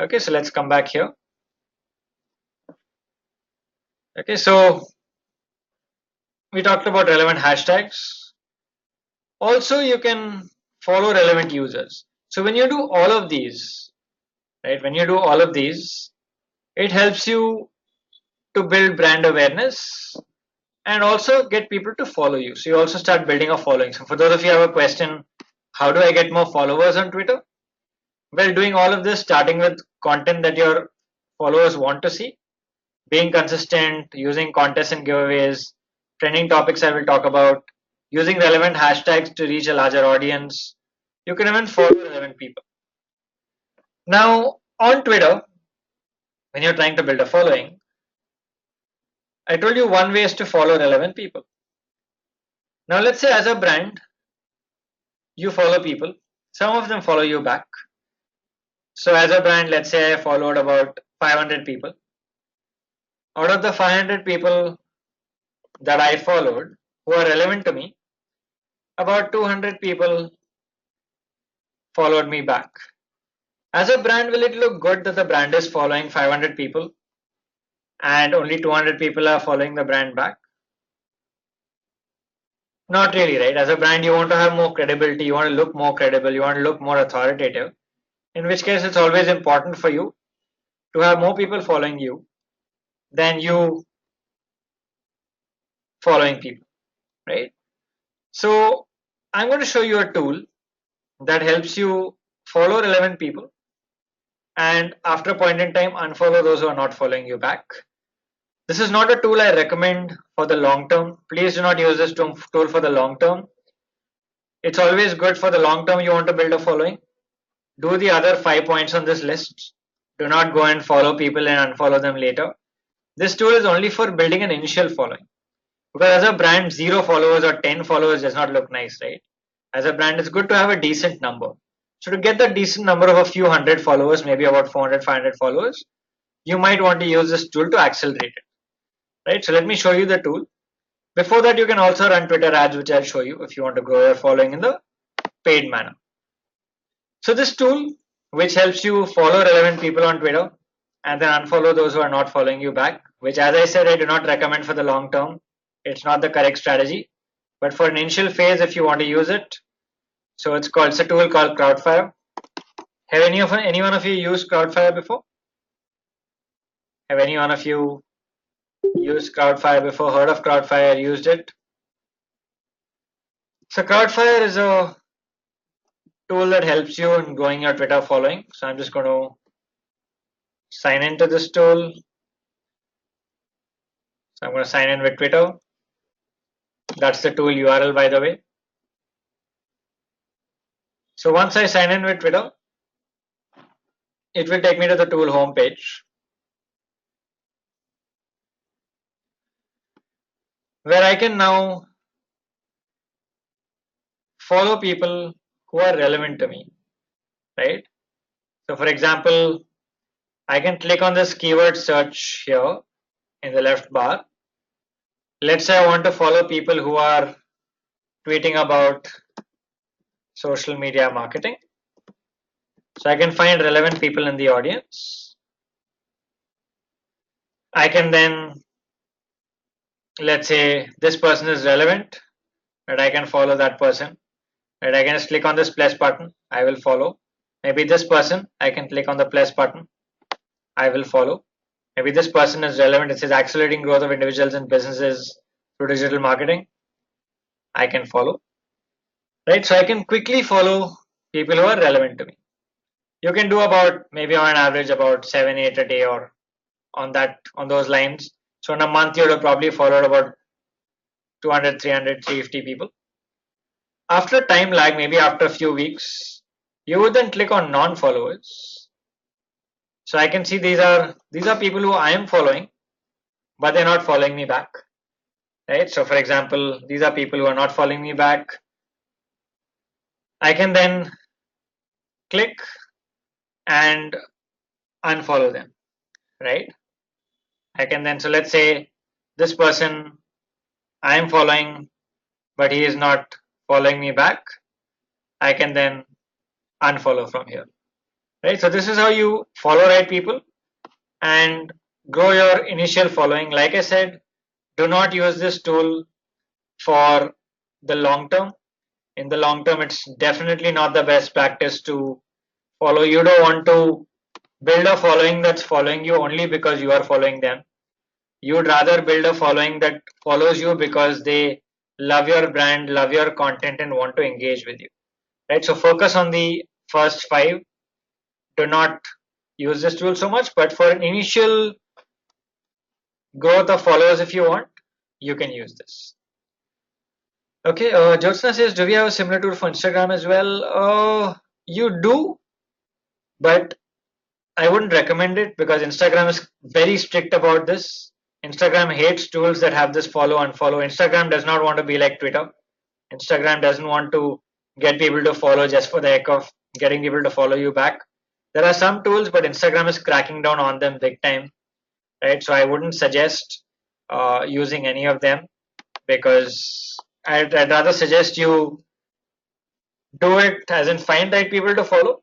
Okay, so let's come back here. Okay, so we talked about relevant hashtags. Also, you can follow relevant users. So when you do all of these, right, when you do all of these, it helps you to build brand awareness and also get people to follow you. So you also start building a following. So for those of you who have a question, how do I get more followers on Twitter? Well, doing all of this, starting with content that your followers want to see, being consistent, using contests and giveaways, trending topics I will talk about, using relevant hashtags to reach a larger audience. You can even follow relevant people. Now, on Twitter, when you're trying to build a following, I told you one way is to follow relevant people. Now, let's say as a brand, you follow people. Some of them follow you back. So as a brand, let's say I followed about 500 people. Out of the 500 people that I followed who are relevant to me, about 200 people followed me back. As a brand, will it look good that the brand is following 500 people and only 200 people are following the brand back? Not really, right? As a brand, you want to have more credibility, you want to look more credible, you want to look more authoritative, in which case it's always important for you to have more people following you than you following people, right? So I'm going to show you a tool that helps you follow relevant people and after a point in time unfollow those who are not following you back. This is not a tool I recommend for the long term. Please do not use this tool for the long term. It's always good for the long term. You want to build a following. Do the other 5 points on this list. Do not go and follow people and unfollow them later. This tool is only for building an initial following. Because as a brand, 0 followers or 10 followers does not look nice, right? As a brand, it's good to have a decent number. So to get that decent number of a few hundred followers, maybe about 400, 500 followers, you might want to use this tool to accelerate it, right? So let me show you the tool. Before that, you can also run Twitter ads, which I'll show you if you want to grow your following in the paid manner. So this tool, which helps you follow relevant people on Twitter and then unfollow those who are not following you back, which as I said, I do not recommend for the long term. It's not the correct strategy, but for an initial phase, if you want to use it, so it's a tool called Crowdfire. Have any one of you used Crowdfire before? Have any one of you used Crowdfire before, heard of Crowdfire, used it? So Crowdfire is a tool that helps you in growing your Twitter following. So I'm just going to sign into this tool. So I'm going to sign in with Twitter. That's the tool URL, by the way. So once I sign in with Twitter, it will take me to the tool homepage, where I can now follow people who are relevant to me, right? So for example, I can click on this keyword search here in the left bar. Let's say I want to follow people who are tweeting about social media marketing. So I can find relevant people in the audience. I can then, let's say this person is relevant, and I can follow that person. Right, I can just click on this plus button, I will follow. Maybe this person, I can click on the plus button, I will follow. Maybe this person is relevant, it says accelerating growth of individuals and businesses through digital marketing, I can follow. Right, so I can quickly follow people who are relevant to me. You can do about maybe on an average about 7-8 a day or on those lines. So in a month you would have probably followed about 200, 300, 350 people. After a time lag, maybe after a few weeks, you would then click on non-followers. So I can see these are people who I am following, but they're not following me back. Right? So for example, these are people who are not following me back. I can then click and unfollow them. Right? I can then, so let's say this person I am following, but he is not following me back. I can then unfollow from here. Right? So this is how you follow right people and grow your initial following. Like I said, do not use this tool for the long term. In the long term, it's definitely not the best practice to follow. You don't want to build a following that's following you only because you are following them. You'd rather build a following that follows you because they love your brand, love your content, and want to engage with you. Right? So focus on the first 5. Do not use this tool so much, but for an initial growth of followers, if you want, you can use this. Okay, Jyotsna says, do we have a similar tool for Instagram as well? You do, but I wouldn't recommend it because Instagram is very strict about this. Instagram hates tools that have this follow unfollow. Instagram does not want to be like Twitter. Instagram doesn't want to get people to follow just for the heck of getting people to follow you back. There are some tools, but Instagram is cracking down on them big time, right? So I wouldn't suggest using any of them because I'd rather suggest you do it as in find right people to follow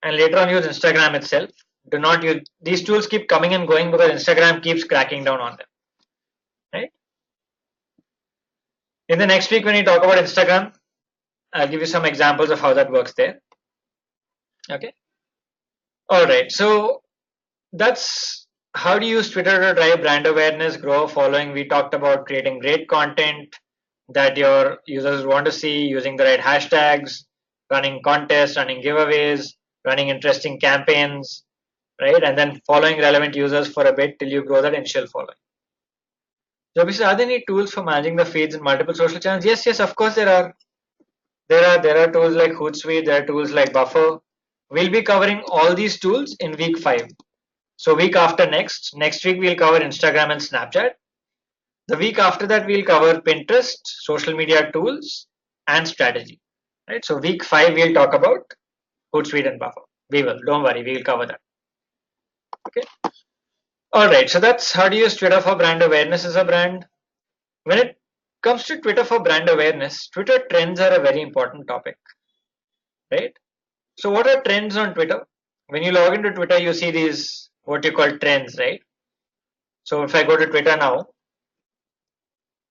and later on use Instagram itself. Do not use these tools, keep coming and going because Instagram keeps cracking down on them, right? In the next week when we talk about Instagram, I'll give you some examples of how that works there. Okay. All right. So that's how to use Twitter to drive brand awareness, grow a following. We talked about creating great content that your users want to see, using the right hashtags, running contests, running giveaways, running interesting campaigns, right? And then following relevant users for a bit till you grow that initial following. Joby says, are there any tools for managing the feeds in multiple social channels? Yes, yes, of course there are. There are tools like Hootsuite, there are tools like Buffer. We'll be covering all these tools in week 5. So week after next week we'll cover Instagram and Snapchat. The week after that we'll cover Pinterest, social media tools, and strategy. Right? So week 5 we'll talk about Hootsuite and Buffer. We will, don't worry, we will cover that. Okay. Alright, so that's how to use Twitter for brand awareness as a brand. When it comes to Twitter for brand awareness, Twitter trends are a very important topic. Right? So what are trends on Twitter? When you log into Twitter, you see these what you call trends, right? So if I go to Twitter now,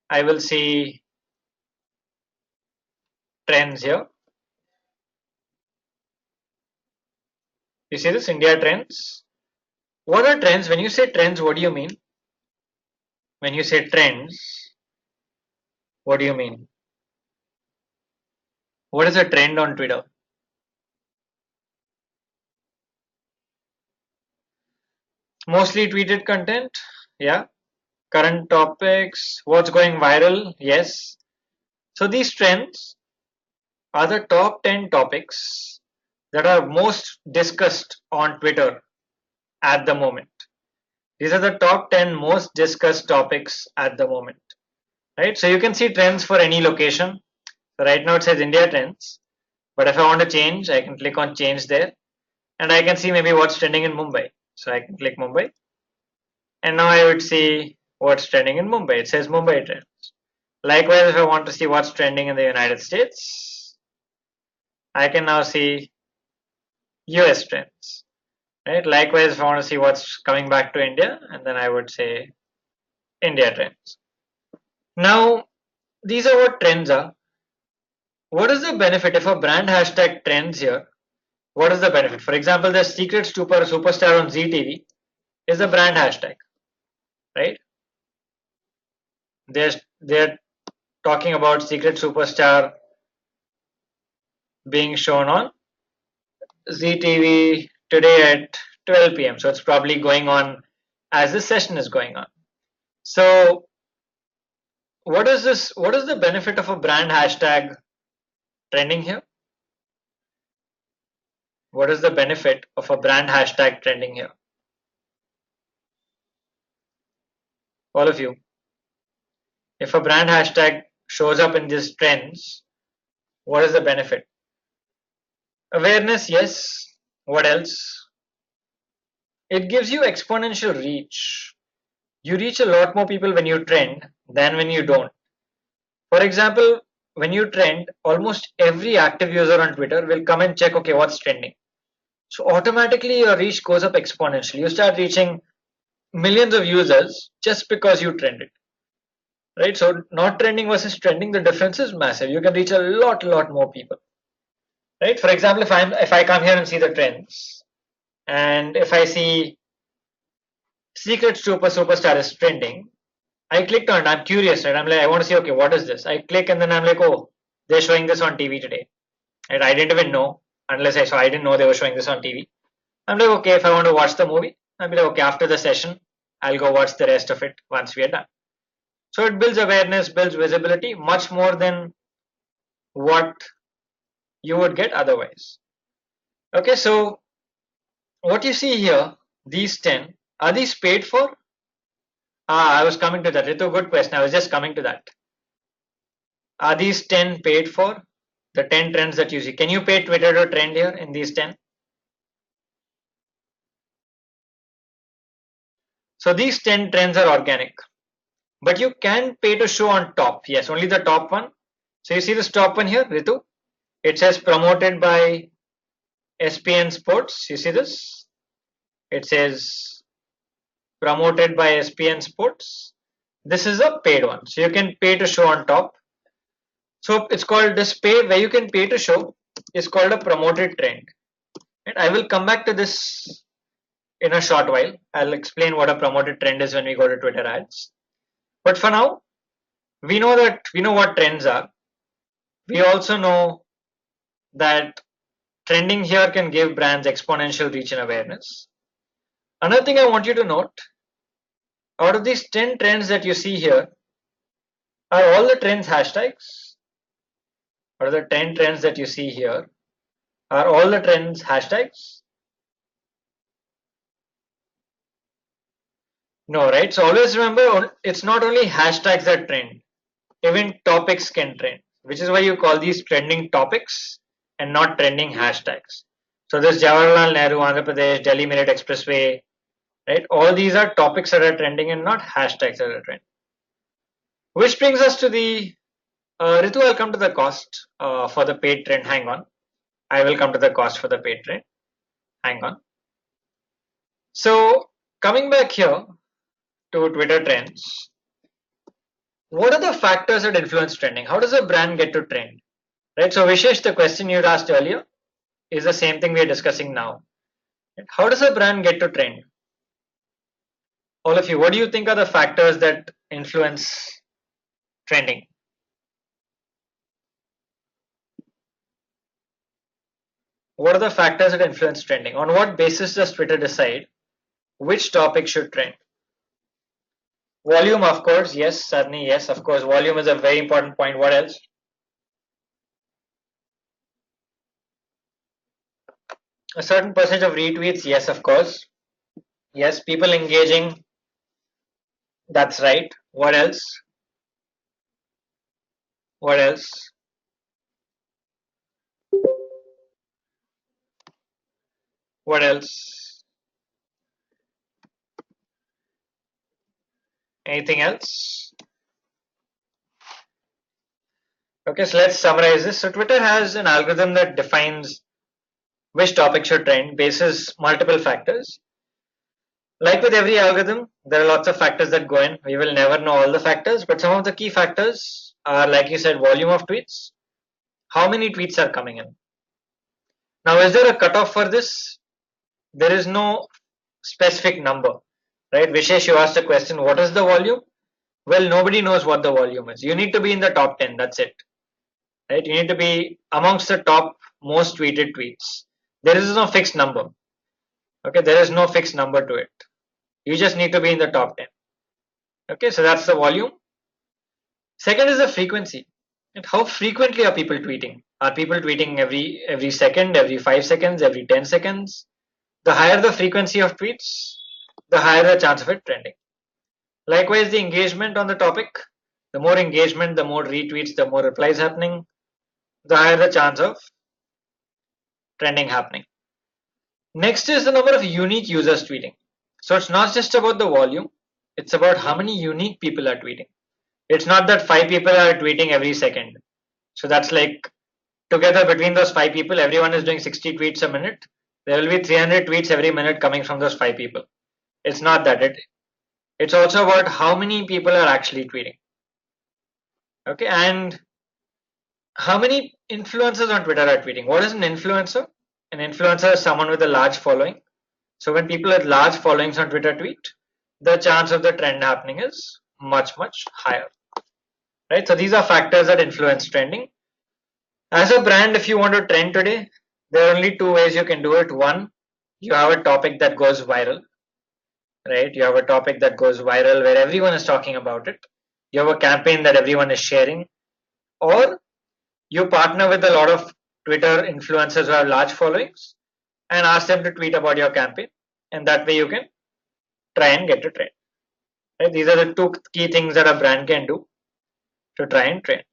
I will see trends here. You see this India trends? What are trends? When you say trends, what do you mean? When you say trends, what do you mean? What is a trend on Twitter? Mostly tweeted content, yeah. Current topics, what's going viral, yes. So these trends are the top 10 topics that are most discussed on Twitter at the moment. These are the top 10 most discussed topics at the moment, right? So you can see trends for any location. So right now it says India trends. But if I want to change, I can click on change there, and I can see maybe what's trending in Mumbai. So I can click Mumbai, and now I would see what's trending in Mumbai. It says Mumbai trends. Likewise, if I want to see what's trending in the United States, I can now see US trends. Right? Likewise, if I want to see what's coming back to India, and then I would say India trends. Now, these are what trends are. What is the benefit if a brand hashtag trends here? What is the benefit? For example, the secret superstar on ZTV is a brand hashtag, right? They're talking about secret superstar being shown on ZTV today at 12 p.m. So it's probably going on as this session is going on. So what is this? What is the benefit of a brand hashtag trending here? What is the benefit of a brand hashtag trending here? All of you. If a brand hashtag shows up in these trends, what is the benefit? Awareness, yes. What else? It gives you exponential reach. You reach a lot more people when you trend than when you don't. For example, when you trend, almost every active user on Twitter will come and check, okay, what's trending. So automatically your reach goes up exponentially. You start reaching millions of users just because you trended. Right? So not trending versus trending, the difference is massive. You can reach a lot more people. Right? For example, if I come here and see the trends, and if I see secret superstar is trending, I clicked on it. I'm curious, right? I'm like, I want to see, okay, what is this? I click and then I'm like, oh, they're showing this on TV today. Right? I didn't even know unless I didn't know they were showing this on TV. I'm like, okay, if I want to watch the movie, I'll be like, okay, after the session, I'll go watch the rest of it once we are done. So it builds awareness, builds visibility much more than what you would get otherwise. Okay, so what you see here, these 10, are these paid for? I was coming to that. Ritu, good question. I was just coming to that. Are these 10 paid for? The 10 trends that you see. Can you pay Twitter to trend here in these 10? So these 10 trends are organic. But you can pay to show on top. Yes, only the top one. So you see this top one here, Ritu? It says promoted by SPN Sports. You see this? It says promoted by SPN Sports. This is a paid one. So you can pay to show on top. So it's called this pay where you can pay to show is called a promoted trend. And I will come back to this in a short while. I'll explain what a promoted trend is when we go to Twitter ads. But for now, we know what trends are. We also know that trending here can give brands exponential reach and awareness. Another thing I want you to note, out of these 10 trends that you see here, are all the trends hashtags? Out of the 10 trends that you see here, are all the trends hashtags? No, right? So always remember, it's not only hashtags that trend, even topics can trend, which is why you call these trending topics and not trending hashtags. So this Jawaharlal Nehru, Andhra Pradesh, Delhi Minute Expressway, right? All these are topics that are trending and not hashtags that are trending. Which brings us to the, Ritu, I'll come to the cost for the paid trend. Hang on. I will come to the cost for the paid trend. Hang on. So coming back here to Twitter trends, what are the factors that influence trending? How does a brand get to trend? Right. So Vishesh, the question you asked earlier is the same thing we are discussing now. How does a brand get to trend? All of you, what do you think are the factors that influence trending? What are the factors that influence trending? On what basis does Twitter decide which topic should trend? Volume, of course, yes. Certainly, yes, of course. Volume is a very important point. What else? A certain percentage of retweets, yes, of course. Yes, people engaging, that's right. What else? What else? What else? Anything else? Okay, so let's summarize this. So Twitter has an algorithm that defines which topic should trend basis multiple factors. Like with every algorithm, there are lots of factors that go in. We will never know all the factors, but some of the key factors are, like you said, volume of tweets. How many tweets are coming in? Now, is there a cutoff for this? There is no specific number, right? Vishesh, you asked a question, what is the volume? Well, nobody knows what the volume is. You need to be in the top 10, that's it. Right? You need to be amongst the top most tweeted tweets. There is no fixed number. Okay, there is no fixed number to it. You just need to be in the top 10. Okay, so that's the volume. Second is the frequency. And how frequently are people tweeting? Are people tweeting every second, every 5 seconds, every 10 seconds? The higher the frequency of tweets, the higher the chance of it trending. Likewise, the engagement on the topic. The more engagement, the more retweets, the more replies happening, the higher the chance of trending happening. Next is the number of unique users tweeting. So it's not just about the volume, it's about how many unique people are tweeting. It's not that 5 people are tweeting every second. So that's like together between those 5 people, everyone is doing 60 tweets a minute. There will be 300 tweets every minute coming from those 5 people. It's not that. It's also about how many people are actually tweeting. Okay, and how many influencers on Twitter are tweeting? What is an influencer? An influencer is someone with a large following. So when people with large followings on Twitter tweet, the chance of the trend happening is much, much higher. Right? So these are factors that influence trending. As a brand, if you want to trend today, there are only 2 ways you can do it. One, you have a topic that goes viral. Right? You have a topic that goes viral where everyone is talking about it. You have a campaign that everyone is sharing. Or you partner with a lot of Twitter influencers who have large followings and ask them to tweet about your campaign, and that way you can try and get a trend. Right? These are the 2 key things that a brand can do to try and trend.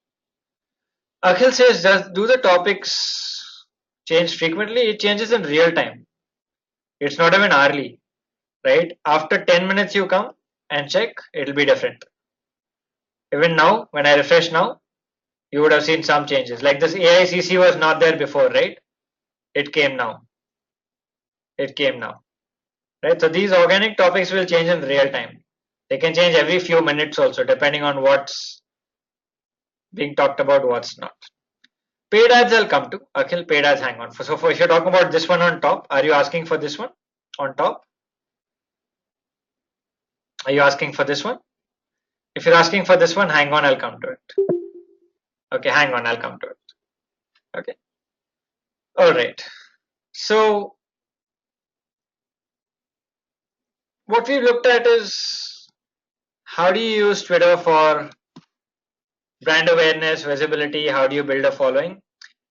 Akhil says, do the topics change frequently? It changes in real time. It's not even hourly, right? After 10 minutes you come and check, it'll be different. Even now, when I refresh now, you would have seen some changes. Like this AICC was not there before, right? It came now. It came now. Right? So these organic topics will change in real time. They can change every few minutes also, depending on what's being talked about, what's not. Paid ads I'll come to. Akhil, paid ads, hang on. So if you're talking about this one on top, are you asking for this one on top? Are you asking for this one? If you're asking for this one, hang on, I'll come to it. Okay, hang on, I'll come to it. Okay. All right. So what we've looked at is how do you use Twitter for brand awareness, visibility, how do you build a following?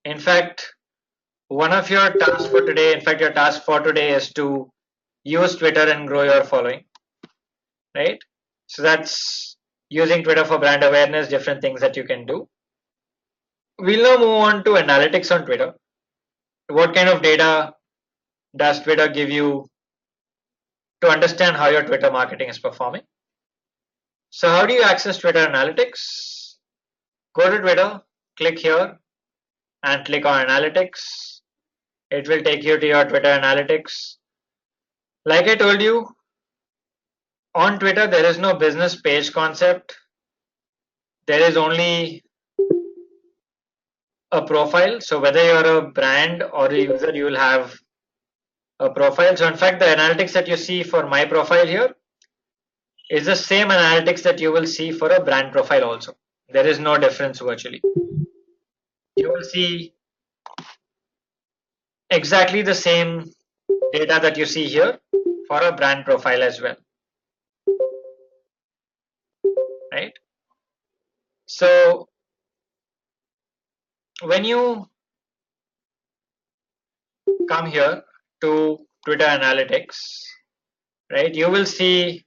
In fact, one of your tasks for today, your task for today is to use Twitter and grow your following, right? So that's using Twitter for brand awareness, different things that you can do. We'll now move on to analytics on Twitter. What kind of data does Twitter give you to understand how your Twitter marketing is performing? So how do you access Twitter analytics? Go to Twitter, click here and click on analytics. It will take you to your Twitter analytics. Like I told you, on Twitter, there is no business page concept. There is only a profile. So whether you're a brand or a user, you will have a profile. So in fact, the analytics that you see for my profile here is the same analytics that you will see for a brand profile also. There is no difference virtually. You will see exactly the same data that you see here for a brand profile as well. Right? So when you come here to Twitter analytics, right, you will see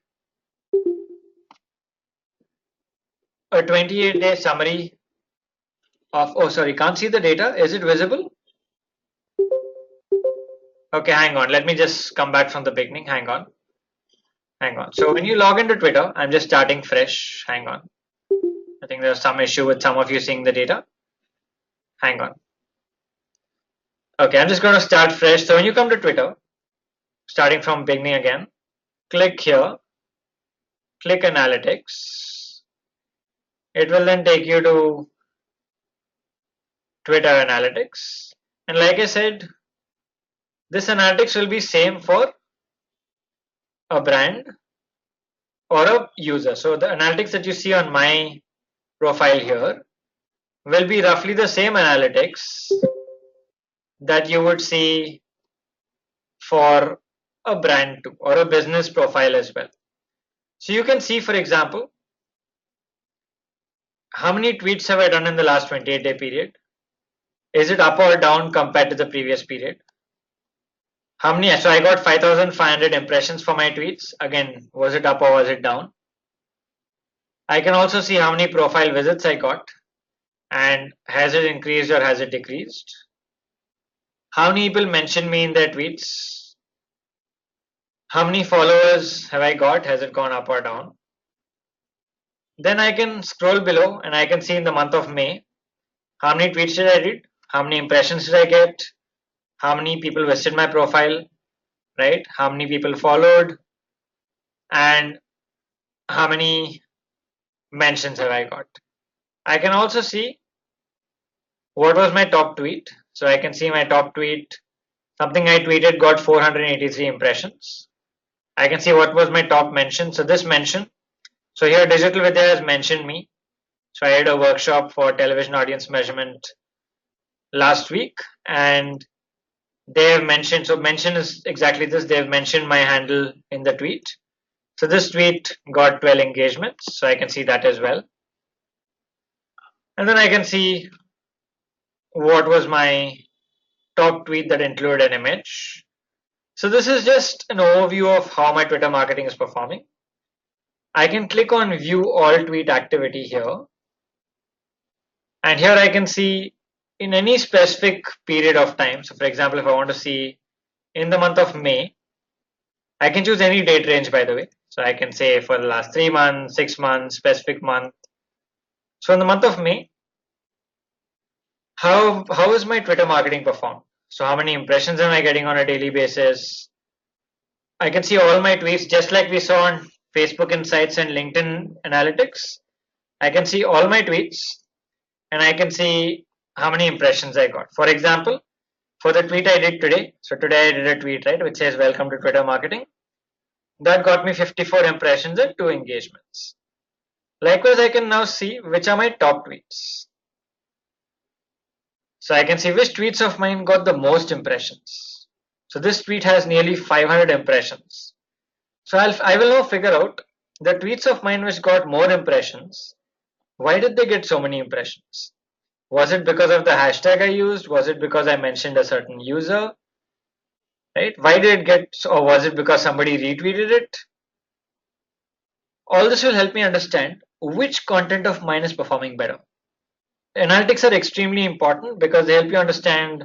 a 28-day summary of, oh sorry, can't see the data. Is it visible? Okay, hang on. Let me just come back from the beginning. Hang on. So when you log into Twitter, I'm just starting fresh. Hang on. I think there's some issue with some of you seeing the data. Hang on. Okay, I'm just going to start fresh. So when you come to Twitter, starting from beginning again, click here, click analytics. It will then take you to Twitter analytics. And like I said, this analytics will be same for a brand or a user. So the analytics that you see on my profile here will be roughly the same analytics that you would see for a brand too, or a business profile as well. So you can see, for example, how many tweets have I done in the last 28-day period? Is it up or down compared to the previous period? How many? So I got 5,500 impressions for my tweets. Again, was it up or was it down? I can also see how many profile visits I got, and has it increased or has it decreased? How many people mention me in their tweets? How many followers have I got? Has it gone up or down? Then I can scroll below and I can see in the month of May, how many tweets did I read? How many impressions did I get? How many people visited my profile, right? How many people followed? And how many mentions have I got? I can also see what was my top tweet. So I can see my top tweet, something I tweeted got 483 impressions. I can see what was my top mention. So this mention, so here Digital Vidya has mentioned me. So I had a workshop for television audience measurement last week, and they have mentioned, so mention is exactly this, they have mentioned my handle in the tweet. So this tweet got 12 engagements, so I can see that as well. And then I can see what was my top tweet that included an image. So this is just an overview of how my Twitter marketing is performing. I can click on view all tweet activity here. And here I can see in any specific period of time. So for example, if I want to see in the month of May, I can choose any date range, by the way. So I can say for the last 3 months, 6 months, specific month. So in the month of May, how is my Twitter marketing performed? So how many impressions am I getting on a daily basis? I can see all my tweets, just like we saw on Facebook Insights and LinkedIn Analytics. I can see all my tweets and I can see how many impressions I got. For example, for the tweet I did today, so today I did a tweet, right, which says welcome to Twitter marketing. That got me 54 impressions and 2 engagements. Likewise, I can now see which are my top tweets. So I can see which tweets of mine got the most impressions. So this tweet has nearly 500 impressions. So I will now figure out the tweets of mine which got more impressions. Why did they get so many impressions? Was it because of the hashtag I used? Was it because I mentioned a certain user? Right? Why did it get, or was it because somebody retweeted it? All this will help me understand which content of mine is performing better. Analytics are extremely important because they help you understand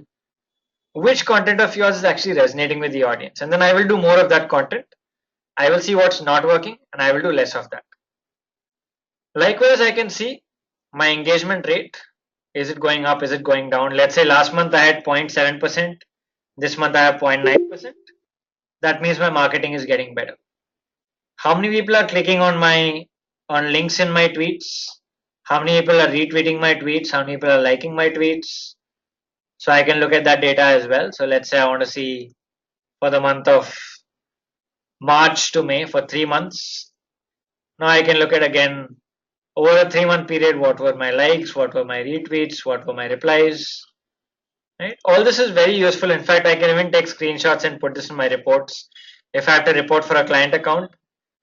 which content of yours is actually resonating with the audience. And then I will do more of that content. I will see what's not working and I will do less of that. Likewise, I can see my engagement rate. Is it going up? Is it going down? Let's say last month I had 0.7%. This month I have 0.9%. That means my marketing is getting better. How many people are clicking on links in my tweets? How many people are retweeting my tweets? How many people are liking my tweets? So I can look at that data as well. So let's say I want to see for the month of March to May for 3 months. Now I can look at again over a 3-month period, what were my likes, what were my retweets, what were my replies. Right? All this is very useful. In fact, I can even take screenshots and put this in my reports. If I have to report for a client account,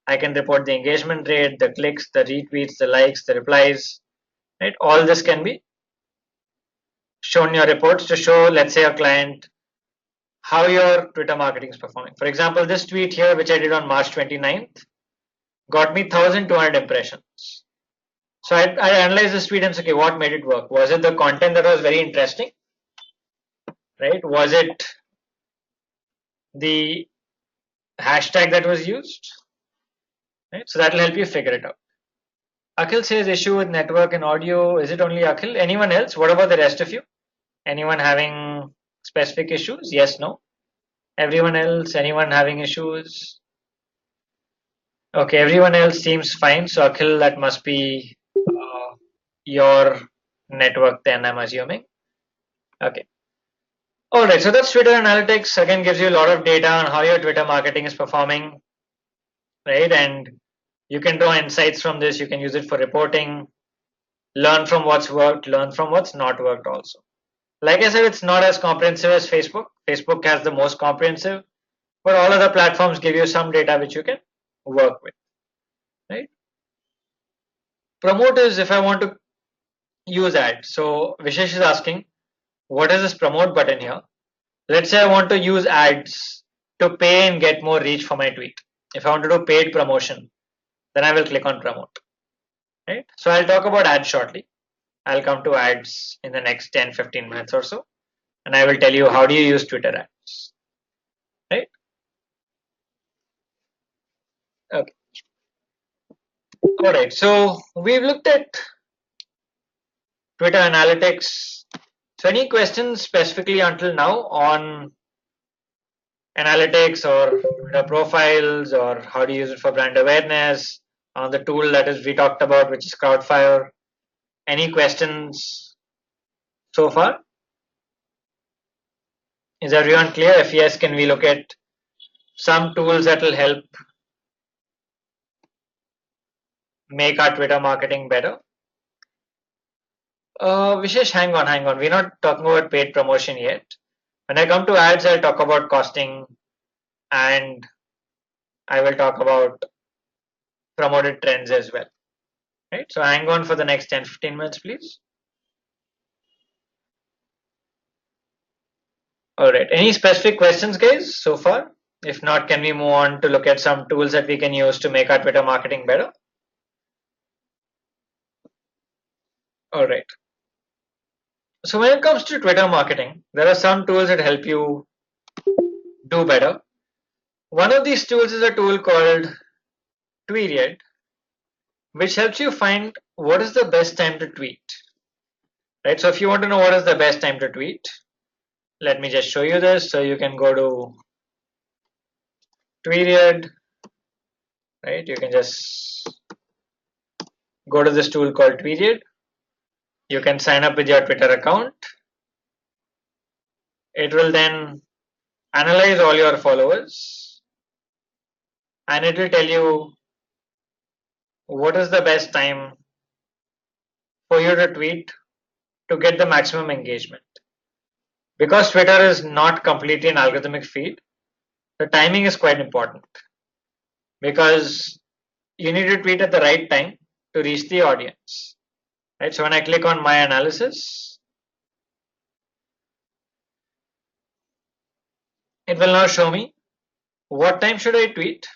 I can report the engagement rate, the clicks, the retweets, the likes, the replies. Right? All this can be shown in your reports to show, let's say, a client how your Twitter marketing is performing. For example, this tweet here, which I did on March 29th, got me 1,200 impressions. So I analyzed this tweet and said, okay, what made it work? Was it the content that was very interesting? Right? Was it the hashtag that was used, right? So that will help you figure it out. Akhil says issue with network and audio. Is it only Akhil? Anyone else? What about the rest of you? Anyone having specific issues? Yes, no? Everyone else? Anyone having issues? Okay, everyone else seems fine. So Akhil, that must be your network then, I'm assuming. Okay. All right, so that's Twitter Analytics. Again, gives you a lot of data on how your Twitter marketing is performing, right? And you can draw insights from this. You can use it for reporting, learn from what's worked, learn from what's not worked also. Like I said, it's not as comprehensive as Facebook. Facebook has the most comprehensive, but all other platforms give you some data which you can work with, right? Promote is if I want to use ads. So Vishesh is asking, what is this promote button here? Let's say I want to use ads to pay and get more reach for my tweet. If I want to do paid promotion, then I will click on promote, right? So I'll talk about ads shortly. I'll come to ads in the next 10-15 minutes or so, and I will tell you how do you use Twitter ads, right? Okay. All right. So we've looked at Twitter analytics. So any questions specifically until now on analytics or Twitter profiles, or how do you use it for brand awareness, on the tool that is we talked about, which is Crowdfire? Any questions so far? Is everyone clear? If yes, can we look at some tools that will help make our Twitter marketing better? Vishesh, hang on. We're not talking about paid promotion yet. When I come to ads, I'll talk about costing and I will talk about promoted trends as well. Right? So hang on for the next 10-15 minutes, please. All right. Any specific questions, guys, so far? If not, can we move on to look at some tools that we can use to make our Twitter marketing better? All right. So when it comes to Twitter marketing, there are some tools that help you do better. One of these tools is a tool called Tweeted, which helps you find what is the best time to tweet. Right. So if you want to know what is the best time to tweet, let me just show you this. So you can go to Tweeted, right? You can just go to this tool called Tweeted. You can sign up with your Twitter account. It will then analyze all your followers and it will tell you what is the best time for you to tweet to get the maximum engagement. Because Twitter is not completely an algorithmic feed, the timing is quite important because you need to tweet at the right time to reach the audience. Right? So when I click on my analysis, it will now show me what time should I tweet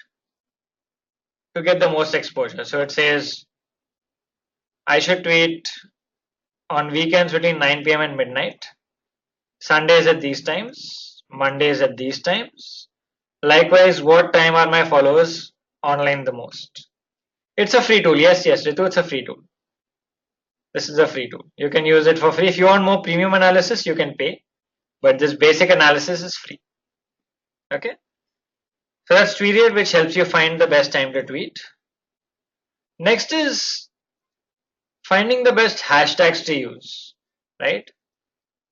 to get the most exposure. So it says I should tweet on weekends between 9 p.m. and midnight, Sundays at these times, Mondays at these times. Likewise, what time are my followers online the most? It's a free tool. Yes, Ritu, it's a free tool. This is a free tool. You can use it for free. If you want more premium analysis, you can pay. But this basic analysis is free. Okay. So that's Tweeted, which helps you find the best time to tweet. Next is finding the best hashtags to use, right?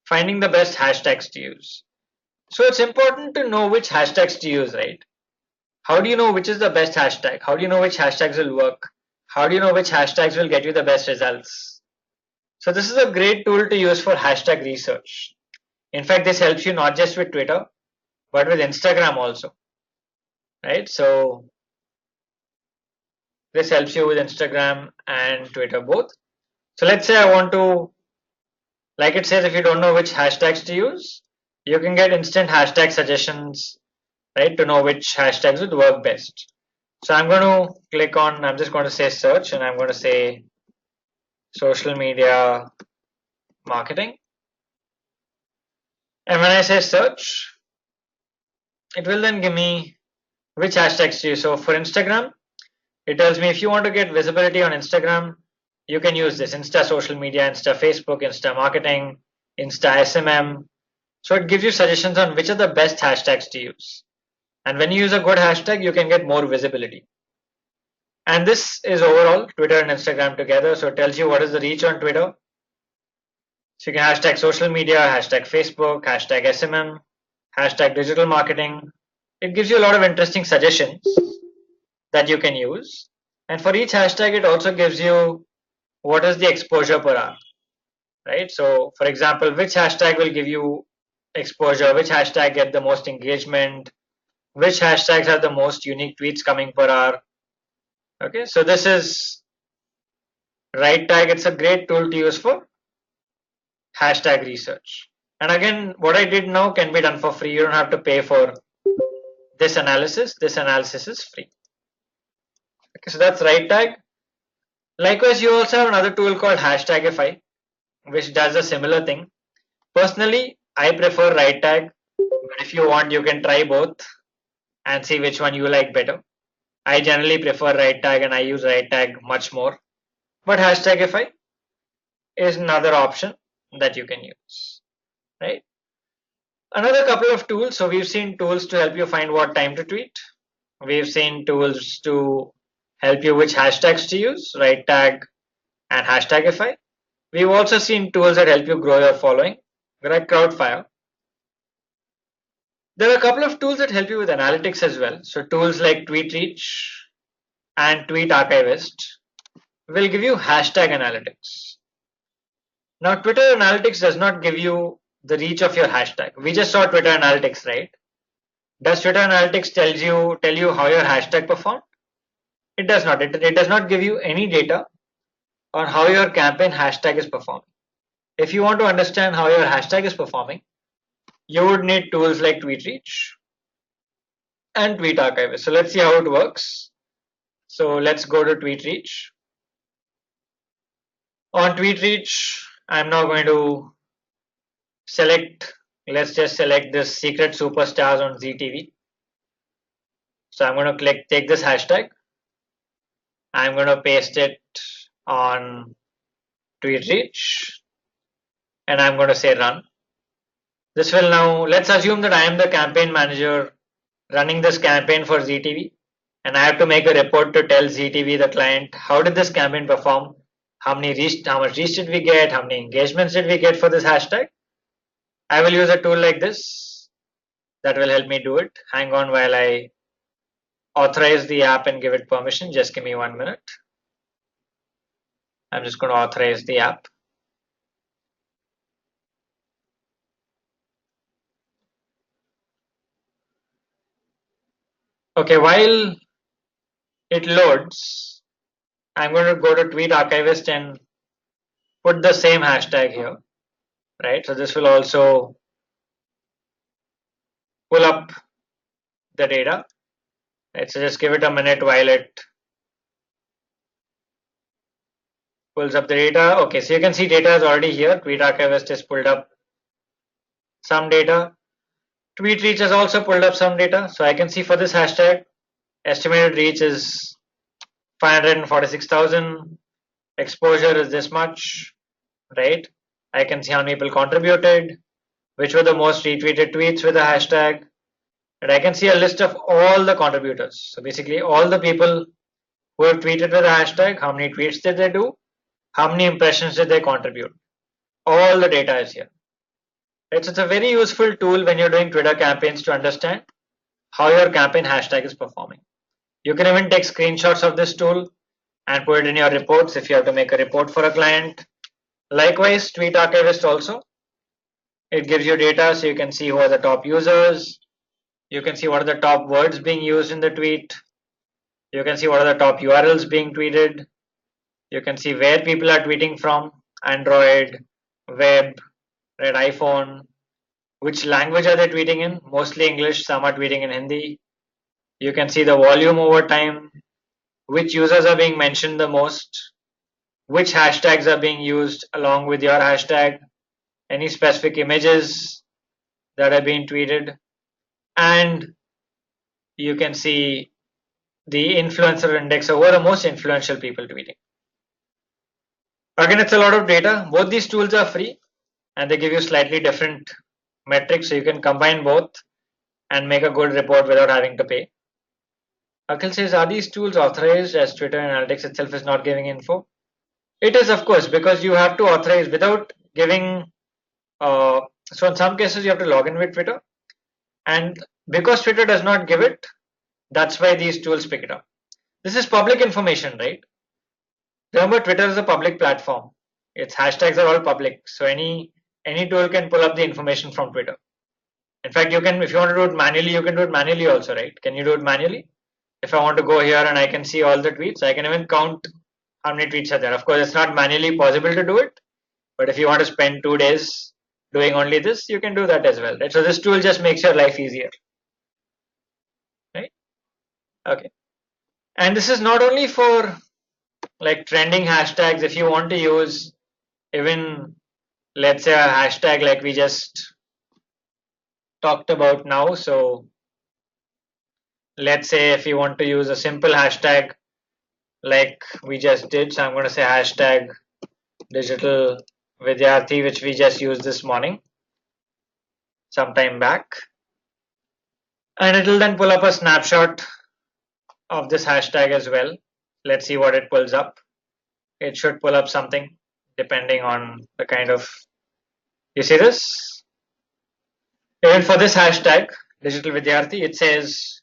Finding the best hashtags to use. So it's important to know which hashtags to use, right? How do you know which is the best hashtag? How do you know which hashtags will work? How do you know which hashtags will get you the best results? So this is a great tool to use for hashtag research. In fact, this helps you not just with Twitter, but with Instagram also, right? So this helps you with Instagram and Twitter both. So let's say I want to, like it says, if you don't know which hashtags to use, you can get instant hashtag suggestions, right, to know which hashtags would work best. So I'm going to click on, I'm just going to say search and I'm going to say social media marketing. And when I say search, it will then give me which hashtags to use. So for Instagram, it tells me if you want to get visibility on Instagram, you can use this Insta social media, Insta Facebook, Insta marketing, Insta SMM. So it gives you suggestions on which are the best hashtags to use. And when you use a good hashtag, you can get more visibility. And this is overall Twitter and Instagram together. So it tells you what is the reach on Twitter. So you can hashtag social media, hashtag Facebook, hashtag SMM, hashtag digital marketing. It gives you a lot of interesting suggestions that you can use. And for each hashtag, it also gives you what is the exposure per hour, right? So for example, which hashtag will give you exposure, which hashtag get the most engagement, which hashtags have the most unique tweets coming per hour. Okay, so this is right tag. It's a great tool to use for hashtag research. And again, what I did now can be done for free. You don't have to pay for this analysis. This analysis is free. Okay, so that's right tag. Likewise, you also have another tool called Hashtagify, which does a similar thing. Personally, I prefer right tag, but if you want, you can try both and see which one you like better. I generally prefer right tag and I use right tag much more. But Hashtagify is another option that you can use, right? Another couple of tools. So we've seen tools to help you find what time to tweet. We've seen tools to help you which hashtags to use, right tag and Hashtagify. We've also seen tools that help you grow your following, like Crowdfire. There are a couple of tools that help you with analytics as well. So tools like TweetReach and Tweet Archivist will give you hashtag analytics. Now, Twitter Analytics does not give you the reach of your hashtag. We just saw Twitter Analytics, right? Does Twitter Analytics tell you how your hashtag performed? It does not. It does not give you any data on how your campaign hashtag is performing. If you want to understand how your hashtag is performing, you would need tools like TweetReach and Tweet Archivist. So let's see how it works. So let's go to TweetReach. On TweetReach, I'm now going to select, let's just select this secret superstars on ZTV. So I'm going to take this hashtag. I'm going to paste it on TweetReach and I'm going to say run. This will now, let's assume that I am the campaign manager running this campaign for ZTV and I have to make a report to tell ZTV, the client, how did this campaign perform? How much reach did we get? How many engagements did we get for this hashtag? I will use a tool like this that will help me do it. Hang on while I authorize the app and give it permission. Just give me 1 minute. I'm just going to authorize the app. Okay, while it loads, I'm going to go to Tweet Archivist and put the same hashtag here, right? So this will also pull up the data. Right? So just give it a minute while it pulls up the data. Okay, so you can see data is already here. Tweet Archivist has pulled up some data. TweetReach has also pulled up some data. So I can see for this hashtag, estimated reach is 546,000. Exposure is this much, right? I can see how many people contributed, which were the most retweeted tweets with the hashtag. And I can see a list of all the contributors. So basically all the people who have tweeted with the hashtag, how many tweets did they do? How many impressions did they contribute? All the data is here. Right, so it's a very useful tool when you're doing Twitter campaigns to understand how your campaign hashtag is performing. You can even take screenshots of this tool and put it in your reports if you have to make a report for a client. Likewise, Tweet Archivist also. It gives you data so you can see who are the top users. You can see what are the top words being used in the tweet. You can see what are the top URLs being tweeted. You can see where people are tweeting from, Android, web, right, iPhone. Which language are they tweeting in? Mostly English, some are tweeting in Hindi. You can see the volume over time, which users are being mentioned the most, which hashtags are being used along with your hashtag, any specific images that are being tweeted, and you can see the influencer index over the most influential people tweeting. Again, it's a lot of data. Both these tools are free and they give you slightly different metrics, so you can combine both and make a good report without having to pay. Akhil says, are these tools authorized as Twitter Analytics itself is not giving info? It is, of course, because you have to authorize without giving. So in some cases, you have to log in with Twitter, and because Twitter does not give it, that's why these tools pick it up. This is public information, right? Remember, Twitter is a public platform. Its hashtags are all public, so any tool can pull up the information from Twitter. In fact, you can, if you want to do it manually, you can do it manually also, right? Can you do it manually? If I want to go here and I can see all the tweets, I can even count how many tweets are there. Of course, it's not manually possible to do it, but if you want to spend 2 days doing only this, you can do that as well, right? So this tool just makes your life easier, right? Okay. And this is not only for like trending hashtags. If you want to use even, let's say, a hashtag like we just talked about now. So let's say if you want to use a simple hashtag like we just did, so I'm going to say hashtag digital Vidyarthi, which we just used this morning sometime back, and it will then pull up a snapshot of this hashtag as well. Let's see what it pulls up. It should pull up something depending on the kind of, you see this? Even for this hashtag digital Vidyarthi, it says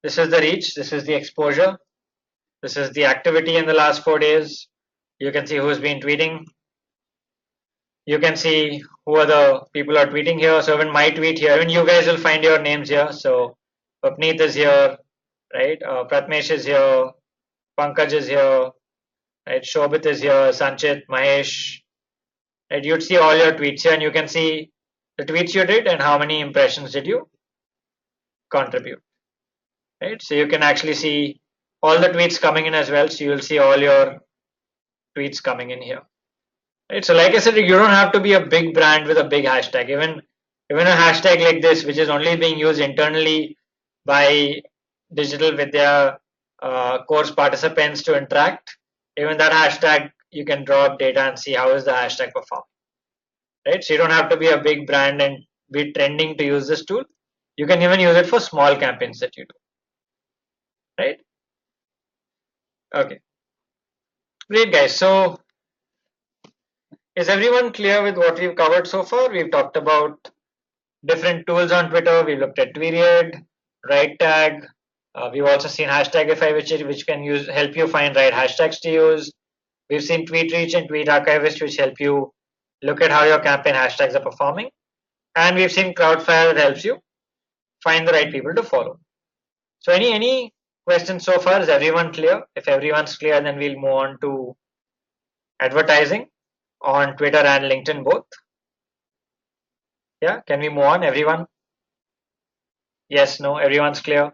this is the reach, this is the exposure, this is the activity in the last 4 days. You can see who's been tweeting. You can see who are the people are tweeting here. So even my tweet here, even you guys will find your names here. So Upneet is here, right? Pratmesh is here, Pankaj is here, right? Shobit is here, Sanchit, Mahesh. Right? You'd see all your tweets here, and you can see the tweets you did and how many impressions did you contribute. Right? So you can actually see all the tweets coming in as well. So you'll see all your tweets coming in here. Right? So like I said, you don't have to be a big brand with a big hashtag. Even a hashtag like this, which is only being used internally by Digital Vidya course participants to interact, even that hashtag, you can draw up data and see how is the hashtag performing. Right? So you don't have to be a big brand and be trending to use this tool. You can even use it for small campaigns that you do. Right? Okay. Great, guys. So is everyone clear with what we've covered so far? We've talked about different tools on Twitter. We've looked at Tweeted, right tag. We've also seen Hashtagify, which can help you find right hashtags to use. We've seen Tweet Reach and Tweet Archivist, which help you look at how your campaign hashtags are performing. And we've seen Crowdfire that helps you find the right people to follow. So any questions so far? Is everyone clear? If everyone's clear, then we'll move on to advertising on Twitter and LinkedIn both. Yeah, can we move on, everyone? Yes, no, everyone's clear.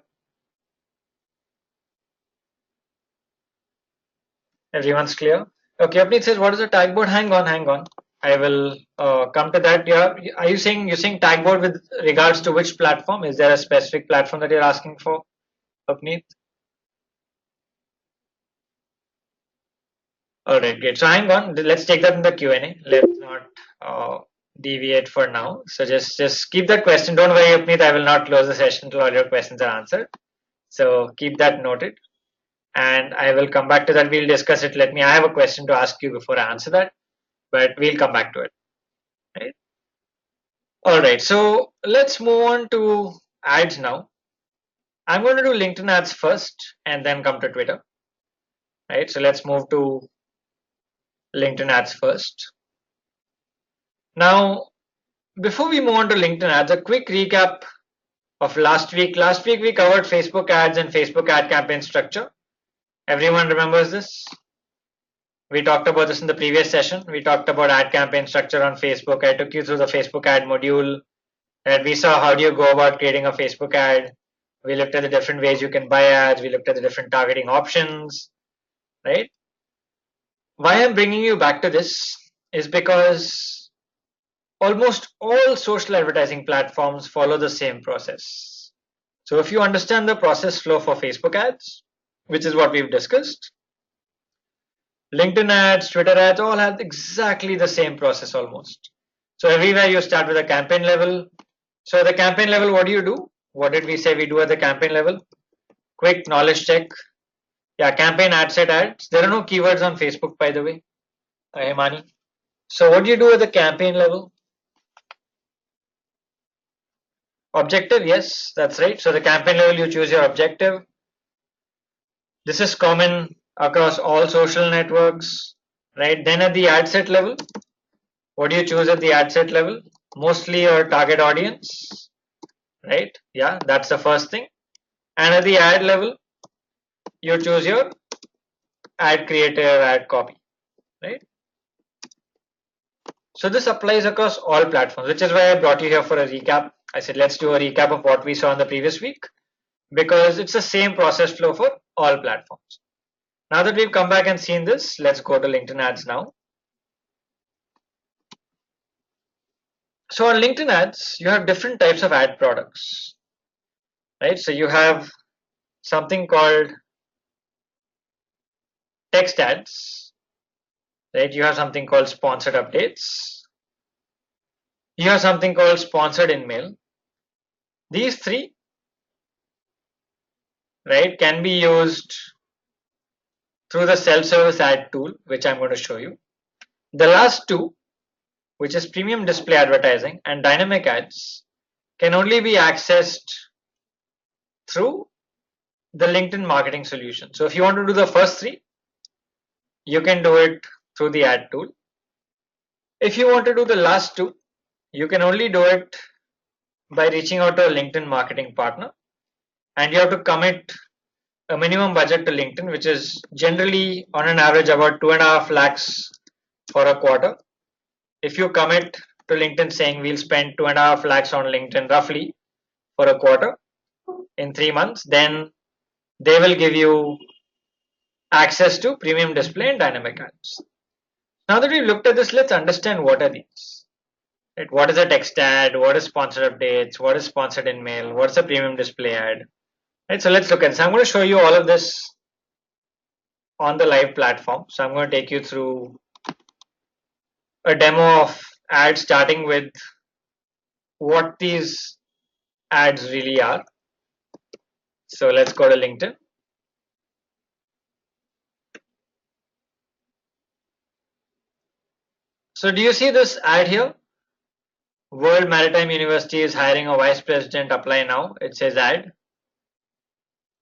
Everyone's clear. Okay, Upneet says, what is a tag board? Hang on. I will come to that. Yeah, are you saying tag board with regards to which platform? Is there a specific platform that you're asking for, Upneet? All right, great. So hang on. Let's take that in the Q&A. Let's not deviate for now. So just keep that question. Don't worry, Upneet. I will not close the session until all your questions are answered. So keep that noted. And I will come back to that. We'll discuss it. I have a question to ask you before I answer that, but we'll come back to it. Right? All right. So let's move on to ads now. I'm going to do LinkedIn ads first and then come to Twitter. Right. So let's move to LinkedIn ads first. Now, before we move on to LinkedIn ads, a quick recap of last week. Last week we covered Facebook ads and Facebook ad campaign structure. Everyone remembers this? We talked about this in the previous session. We talked about ad campaign structure on Facebook. I took you through the Facebook ad module, and we saw how do you go about creating a Facebook ad. We looked at the different ways you can buy ads. We looked at the different targeting options, right? Why I'm bringing you back to this is because almost all social advertising platforms follow the same process. So if you understand the process flow for Facebook ads, which is what we've discussed, LinkedIn ads, Twitter ads all have exactly the same process almost. So everywhere you start with a campaign level. So the campaign level, what do you do? What did we say we do at the campaign level? Quick knowledge check. Yeah, campaign ad set ads. There are no keywords on Facebook, by the way, Himani. So what do you do at the campaign level? Objective, yes, that's right. So the campaign level, you choose your objective. This is common across all social networks, right? Then at the ad set level, what do you choose at the ad set level? Mostly your target audience, right? Yeah, that's the first thing. And at the ad level, you choose your ad creator, ad copy, right? So this applies across all platforms, which is why I brought you here for a recap. I said, let's do a recap of what we saw in the previous week, because it's the same process flow for all platforms. Now that we've come back and seen this, let's go to LinkedIn ads now. So on LinkedIn ads, you have different types of ad products, right? So you have something called text ads, right? You have something called sponsored updates. You have something called sponsored in-mail. These three, right, can be used through the self-service ad tool, which I'm going to show you. The last two, which is premium display advertising and dynamic ads, can only be accessed through the LinkedIn marketing solution. So if you want to do the first three, you can do it through the ad tool. If you want to do the last two, you can only do it by reaching out to a LinkedIn marketing partner, and you have to commit a minimum budget to LinkedIn, which is generally on an average about 2.5 lakhs for a quarter. If you commit to LinkedIn saying we'll spend 2.5 lakhs on LinkedIn roughly for a quarter in 3 months, then they will give you access to premium display and dynamic ads. Now that we've looked at this, let's understand what are these. Right? What is a text ad? What is sponsored updates? What is sponsored in-mail? What's a premium display ad? Right, so let's look at this. I'm going to show you all of this on the live platform. So I'm going to take you through a demo of ads, starting with what these ads really are. So let's go to LinkedIn. So do you see this ad here? World Maritime University is hiring a vice president, apply now. It says ad.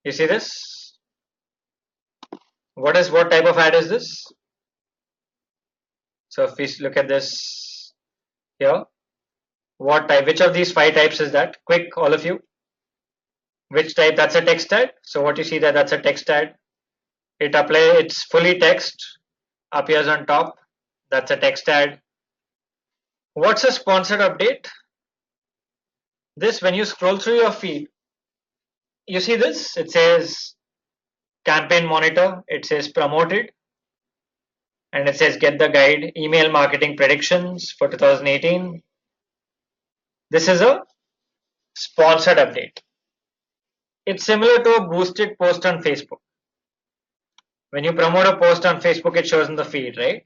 You see this? What type of ad is this? So if we look at this here, what type, which of these 5 types is that? Quick, all of you. Which type? That's a text ad. So what you see that, that's a text ad. It's fully text, appears on top. That's a text ad. What's a sponsored update? This, when you scroll through your feed, you see this, it says campaign monitor, it says promoted, and it says get the guide, email marketing predictions for 2018. This is a sponsored update. It's similar to a boosted post on Facebook. When you promote a post on Facebook, it shows in the feed, right?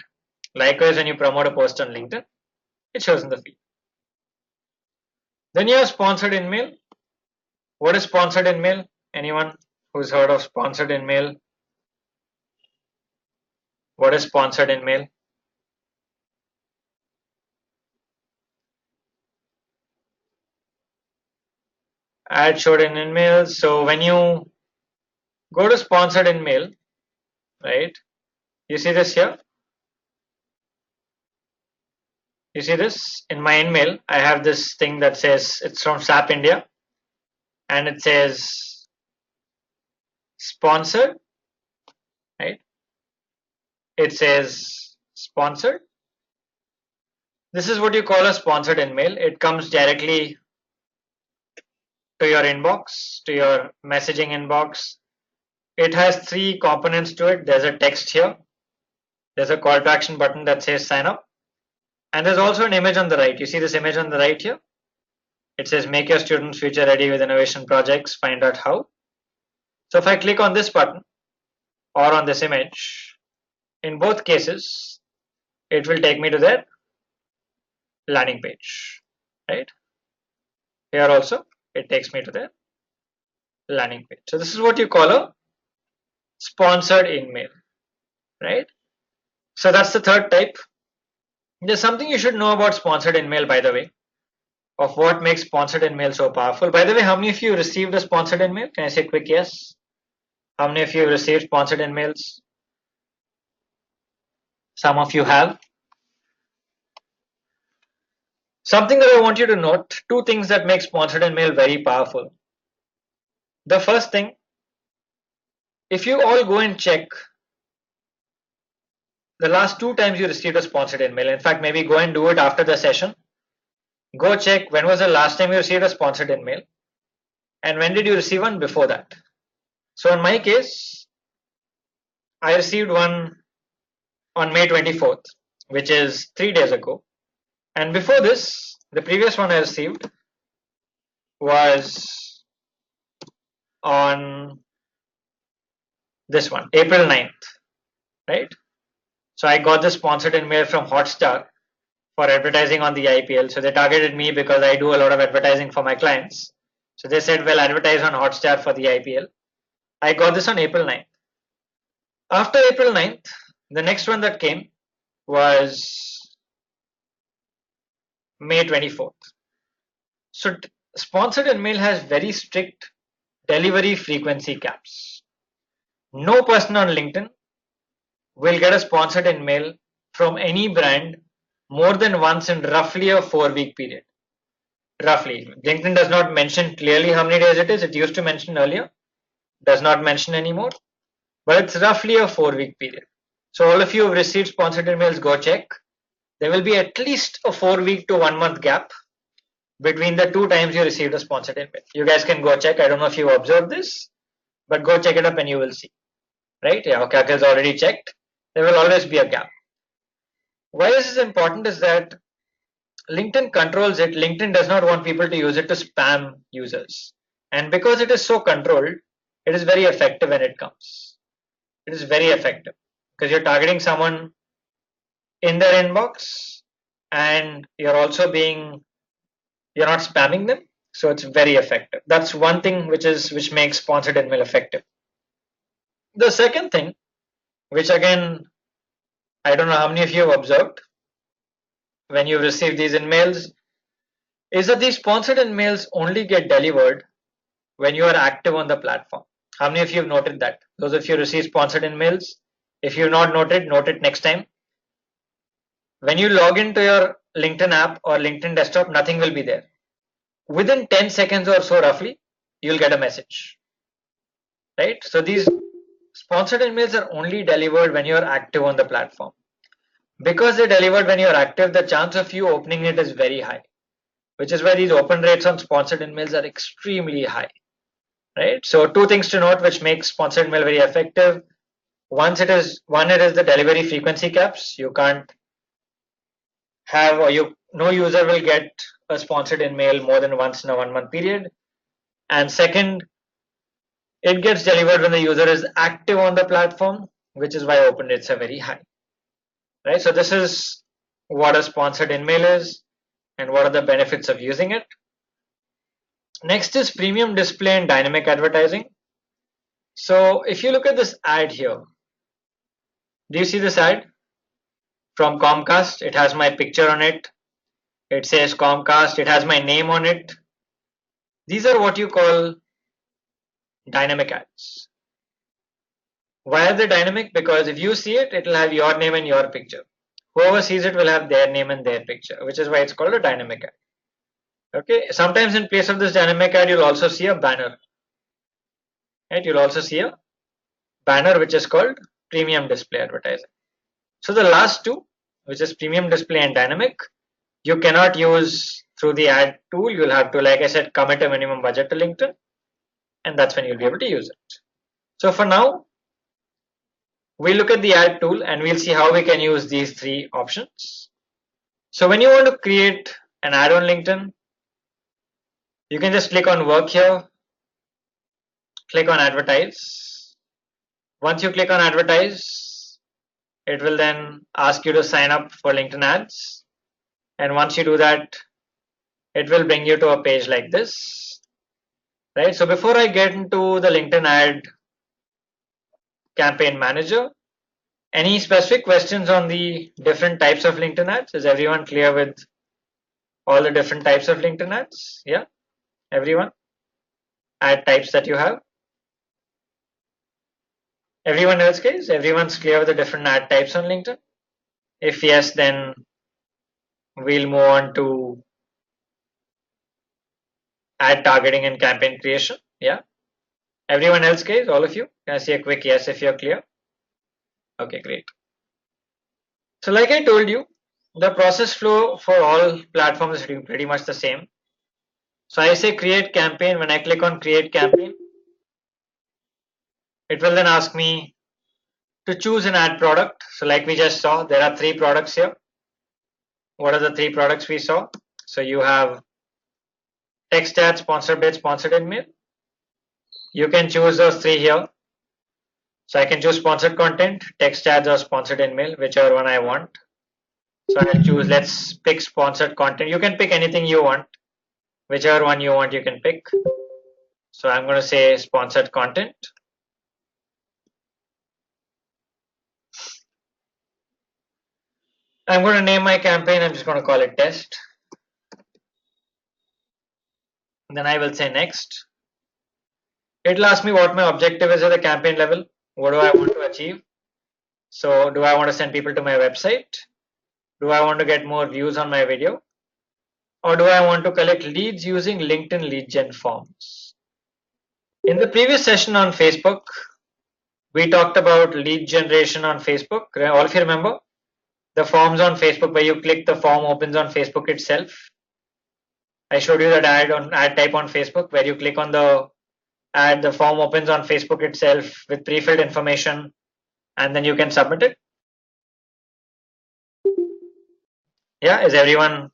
Likewise, when you promote a post on LinkedIn, it shows in the feed. Then you have sponsored in-mail. What is sponsored in-mail? Anyone who's heard of sponsored in-mail? What is sponsored in-mail? Ad showed in in-mail. So when you go to sponsored in-mail, right? You see this here? You see this? In my in-mail, I have this thing that says it's from SAP India, and it says sponsored, right? It says sponsored. This is what you call a sponsored in-mail. It comes directly to your inbox, to your messaging inbox. It has 3 components to it. There's a text here. There's a call to action button that says sign up. And there's also an image on the right. You see this image on the right here? It says make your students future ready with innovation projects, find out how. So if I click on this button or on this image, in both cases, it will take me to their landing page, right? Here also, it takes me to their landing page. So this is what you call a sponsored email, right? So that's the third type. There's something you should know about sponsored email, by the way, of what makes sponsored email so powerful. By the way, how many of you received a sponsored email? Can I say quick yes? How many of you received sponsored emails? Some of you have. Something that I want you to note, two things that make sponsored email very powerful. The first thing, if you all go and check the last 2 times you received a sponsored email, in fact, maybe go and do it after the session. Go check when was the last time you received a sponsored email and when did you receive one before that. So in my case, I received one on May 24th, which is 3 days ago. And before this, the previous one I received was on this one, April 9th, right? So I got the sponsored email from Hotstar for advertising on the IPL. So they targeted me because I do a lot of advertising for my clients. So they said, well, advertise on Hotstar for the IPL. I got this on April 9th. After April 9th, the next one that came was May 24th. So sponsored email has very strict delivery frequency caps. No person on LinkedIn will get a sponsored email from any brand more than once in roughly a 4-week period. Roughly. LinkedIn does not mention clearly how many days it is. It used to mention earlier. Does not mention anymore. But it's roughly a 4-week period. So all of you who have received sponsored emails, go check. There will be at least a 4-week to 1-month gap between the 2 times you received a sponsored email. You guys can go check. I don't know if you observed this, but go check it up and you will see. Right? Yeah, okay, Akhil's already checked. There will always be a gap. Why this is important is that LinkedIn controls it. LinkedIn does not want people to use it to spam users. And because it is so controlled, it is very effective when it comes. It is very effective because you're targeting someone in their inbox and you're not spamming them. So it's very effective. That's one thing which makes sponsored email effective. The second thing, which again, I don't know how many of you have observed when you receive these emails, is that these sponsored emails only get delivered when you are active on the platform. How many of you have noted that? Those of you who receive sponsored emails, if you've not noted, note it next time. When you log into your LinkedIn app or LinkedIn desktop, nothing will be there. Within 10 seconds or so roughly, you'll get a message, right? So these sponsored emails are only delivered when you're active on the platform. Because they're delivered when you're active, the chance of you opening it is very high, which is why these open rates on sponsored emails are extremely high, right? So 2 things to note which make sponsored email very effective. One, it is the delivery frequency caps. You can't have, no user will get a sponsored email more than once in a 1-month period. And second, it gets delivered when the user is active on the platform, which is why open rates are very high, right? So this is what a sponsored email is and what are the benefits of using it. Next is premium display and dynamic advertising. So if you look at this ad here, do you see this ad from Comcast? It has my picture on it. It says Comcast. It has my name on it. These are what you call dynamic ads. Why are they dynamic? Because if you see it, it will have your name and your picture. Whoever sees it will have their name and their picture, which is why it's called a dynamic ad. Okay. Sometimes in place of this dynamic ad, you'll also see a banner. Right? You'll also see a banner which is called premium display advertising. So the last two, which is premium display and dynamic, you cannot use through the ad tool. You'll have to, like I said, commit a minimum budget to LinkedIn, and that's when you'll be able to use it. So for now, we'll look at the ad tool and we'll see how we can use these 3 options. So when you want to create an ad on LinkedIn, You can just click on work here, click on advertise. Once you click on advertise, it will then ask you to sign up for LinkedIn ads. And once you do that, it will bring you to a page like this, right? So before I get into the LinkedIn ad campaign manager, any specific questions on the different types of LinkedIn ads? Is everyone clear with all the different types of LinkedIn ads? Yeah, everyone? Ad types that you have? Everyone else, guys? Everyone's clear with the different ad types on LinkedIn? If yes, then we'll move on to ad targeting and campaign creation. Yeah. Everyone else, guys? All of you? Can I see a quick yes if you're clear? Okay, great. So like I told you, the process flow for all platforms is pretty much the same. So I say create campaign. When I click on create campaign, it will then ask me to choose an ad product. So like we just saw, there are 3 products here. What are the 3 products we saw? So you have text ad, sponsored bid, sponsored email. You can choose those 3 here. So I can choose sponsored content, text ads, or sponsored email, whichever one I want. So I'll choose, let's pick sponsored content. You can pick anything you want, whichever one you want, you can pick. So I'm going to say sponsored content. I'm going to name my campaign. I'm just going to call it test. And then I will say next. It'll ask me what my objective is at the campaign level. What do I want to achieve? So do I want to send people to my website? Do I want to get more views on my video? Or do I want to collect leads using LinkedIn lead gen forms? In the previous session on Facebook, we talked about lead generation on Facebook. All of you remember? The forms on Facebook where you click, the form opens on Facebook itself. I showed you that ad type on Facebook where you click on the ad, the form opens on Facebook itself with pre-filled information, and then you can submit it. Yeah, does everyone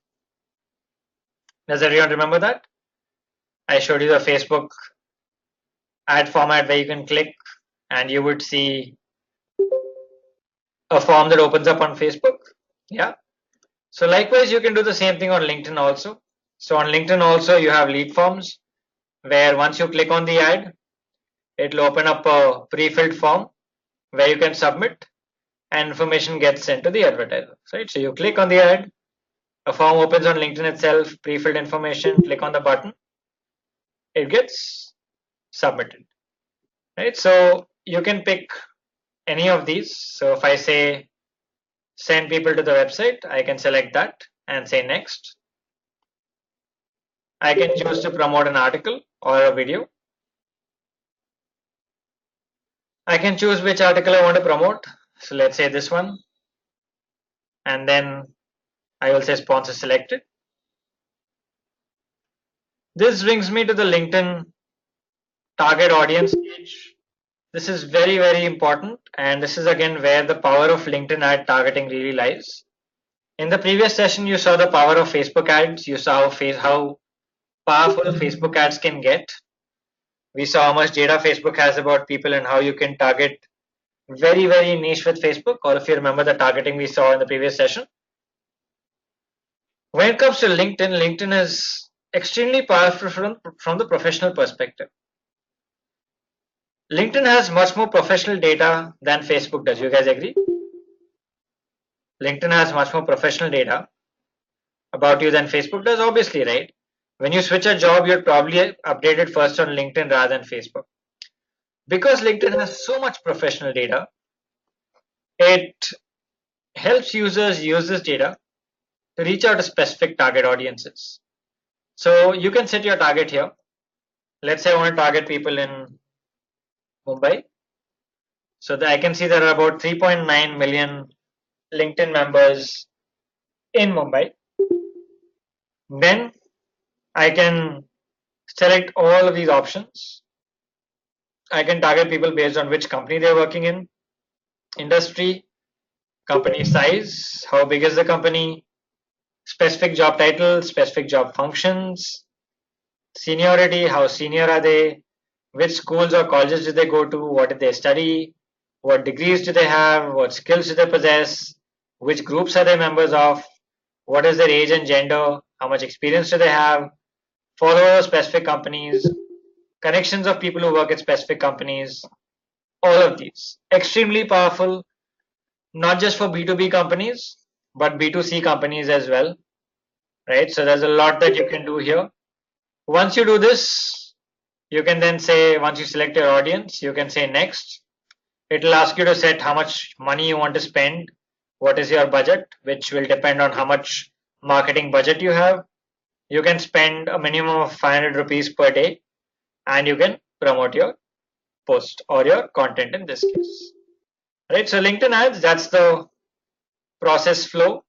remember that? I showed you the Facebook ad format where you can click and you would see a form that opens up on Facebook. Yeah. So likewise, you can do the same thing on LinkedIn also. So on LinkedIn also, you have lead forms where once you click on the ad, it'll open up a pre-filled form where you can submit and information gets sent to the advertiser, right? So you click on the ad, a form opens on LinkedIn itself, pre-filled information, click on the button, it gets submitted, right? So you can pick any of these. So if I say send people to the website, I can select that and say next. I can choose to promote an article or a video. I can choose which article I want to promote. So let's say this one. And then I will say sponsor selected. This brings me to the LinkedIn target audience page. This is very, very important. And this is again where the power of LinkedIn ad targeting really lies. In the previous session, you saw the power of Facebook ads. You saw how powerful Facebook ads can get. We saw how much data Facebook has about people and how you can target very, very niche with Facebook. All of you remember the targeting we saw in the previous session. When it comes to LinkedIn, LinkedIn is extremely powerful from the professional perspective. LinkedIn has much more professional data than Facebook does. You guys agree? LinkedIn has much more professional data about you than Facebook does, obviously, right? When you switch a job, you're probably updated first on LinkedIn rather than Facebook. Because LinkedIn has so much professional data, it helps users use this data to reach out to specific target audiences. So you can set your target here. Let's say I want to target people in Mumbai. So I can see there are about 3.9 million LinkedIn members in Mumbai. Then I can select all of these options. I can target people based on which company they're working in, industry, company size, how big is the company, specific job title, specific job functions, Seniority, how senior are they? Which schools or colleges do they go to? What did they study? What degrees do they have? What skills do they possess? Which groups are they members of? What is their age and gender? How much experience do they have? Follow specific companies, connections of people who work at specific companies, all of these. Extremely powerful, not just for B2B companies, but B2C companies as well, right? So there's a lot that you can do here. Once you do this, you can then say, once you select your audience, you can say next. It'll ask you to set how much money you want to spend, what is your budget, which will depend on how much marketing budget you have. You can spend a minimum of 500 rupees per day and you can promote your post or your content in this case. Right, so LinkedIn ads, that's the process flow.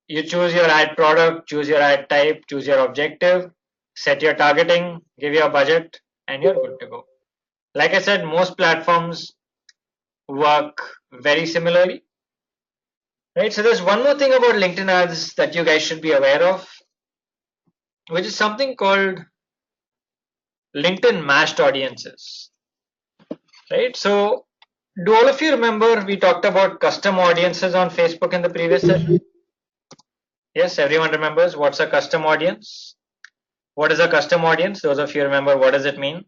You choose your ad product, choose your ad type, choose your objective, set your targeting, give your budget, and you're good to go. Like I said, most platforms work very similarly. Right, so there's one more thing about LinkedIn ads that you guys should be aware of, which is something called LinkedIn matched audiences. Right, so do all of you remember we talked about custom audiences on Facebook in the previous session? Yes, everyone remembers what's a custom audience? What is a custom audience? Those of you remember, what does it mean?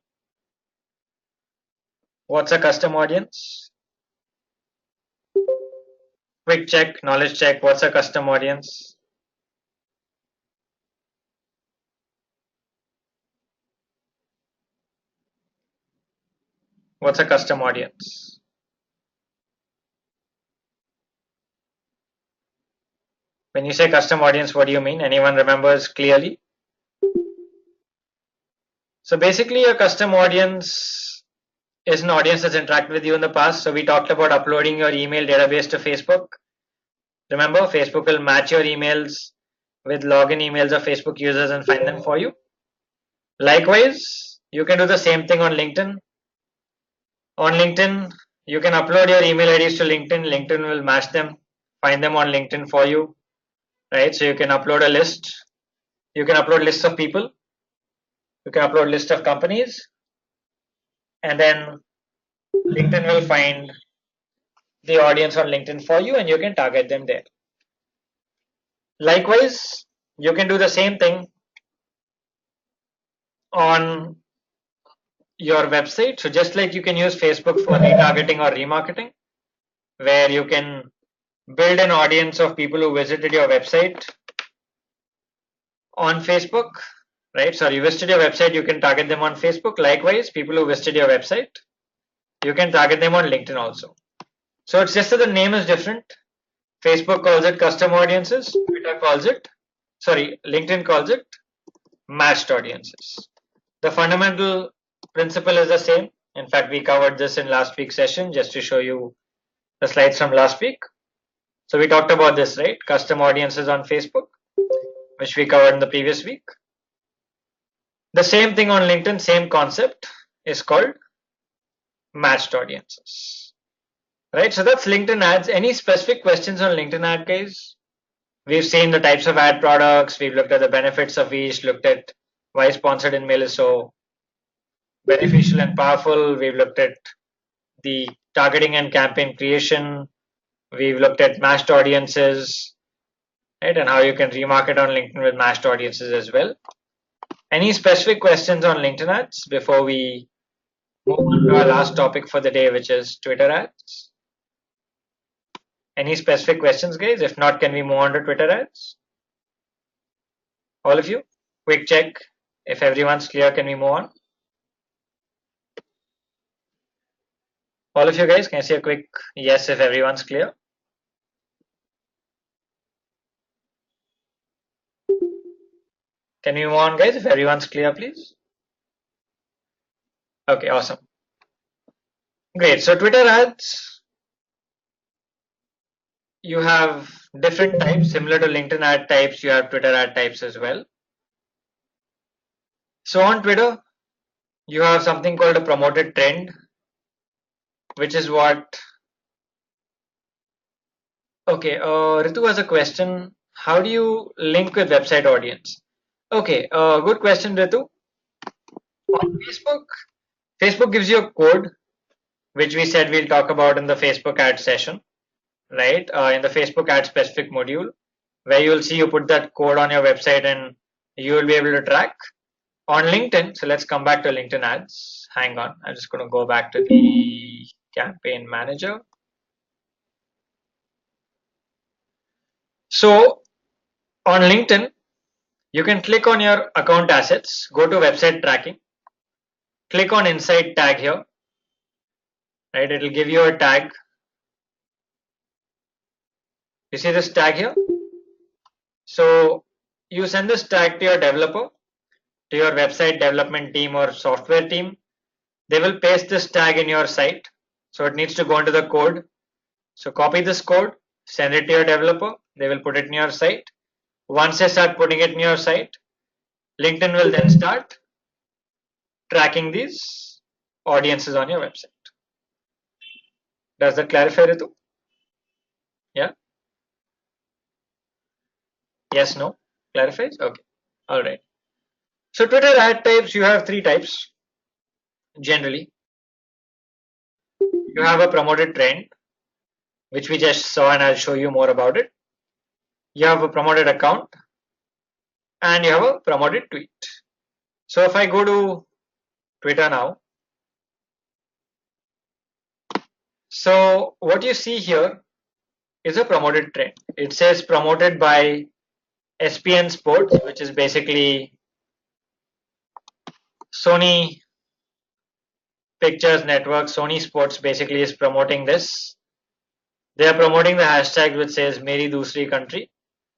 What's a custom audience? Quick check, knowledge check. What's a custom audience? What's a custom audience? When you say custom audience, what do you mean? Anyone remembers clearly? So basically, a custom audience is an audience that's interacted with you in the past. So we talked about uploading your email database to Facebook. Remember, Facebook will match your emails with login emails of Facebook users and find them for you. Likewise, you can do the same thing on LinkedIn. On LinkedIn, you can upload your email IDs to LinkedIn. LinkedIn will match them, find them on LinkedIn for you, right? So you can upload a list. You can upload lists of people. You can upload list of companies, and then LinkedIn will find the audience on LinkedIn for you, and you can target them there. Likewise, you can do the same thing on your website. So just like you can use Facebook for retargeting or remarketing, where you can build an audience of people who visited your website on Facebook, right? So you visited your website, you can target them on Facebook. Likewise, people who visited your website, you can target them on LinkedIn also. So it's just that the name is different. Facebook calls it custom audiences, Twitter calls it, LinkedIn calls it matched audiences. The fundamental principle is the same. In fact, we covered this in last week's session just to show you the slides from last week. So we talked about this, right? Custom audiences on Facebook, which we covered in the previous week. The same thing on LinkedIn, same concept is called matched audiences, right? So that's LinkedIn ads. Any specific questions on LinkedIn ad, guys? We've seen the types of ad products. We've looked at the benefits of each, looked at why sponsored email is so beneficial and powerful. We've looked at the targeting and campaign creation. We've looked at matched audiences, right? And how you can remarket on LinkedIn with matched audiences as well. Any specific questions on LinkedIn ads before we move on to our last topic for the day, which is Twitter ads? Any specific questions, guys? If not, can we move on to Twitter ads? All of you, quick check. If everyone's clear, can we move on? All of you guys, can I see a quick yes if everyone's clear? Can we move on, guys, if everyone's clear, please? Okay, awesome. Great. So Twitter ads, you have different types. Similar to LinkedIn ad types, you have Twitter ad types as well. So on Twitter, you have something called a promoted trend, which is what... Okay, Ritu has a question. How do you link with website audience? Okay, good question, Ritu. On Facebook gives you a code, which we said we'll talk about in the Facebook ad session, right? In the Facebook ad specific module, where you'll see you put that code on your website and you will be able to track. On LinkedIn, so let's come back to LinkedIn ads. Hang on, I'm just going to go back to the campaign manager. So on LinkedIn, you can click on your account assets, go to website tracking, click on inside tag here, right? It'll give you a tag. You see this tag here? So you send this tag to your developer, to your website development team or software team. They will paste this tag in your site. So it needs to go into the code. So copy this code, send it to your developer. They will put it in your site. Once they start putting it in your site, LinkedIn will then start tracking these audiences on your website. Does that clarify, Ritu? Yeah? Yes, no? Clarifies? Okay. All right. So Twitter ad types, you have three types generally. You have a promoted trend, which we just saw, and I'll show you more about it. You have a promoted account, and you have a promoted tweet. So if I go to Twitter now, so what you see here is a promoted trend. It says promoted by SPN Sports, which is basically Sony Pictures Network. Sony Sports basically is promoting this. They are promoting the hashtag which says Meri Dusri Country,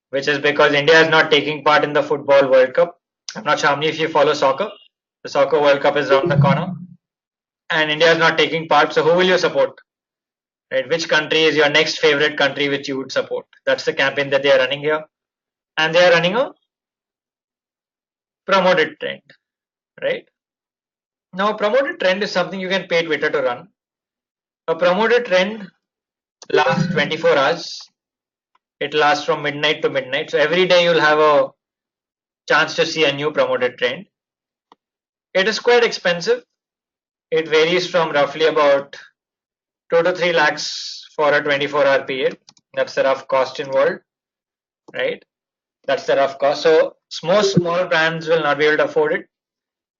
which is because India is not taking part in the Football World Cup. I'm not sure how many of you follow soccer. The Soccer World Cup is around the corner, and India is not taking part. So who will you support? Right? Which country is your next favorite country which you would support? That's the campaign that they are running here, and they are running a promoted trend, right? Now, a promoted trend is something you can pay Twitter to run. A promoted trend lasts 24 hours. It lasts from midnight to midnight. So every day you'll have a chance to see a new promoted trend. It is quite expensive. It varies from roughly about 2 to 3 lakhs for a 24-hour period. That's the rough cost involved, right? That's the rough cost. So most small brands will not be able to afford it.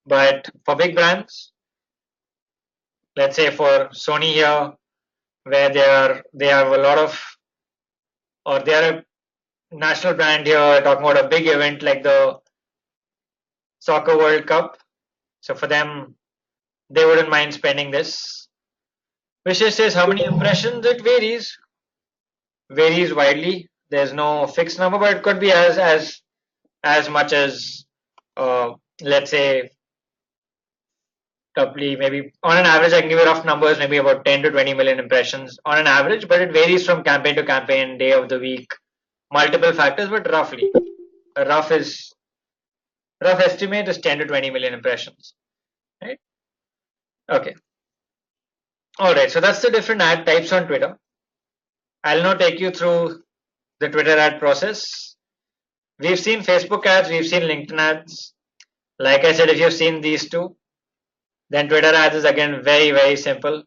But for big brands, let's say for Sony here, where they have a lot of, or they are a national brand here, talking about a big event like the Soccer World Cup. So for them, they wouldn't mind spending this. Vishesh says how many impressions? It varies widely. There's no fixed number, but it could be as much as let's say roughly, maybe on an average, I can give you rough numbers, maybe about 10 to 20 million impressions on an average, but it varies from campaign to campaign, day of the week, multiple factors, but roughly a rough estimate is 10 to 20 million impressions, right? Okay. All right. So that's the different ad types on Twitter. I'll now take you through the Twitter ad process. We've seen Facebook ads, we've seen LinkedIn ads. Like I said, if you've seen these two, then Twitter ads is again very, very simple,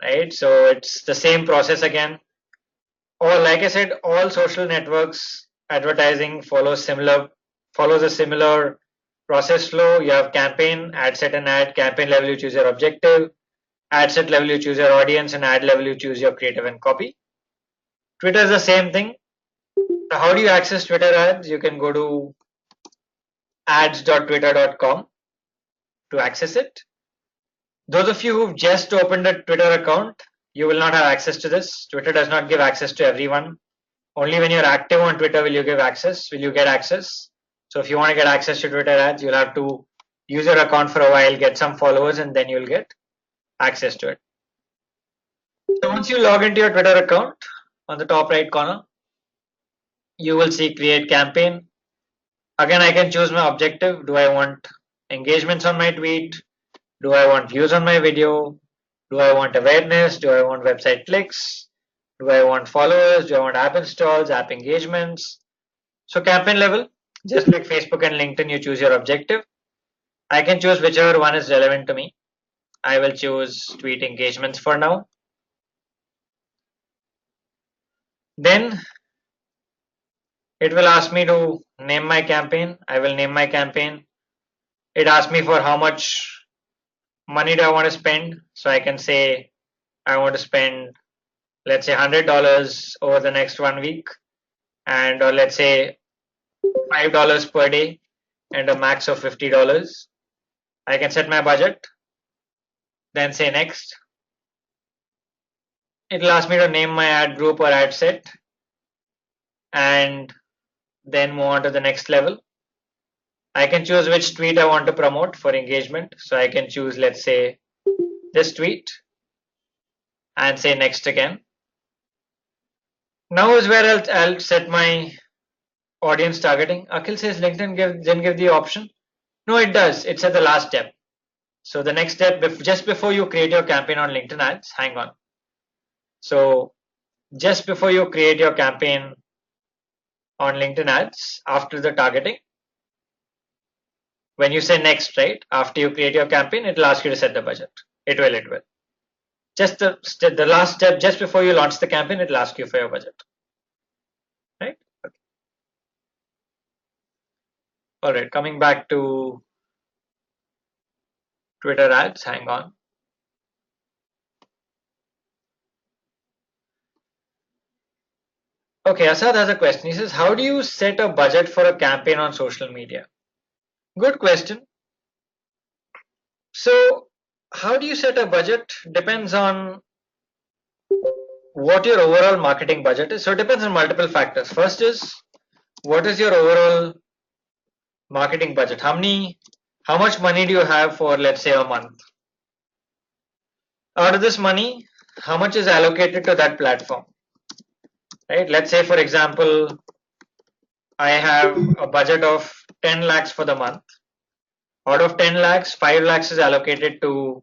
right? So it's the same process again. Or like I said, all social networks advertising follows a similar process flow. You have campaign, ad set and ad, campaign level you choose your objective, ad set level you choose your audience, and ad level you choose your creative and copy. Twitter is the same thing. So how do you access Twitter ads? You can go to ads.twitter.com to access it. Those of you who've just opened a Twitter account, you will not have access to this. Twitter does not give access to everyone. Only when you're active on Twitter will you get access. So if you want to get access to Twitter ads, you'll have to use your account for a while, get some followers, and then you'll get access to it. So once you log into your Twitter account, on the top right corner, you will see create campaign. Again, I can choose my objective. Do I want engagements on my tweet? Do I want views on my video? Do I want awareness? Do I want website clicks? Do I want followers? Do I want app installs, app engagements? So campaign level, just like Facebook and LinkedIn, you choose your objective. I can choose whichever one is relevant to me. I will choose tweet engagements for now. Then it will ask me to name my campaign. I will name my campaign. It asks me for how much money do I want to spend. So I can say I want to spend, let's say $100 over the next 1 week, and or let's say $5 per day and a max of $50. I can set my budget, then say next. It'll ask me to name my ad group or ad set, and then move on to the next level. I can choose which tweet I want to promote for engagement. So I can choose, let's say, this tweet and say next again. Now is where I'll set my audience targeting. Akhil says LinkedIn didn't give the option. No, it does. It's at the last step. So the next step, just before you create your campaign on LinkedIn ads, hang on. So just before you create your campaign on LinkedIn ads, after the targeting, when you say next, right, after you create your campaign, it will ask you to set the budget. It will. Just the last step, just before you launch the campaign, it will ask you for your budget. Right? Okay. All right, coming back to Twitter ads, hang on. Okay, Asad has a question. He says, how do you set a budget for a campaign on social media? Good question. So how do you set a budget? Depends on what your overall marketing budget is. So it depends on multiple factors. First is, what is your overall marketing budget? How much money do you have for, let's say, a month? Out of this money, how much is allocated to that platform? Right? Let's say, for example, I have a budget of 10 lakhs for the month. Out of 10 lakhs, 5 lakhs is allocated to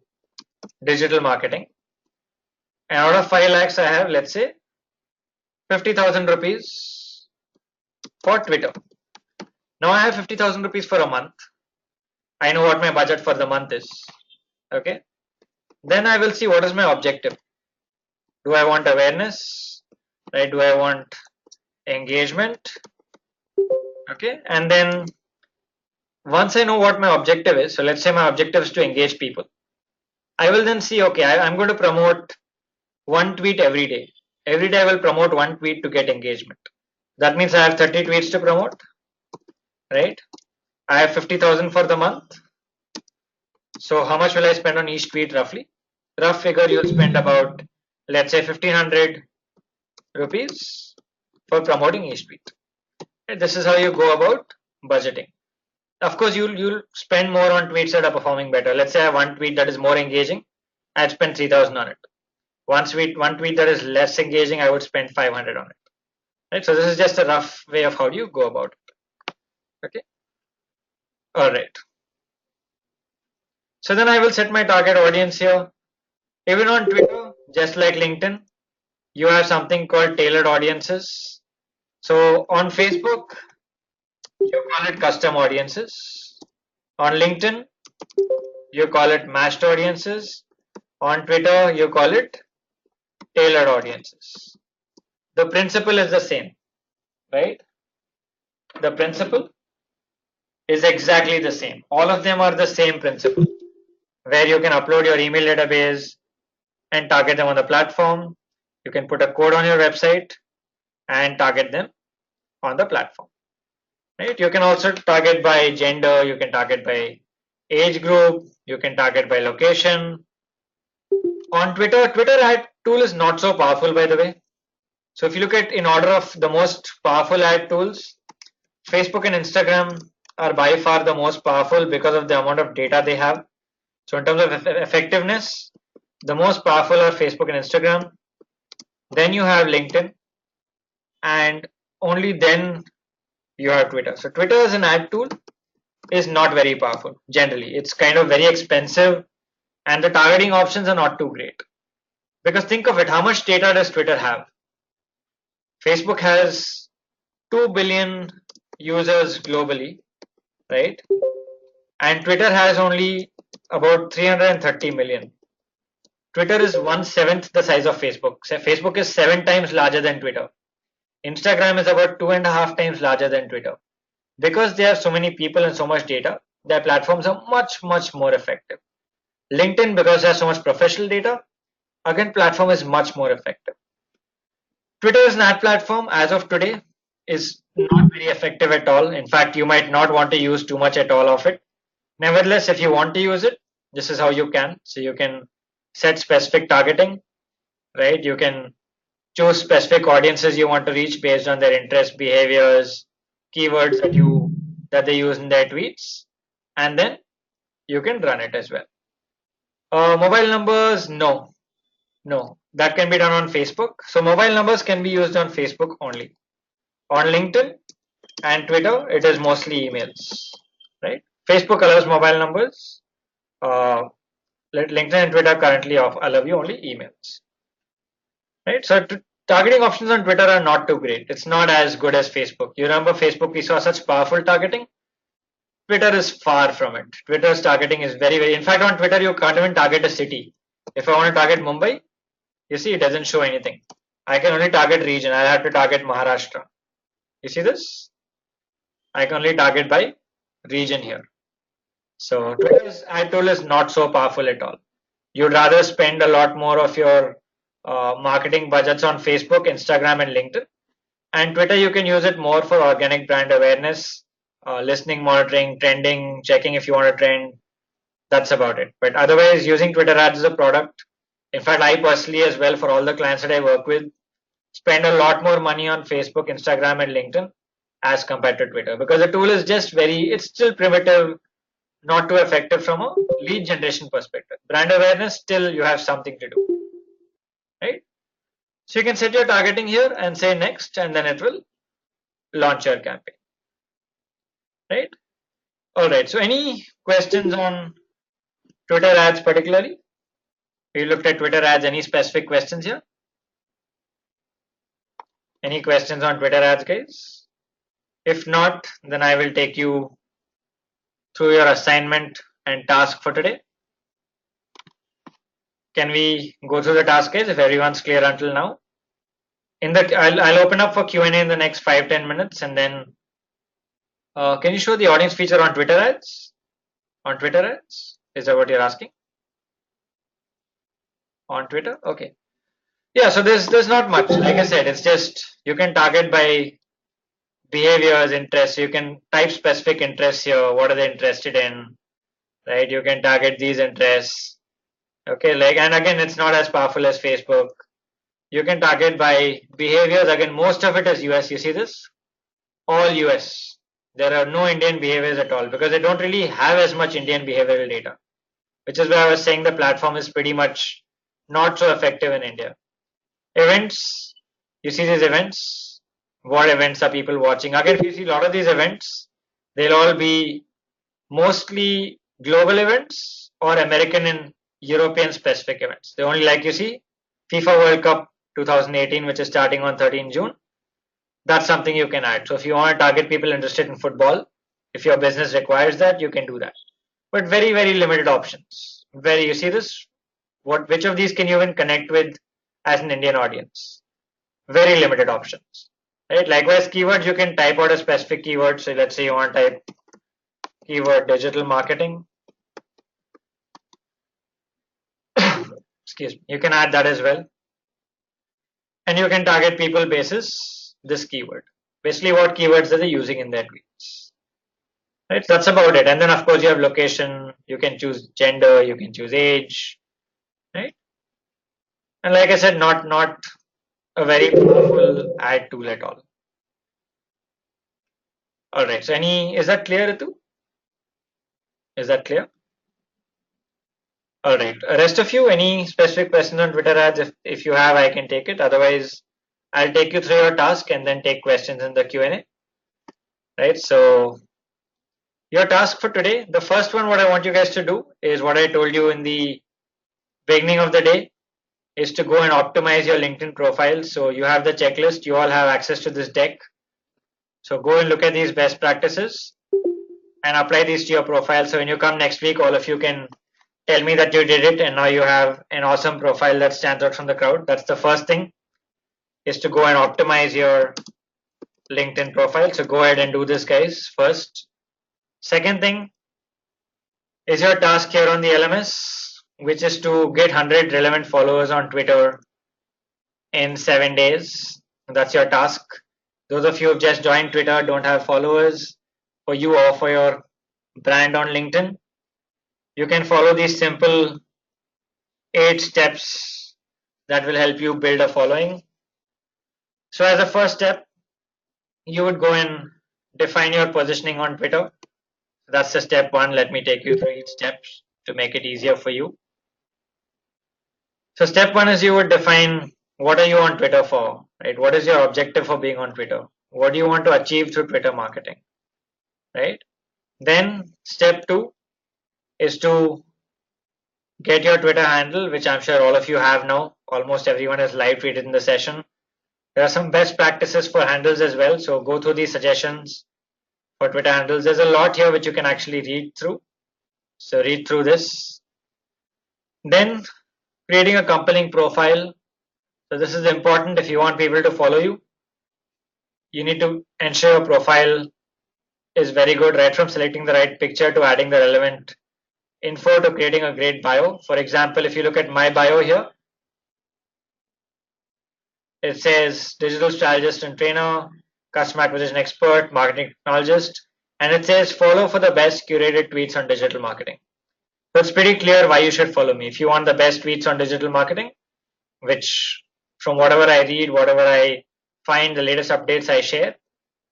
digital marketing. And out of 5 lakhs, I have, let's say, 50,000 rupees for Twitter. Now I have 50,000 rupees for a month. I know what my budget for the month is. Okay. Then I will see what is my objective. Do I want awareness? Right? Do I want engagement? Okay. And then once I know what my objective is, so let's say my objective is to engage people, I will then see, okay, I'm going to promote one tweet every day. Every day I will promote one tweet to get engagement. That means I have 30 tweets to promote, right? I have 50,000 for the month. So how much will I spend on each tweet roughly? Rough figure, you'll spend about, let's say, 1,500 rupees for promoting each tweet. And this is how you go about budgeting. Of course, you'll spend more on tweets that are performing better. Let's say I have one tweet that is more engaging, I'd spend 3,000 on it. One tweet that is less engaging, I would spend 500 on it. Right? So this is just a rough way of how do you go about it. Okay. All right. So then I will set my target audience here. Even on Twitter, just like LinkedIn, you have something called tailored audiences. So on Facebook, you call it custom audiences. On LinkedIn, you call it matched audiences. On Twitter, you call it tailored audiences. The principle is the same, right? The principle is exactly the same. All of them are the same principle, where you can upload your email database and target them on the platform. You can put a code on your website and target them on the platform. Right? You can also target by gender, you can target by age group, you can target by location. On Twitter ad tool is not so powerful, by the way. So if you look at in order of the most powerful ad tools, Facebook and Instagram are by far the most powerful because of the amount of data they have. So in terms of effectiveness, the most powerful are Facebook and Instagram. Then you have LinkedIn, and only then you have Twitter. So Twitter as an ad tool is not very powerful generally. It's kind of very expensive, and the targeting options are not too great. Because think of it, how much data does Twitter have? Facebook has 2 billion users globally, right? and Twitter has only about 330 million. Twitter is 1/7 the size of Facebook. So Facebook is 7 times larger than Twitter. Instagram is about 2.5 times larger than Twitter. Because they have so many people and so much data, their platforms are much, much more effective. LinkedIn, because there's so much professional data, again, platform is much more effective. Twitter is an ad platform as of today is not very effective at all. In fact, you might not want to use too much at all of it. Nevertheless, if you want to use it, this is how you can. So you can set specific targeting, right? You can choose specific audiences you want to reach based on their interests, behaviors, keywords that they use in their tweets, and then you can run it as well. Mobile numbers, no, that can be done on Facebook. So mobile numbers can be used on Facebook only. On LinkedIn and Twitter, it is mostly emails, right? Facebook allows mobile numbers. LinkedIn and Twitter currently allow you only emails, right? So targeting options on Twitter are not too great. It's not as good as Facebook. You remember Facebook, we saw such powerful targeting. Twitter is far from it. Twitter's targeting is very, very, in fact, on Twitter, you can't even target a city. If I want to target Mumbai, you see, it doesn't show anything. I can only target region. I have to target Maharashtra. You see this? I can only target by region here. So Twitter's ad tool is not so powerful at all. You'd rather spend a lot more of your marketing budgets on Facebook, Instagram, and LinkedIn. And Twitter, you can use it more for organic brand awareness, listening, monitoring, trending, checking if you want to trend. That's about it. But otherwise, using Twitter ads as a product. In fact, I personally as well, for all the clients that I work with, spend a lot more money on Facebook, Instagram, and LinkedIn as compared to Twitter, because the tool is just it's still primitive, not too effective from a lead generation perspective. Brand awareness, still you have something to do, right? So you can set your targeting here and say next, and then it will launch your campaign, right? All right, so any questions on Twitter ads particularly? We looked at Twitter ads, any specific questions here? Any questions on Twitter ads, guys? If not, then I will take you through your assignment and task for today. Can we go through the task, guys, if everyone's clear until now? I'll open up for Q&A in the next 5-10 minutes, and then can you show the audience feature on Twitter ads? On Twitter ads? Is that what you're asking? On Twitter? Okay. Yeah, so there's not much. Like I said, it's just you can target by behaviors, interests. You can type specific interests here. What are they interested in? Right? You can target these interests. Okay, and again, it's not as powerful as Facebook. You can target by behaviors. Again, most of it is US. You see this? All US. There are no Indian behaviors at all because they don't really have as much Indian behavioral data, which is where I was saying the platform is pretty much not so effective in India. Events, you see these events. What events are people watching? Again, if you see a lot of these events, they'll all be mostly global events or American and European specific events. They only, like you see, FIFA World Cup 2018, which is starting on 13 June. That's something you can add. So if you want to target people interested in football, if your business requires that, you can do that. But very, very limited options. You see this? Which of these can you even connect with as an Indian audience? Very limited options. Right? Likewise, keywords, you can type out a specific keyword. So let's say you want to type keyword digital marketing. Excuse me. You can add that as well. And you can target people basis this keyword. Basically, what keywords are they using in their tweets? Right? That's about it. And then, of course, you have location. You can choose gender. You can choose age. Right? And like I said, not a very powerful ad tool at all. All right. So is that clear, Ritu? Is that clear? All right. Rest of you, any specific questions on Twitter ads? If you have, I can take it. Otherwise, I'll take you through your task and then take questions in the Q&A. Right. So your task for today, the first one, what I want you guys to do is what I told you in the beginning of the day, is to go and optimize your LinkedIn profile. So you have the checklist. You all have access to this deck. So go and look at these best practices. and apply these to your profile. So when you come next week, all of you can tell me that you did it and now you have an awesome profile that stands out from the crowd. That's the first thing, is to go and optimize your LinkedIn profile. So go ahead and do this, guys, first. Second thing is your task here on the LMS, which is to get 100 relevant followers on Twitter in 7 days. That's your task. Those of you who have just joined Twitter, don't have followers, for you or for your brand on LinkedIn, you can follow these simple 8 steps that will help you build a following. So as a first step, you would go and define your positioning on Twitter. That's the step 1. Let me take you through each step to make it easier for you. So step 1 is you would define what are you on Twitter for, right? What is your objective for being on Twitter? What do you want to achieve through Twitter marketing, right? Then step 2 is to get your Twitter handle, which I'm sure all of you have now. Almost everyone has live tweeted in the session. There are some best practices for handles as well. So go through these suggestions for Twitter handles. There's a lot here which you can actually read through. So read through this. Then creating a compelling profile. So this is important. If you want people to follow you, you need to ensure your profile is very good, right from selecting the right picture to adding the relevant info to creating a great bio. For example, if you look at my bio here, it says digital strategist and trainer, customer acquisition expert, marketing technologist, and it says follow for the best curated tweets on digital marketing. So it's pretty clear why you should follow me. If you want the best tweets on digital marketing, which from whatever I read, whatever I find, the latest updates I share,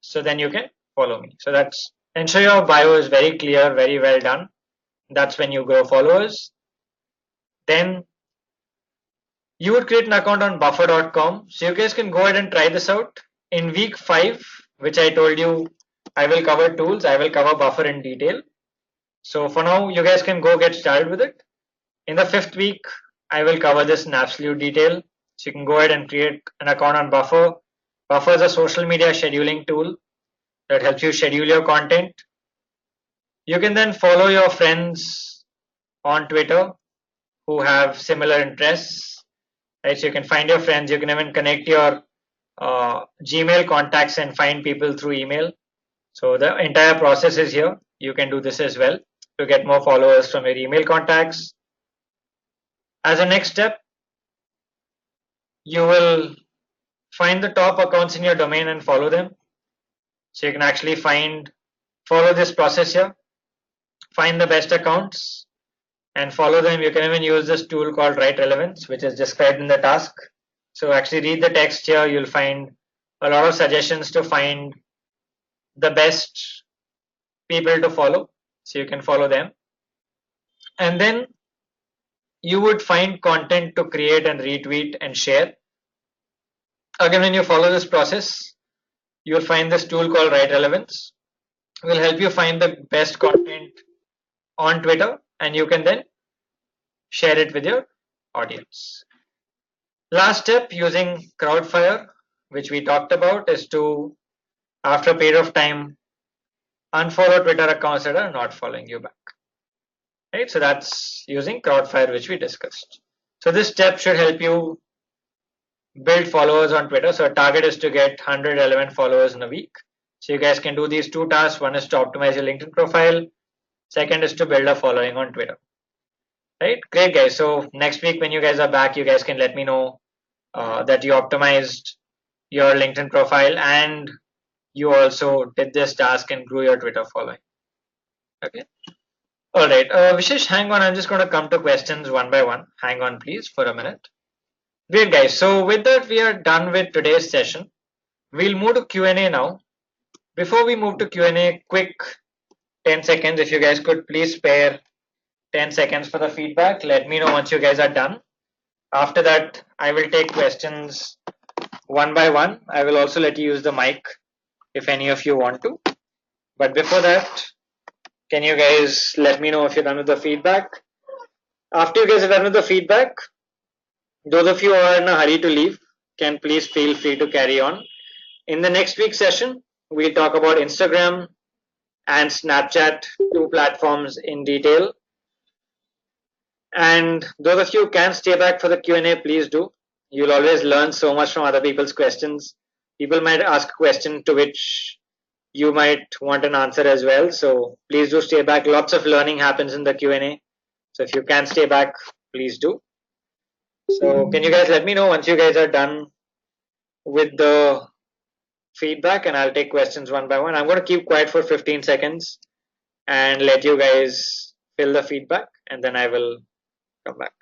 so then you can follow me. So that's, ensure your bio is very clear, very well done. That's when you grow followers. Then you would create an account on buffer.com. So you guys can go ahead and try this out. In week 5, which I told you I will cover tools, I will cover buffer in detail. So for now, you guys can go get started with it. In the 5th week, I will cover this in absolute detail. So you can go ahead and create an account on Buffer. Buffer is a social media scheduling tool that helps you schedule your content. You can then follow your friends on Twitter who have similar interests. Right? So you can find your friends. You can even connect your Gmail contacts and find people through email. So the entire process is here. You can do this as well to get more followers from your email contacts. As a next step, you will find the top accounts in your domain and follow them. So you can actually follow this process here, find the best accounts and follow them. You can even use this tool called Write Relevance, which is described in the task. So actually read the text here. You'll find a lot of suggestions to find the best people to follow. So you can follow them. And then you would find content to create and retweet and share. Again, when you follow this process, you will find this tool called Write Relevance. It will help you find the best content on Twitter and you can then share it with your audience. Last step, using Crowdfire, which we talked about, is to, after a period of time, unfollow Twitter accounts that are not following you back. Right, so that's using Crowdfire, which we discussed. So this step should help you build followers on Twitter. So our target is to get 100 relevant followers in a week. So you guys can do these 2 tasks. One is to optimize your LinkedIn profile. Second is to build a following on Twitter. Right, great guys. So next week when you guys are back, you guys can let me know that you optimized your LinkedIn profile and you also did this task and grew your Twitter following. Okay. All right, Vishesh, hang on. I'm just going to come to questions one by one. Hang on, please, for a minute. Great, guys. So with that, we are done with today's session. We'll move to Q&A now. Before we move to Q&A, quick 10 seconds. If you guys could please spare 10 seconds for the feedback. Let me know once you guys are done. After that, I will take questions one by one. I will also let you use the mic if any of you want to. But before that, can you guys let me know if you're done with the feedback? After you guys are done with the feedback, those of you who are in a hurry to leave can please feel free to carry on. In the next week's session, we'll talk about Instagram and Snapchat, two platforms in detail. And those of you who can stay back for the Q&A, please do. You'll always learn so much from other people's questions. People might ask a question to which you might want an answer as well. So please do stay back. Lots of learning happens in the Q&A. So if you can stay back, please do. So can you guys let me know once you guys are done with the feedback, and I'll take questions one by one. I'm going to keep quiet for 15 seconds and let you guys fill the feedback, and then I will come back.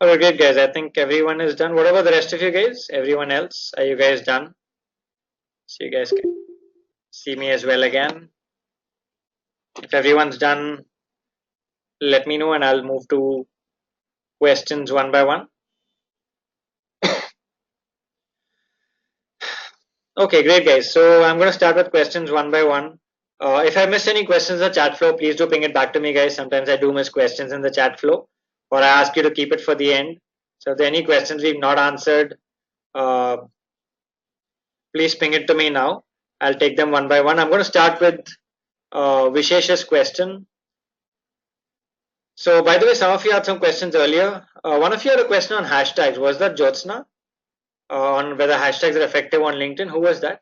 Alright, great guys. I think everyone is done. What about the rest of you guys? Everyone else? Are you guys done? So you guys can see me as well again. If everyone's done, let me know and I'll move to questions one by one. Okay, great guys. So I'm going to start with questions one by one. If I missed any questions in the chat flow, please do ping it back to me guys. Sometimes I do miss questions in the chat flow, or I ask you to keep it for the end. So if there are any questions we've not answered, please ping it to me now. I'll take them one by one. I'm going to start with Vishesh's question. So by the way, some of you had some questions earlier. One of you had a question on hashtags. Was that Jyotsna? On whether hashtags are effective on LinkedIn. Who was that?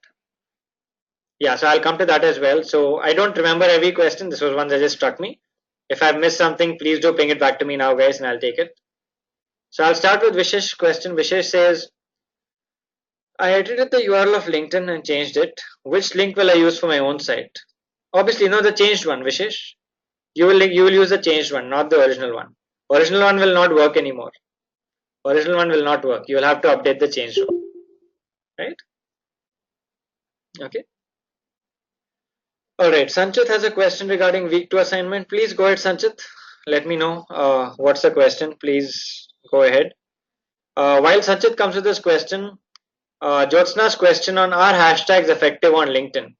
Yeah, so I'll come to that as well. So I don't remember every question. This was one that just struck me. If I've missed something, please do ping it back to me now, guys, and I'll take it. So I'll start with Vishesh's question. Vishesh says, I edited the URL of LinkedIn and changed it. Which link will I use for my own site? Obviously, no, the changed one, Vishesh. You will use the changed one, not the original one. Original one will not work anymore. Original one will not work. You will have to update the changed one, right? Okay. All right. Sanchit has a question regarding week 2 assignment. Please go ahead, Sanchit. Let me know what's the question. Please go ahead. While Sanchit comes with this question, Jyotsna's question on are hashtags effective on LinkedIn?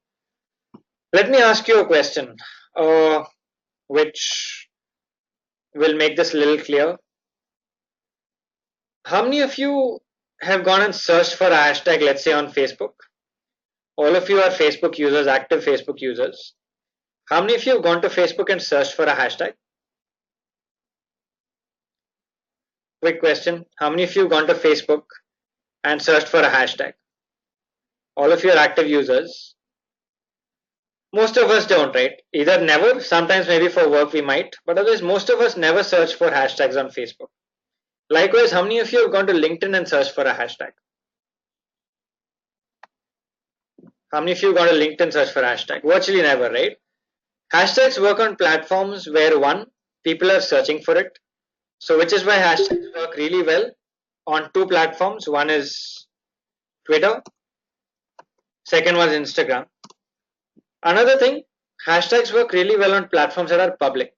Let me ask you a question, which will make this a little clear. How many of you have gone and searched for a hashtag, let's say on Facebook? All of you are Facebook users, active Facebook users. How many of you have gone to Facebook and searched for a hashtag? Quick question. How many of you have gone to Facebook and searched for a hashtag? All of you are active users. Most of us don't, right? Either never, sometimes maybe for work we might, but otherwise most of us never search for hashtags on Facebook. Likewise, how many of you have gone to LinkedIn and searched for a hashtag? How many of you have gone to LinkedIn and searched for a hashtag? Virtually never, right? Hashtags work on platforms where one, people are searching for it. So which is why hashtags work really well on two platforms. One is Twitter. Second was Instagram. Another thing, hashtags work really well on platforms that are public,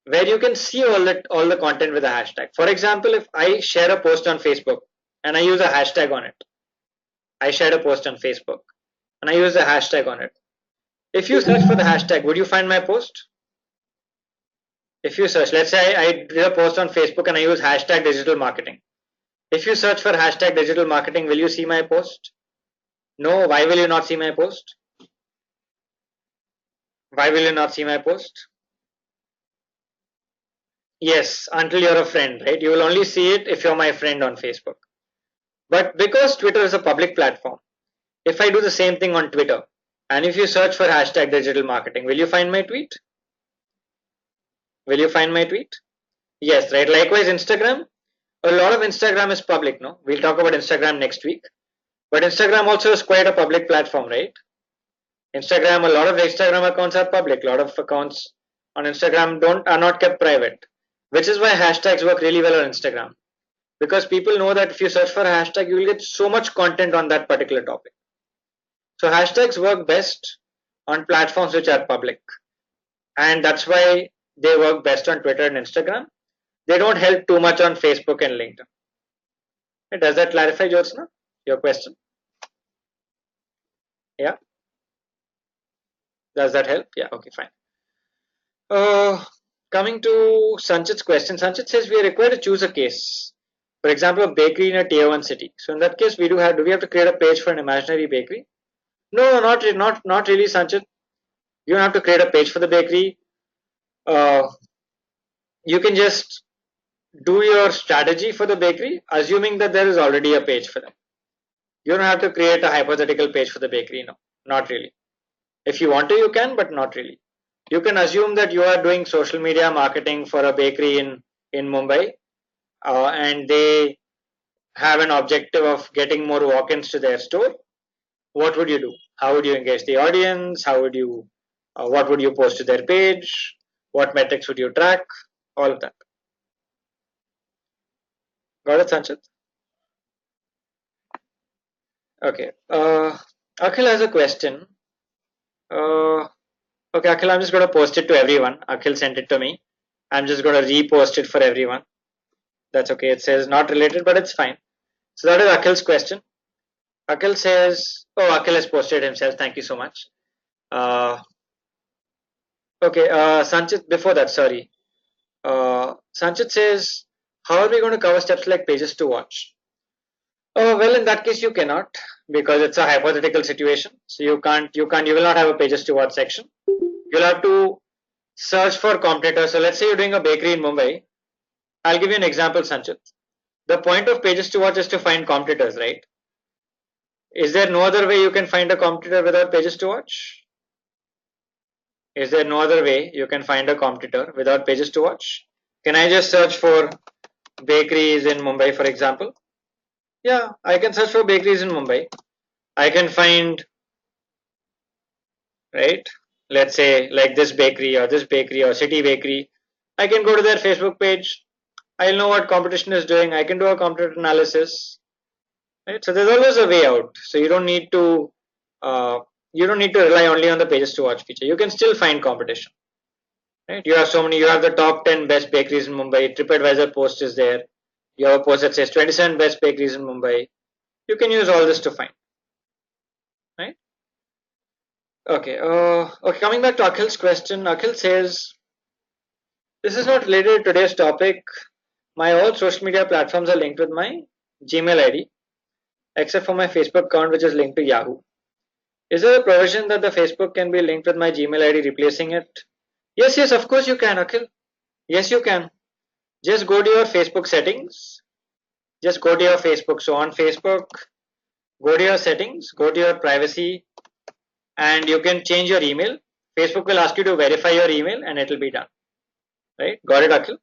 where you can see all the content with a hashtag. For example, if I share a post on Facebook and I use a hashtag on it, I shared a post on Facebook and I use a hashtag on it. If you search for the hashtag, would you find my post? If you search, let's say I did a post on Facebook and I use hashtag digital marketing. If you search for hashtag digital marketing, will you see my post? No. Why will you not see my post? Why will you not see my post? Yes, until you're a friend, right? You will only see it if you're my friend on Facebook. But because Twitter is a public platform, if I do the same thing on Twitter, and if you search for hashtag digital marketing, will you find my tweet? Will you find my tweet? Yes, right? Likewise, Instagram. A lot of Instagram is public, no? We'll talk about Instagram next week. But Instagram also is quite a public platform, right? Instagram, a lot of Instagram accounts are public. A lot of accounts on Instagram are not kept private, which is why hashtags work really well on Instagram, because people know that if you search for a hashtag, you will get so much content on that particular topic. So hashtags work best on platforms which are public, and that's why they work best on Twitter and Instagram. They don't help too much on Facebook and LinkedIn. Does that clarify, Jyotsna, your question? Yeah. Does that help? Yeah. Okay, fine. Coming to Sanchit's question, Sanchit says we are required to choose a case. For example, a bakery in a tier 1 city. So in that case, do we have to create a page for an imaginary bakery? No, not really, Sanchit. You don't have to create a page for the bakery. You can just do your strategy for the bakery, assuming that there is already a page for them. You don't have to create a hypothetical page for the bakery. No, not really. If you want to, you can, but not really. You can assume that you are doing social media marketing for a bakery in Mumbai, and they have an objective of getting more walk-ins to their store. What would you do? How would you engage the audience? How would you? What would you post to their page? What metrics would you track? All of that. Got it, Sanchit? Okay. Akhil has a question. Okay, Akhil, I'm just going to post it to everyone. Akhil sent it to me. I'm just going to repost it for everyone. That's okay. It says not related, but it's fine. So that is Akhil's question. Akhil says, oh, Akhil has posted himself. Thank you so much. Okay, Sanchit, before that, sorry. Sanchit says, how are we going to cover steps like pages to watch? Well, in that case, you cannot, because it's a hypothetical situation. So you will not have a pages to watch section. You'll have to search for competitors. So let's say you're doing a bakery in Mumbai. I'll give you an example, Sanchit. The point of pages to watch is to find competitors, right? Is there no other way you can find a competitor without pages to watch? Is there no other way you can find a competitor without pages to watch? Can I just search for bakeries in Mumbai, for example? Yeah, I can search for bakeries in Mumbai. I can find, right? Let's say like this bakery or city bakery. I can go to their Facebook page. I'll know what competition is doing. I can do a competitor analysis. Right? So there's always a way out. So you don't need to rely only on the pages to watch feature. You can still find competition. Right? You have the top 10 best bakeries in Mumbai. TripAdvisor post is there. You have a post that says 27 best bakeries in Mumbai. You can use all this to find. Right? Okay. Okay. Coming back to Akhil's question, Akhil says, this is not related to today's topic. My all social media platforms are linked with my Gmail ID, except for my Facebook account, which is linked to Yahoo. Is there a provision that the Facebook can be linked with my Gmail ID, replacing it? Yes, of course you can, Akhil. Yes, you can. Just go to your Facebook settings. Just go to your Facebook. So on Facebook, go to your settings, go to your privacy, and you can change your email. Facebook will ask you to verify your email, and it will be done. Right? Got it, Akhil?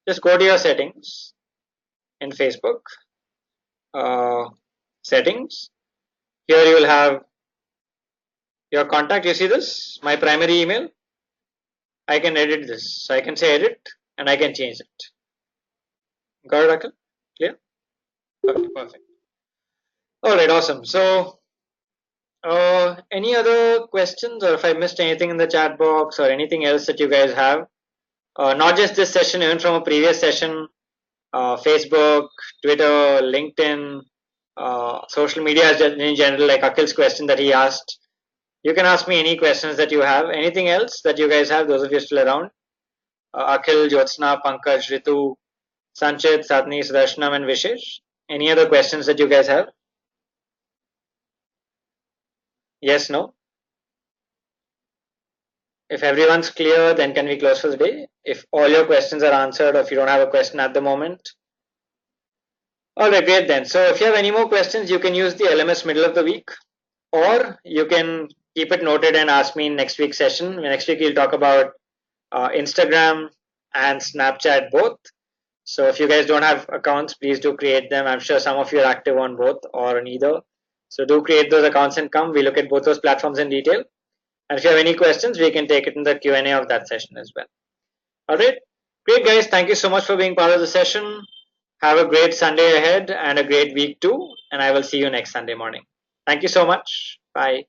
Just go to your settings in Facebook. Settings. Here you will have your contact. You see this? My primary email. I can edit this. So I can say edit and I can change it. Got it, Akhil? Clear? Okay, perfect. Alright, awesome. So, any other questions, or if I missed anything in the chat box or anything else that you guys have? Not just this session, even from a previous session, Facebook, Twitter, LinkedIn, social media in general, like Akhil's question that he asked. You can ask me any questions that you have. Anything else that you guys have, those of you still around? Akhil, Jyotsna, Pankaj, Ritu, Sanchit, Satni, Sudarshanam, and Vishesh. Any other questions that you guys have? Yes, no? If everyone's clear, then can we close for the day? If all your questions are answered, or if you don't have a question at the moment. Alright, great then. So if you have any more questions, you can use the LMS middle of the week, or you can keep it noted and ask me in next week's session. Next week we'll talk about Instagram and Snapchat both. So if you guys don't have accounts, please do create them. I'm sure some of you are active on both or on either. So do create those accounts and come. We look at both those platforms in detail. And if you have any questions, we can take it in the Q&A of that session as well. All right. Great, guys. Thank you so much for being part of the session. Have a great Sunday ahead and a great week too. And I will see you next Sunday morning. Thank you so much. Bye.